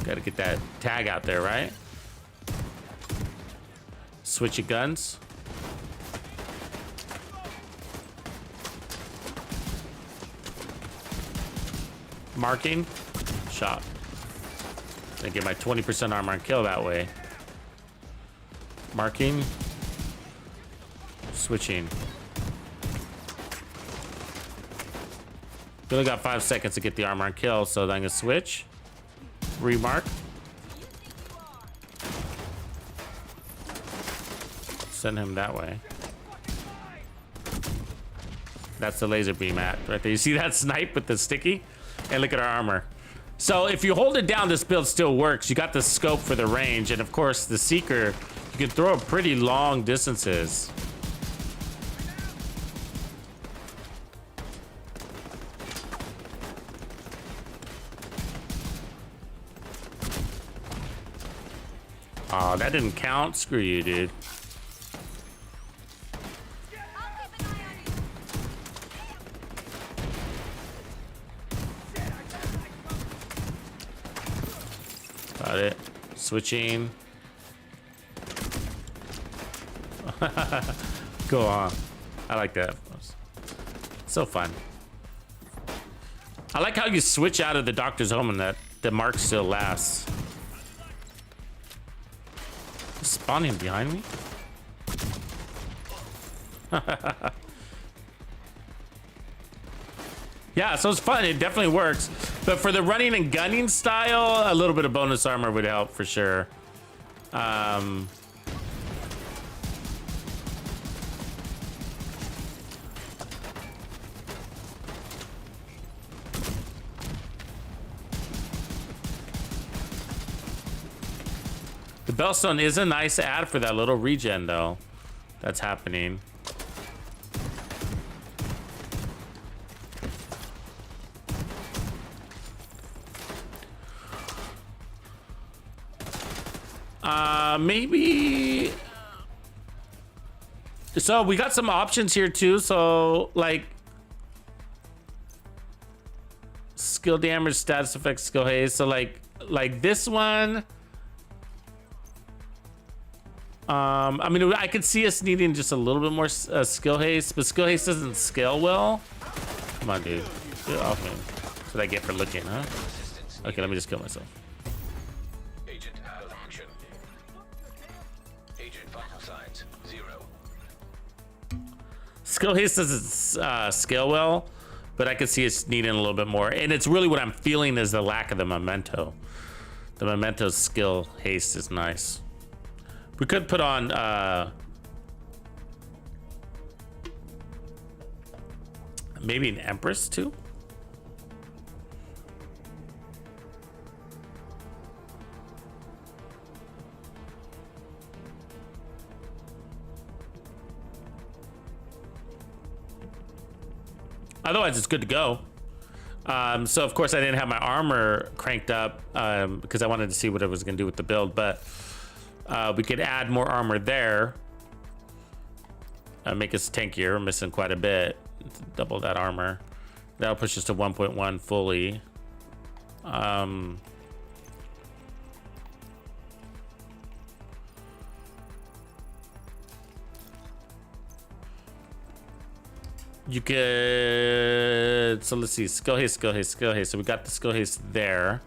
Gotta get that tag out there, right? Switch your guns. Marking. Shot. I get my 20% armor and kill that way. Marking. Switching. We only got 5 seconds to get the armor and kill, so then I'm gonna switch. Remark. Send him that way. That's the laser beam at right there. You see that snipe with the sticky? And look at our armor. So if you hold it down, this build still works. You got the scope for the range, and of course the seeker, you can throw pretty long distances. Oh, that didn't count. Screw you, dude. Got it. Switching. Go on. I like that. So fun. I like how you switch out of the doctor's home and that the mark still lasts. Spawning behind me? Yeah, so it's fun. It definitely works. But for the running and gunning style, a little bit of bonus armor would help for sure. The Bellstone is a nice add for that little regen, though. That's happening. Maybe. So we got some options here too. So like skill damage, status effects, skill haste. So like this one. I mean, I could see us needing just a little bit more skill haste, but skill haste doesn't scale well. Come on, dude. Get off me. That's what I get for looking, huh? Okay, let me just kill myself. Agent out of action. Agent vital signs 0. Skill haste doesn't scale well, but I could see us needing a little bit more. And it's really what I'm feeling is the lack of the memento. The memento skill haste is nice. We could put on maybe an Empress too. Otherwise, it's good to go. So of course I didn't have my armor cranked up because I wanted to see what it was going to do with the build, but we could add more armor there. Make us tankier. We're missing quite a bit. Double that armor. That'll push us to 1.1 fully. You could. So let's see. Skill haste, skill haste, skill haste. So we got the skill haste there.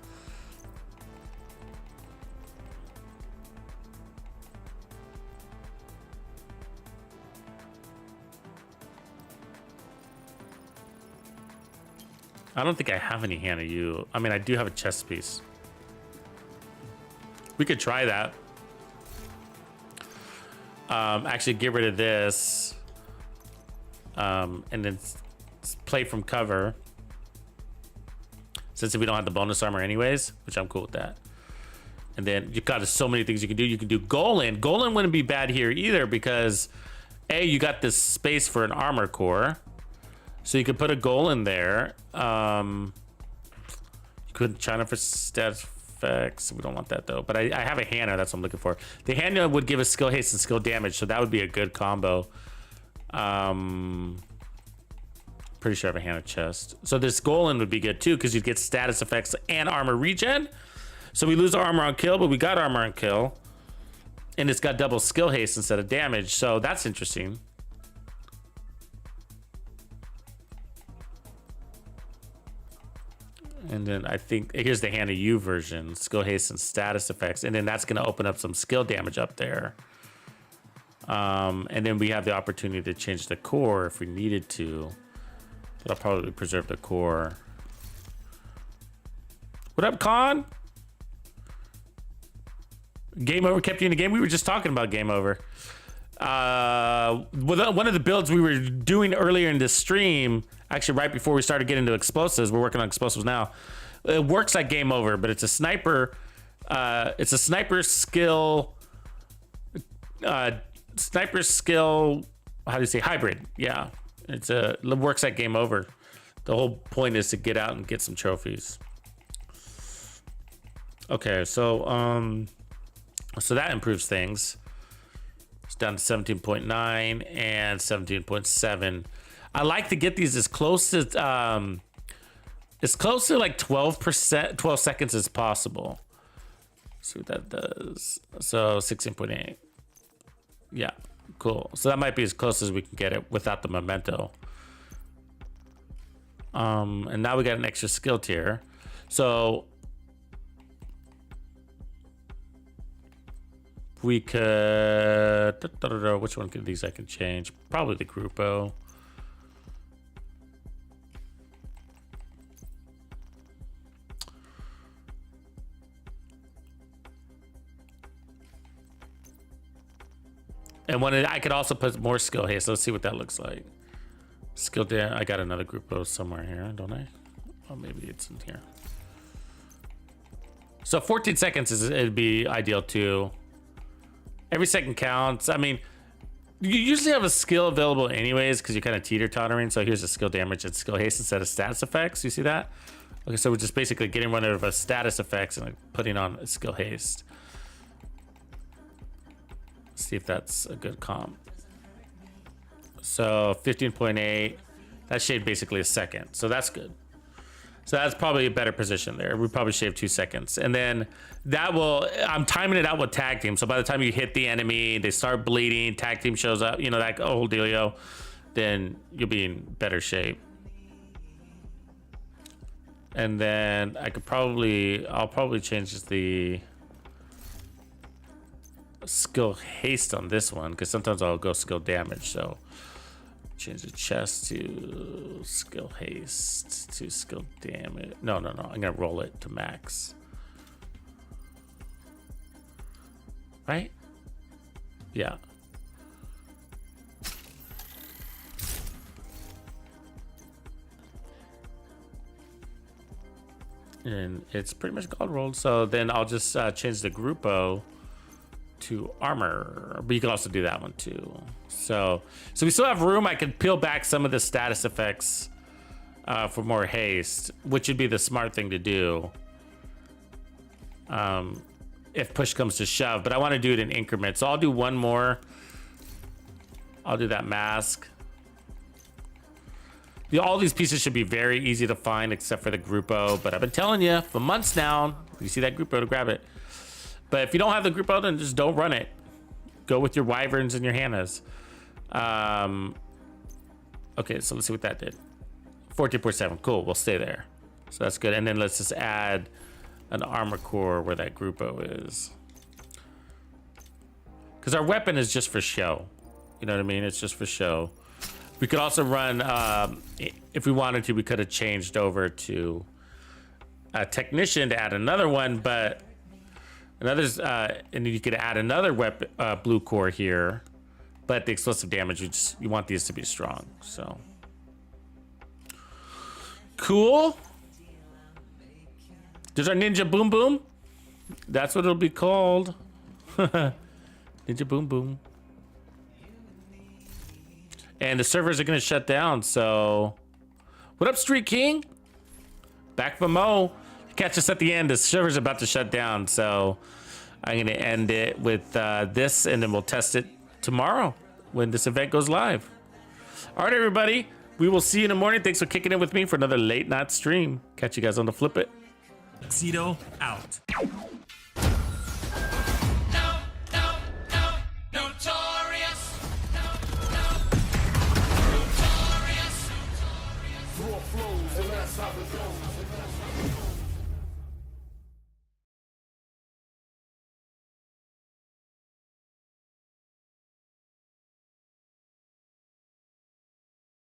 I don't think I have any Hannah U. I mean, I do have a chest piece. We could try that. Actually, get rid of this. And then play from cover. Since we don't have the bonus armor anyways, which I'm cool with that. And then you've got so many things you can do. You can do Golan. Golan wouldn't be bad here either because A, you got this space for an armor core. So you could put a goal in there. You could China for stats effects. We don't want that though. But I have a Hannah. That's what I'm looking for. The Hannah would give us skill haste and skill damage, so that would be a good combo. Pretty sure I have a Hannah chest. So this Golan would be good too because you'd get status effects and armor regen. So we lose our armor on kill, but we got armor on kill, and it's got double skill haste instead of damage. So that's interesting. And then I think here's the Hannah U version, skill haste and status effects. And then that's going to open up some skill damage up there. And then we have the opportunity to change the core if we needed to. But I'll probably preserve the core. What up, Con? Game over kept you in the game. We were just talking about game over. One of the builds we were doing earlier in this stream, actually right before we started getting into explosives, we're working on explosives now. It works like game over, but it's a sniper. It's a sniper skill. Sniper skill. How do you say hybrid? Yeah, it works like game over. The whole point is to get out and get some trophies. Okay, so So that improves things. It's down to 17.9 and 17.7. I like to get these as close to like 12 seconds as possible. See what that does. So 16.8. Yeah, cool. So that might be as close as we can get it without the memento. And now we got an extra skill tier. So we could, which one of these I can change? Probably the Grupo. And when I could also put more skill haste. Let's see what that looks like. Skill down. I got another Grupo somewhere here, don't I? Oh, maybe it's in here. So 14 seconds it'd be ideal too. Every second counts. I mean, you usually have a skill available anyways because you're kind of teeter-tottering. So here's a skill damage and skill haste instead of status effects. You see that? Okay, so we're just basically getting rid of a status effects and like putting on a skill haste. See if that's a good comp. So 15.8. That shaved basically a second. So that's good. So that's probably a better position there. We probably shave 2 seconds. And then that will, I'm timing it out with tag team. So by the time you hit the enemy, they start bleeding, tag team shows up, you know, that whole dealio, then you'll be in better shape. And then I'll probably change the skill haste on this one because sometimes I'll go skill damage. So change the chest to skill haste to skill damage. No. I'm gonna roll it to max. Right? Yeah. And it's pretty much gold rolled. So then I'll just change the Grupo to armor, but you can also do that one too. So we still have room. I can peel back some of the status effects for more haste, which would be the smart thing to do if push comes to shove, but I want to do it in increments. So I'll do one more. I'll do that mask. All these pieces should be very easy to find except for the Grupo, but I've been telling you for months now, you see that Grupo to grab it. But if you don't have the Grupo, then just don't run it. Go with your Wyverns and your Hannahs. Okay, so let's see what that did. 14.7, cool, we'll stay there. So that's good. And then let's just add an armor core where that Grupo is. Because our weapon is just for show. You know what I mean? It's just for show. We could also run, if we wanted to, we could have changed over to a technician to add another one, but another's, and then you could add another weapon, blue core here, but the explosive damage, you want these to be strong, so. Cool. There's our Ninja Boom Boom. That's what it'll be called. Ninja Boom Boom. And the servers are gonna shut down, so. What up, Street King? Back from Mo. Catch us at the end. The server's about to shut down, so I'm gonna end it with this, and then we'll test it tomorrow when this event goes live. All right, everybody. We will see you in the morning. Thanks for kicking in with me for another late night stream. Catch you guys on the flip it. Tuxedo out. Raw flows, and that's how it goes.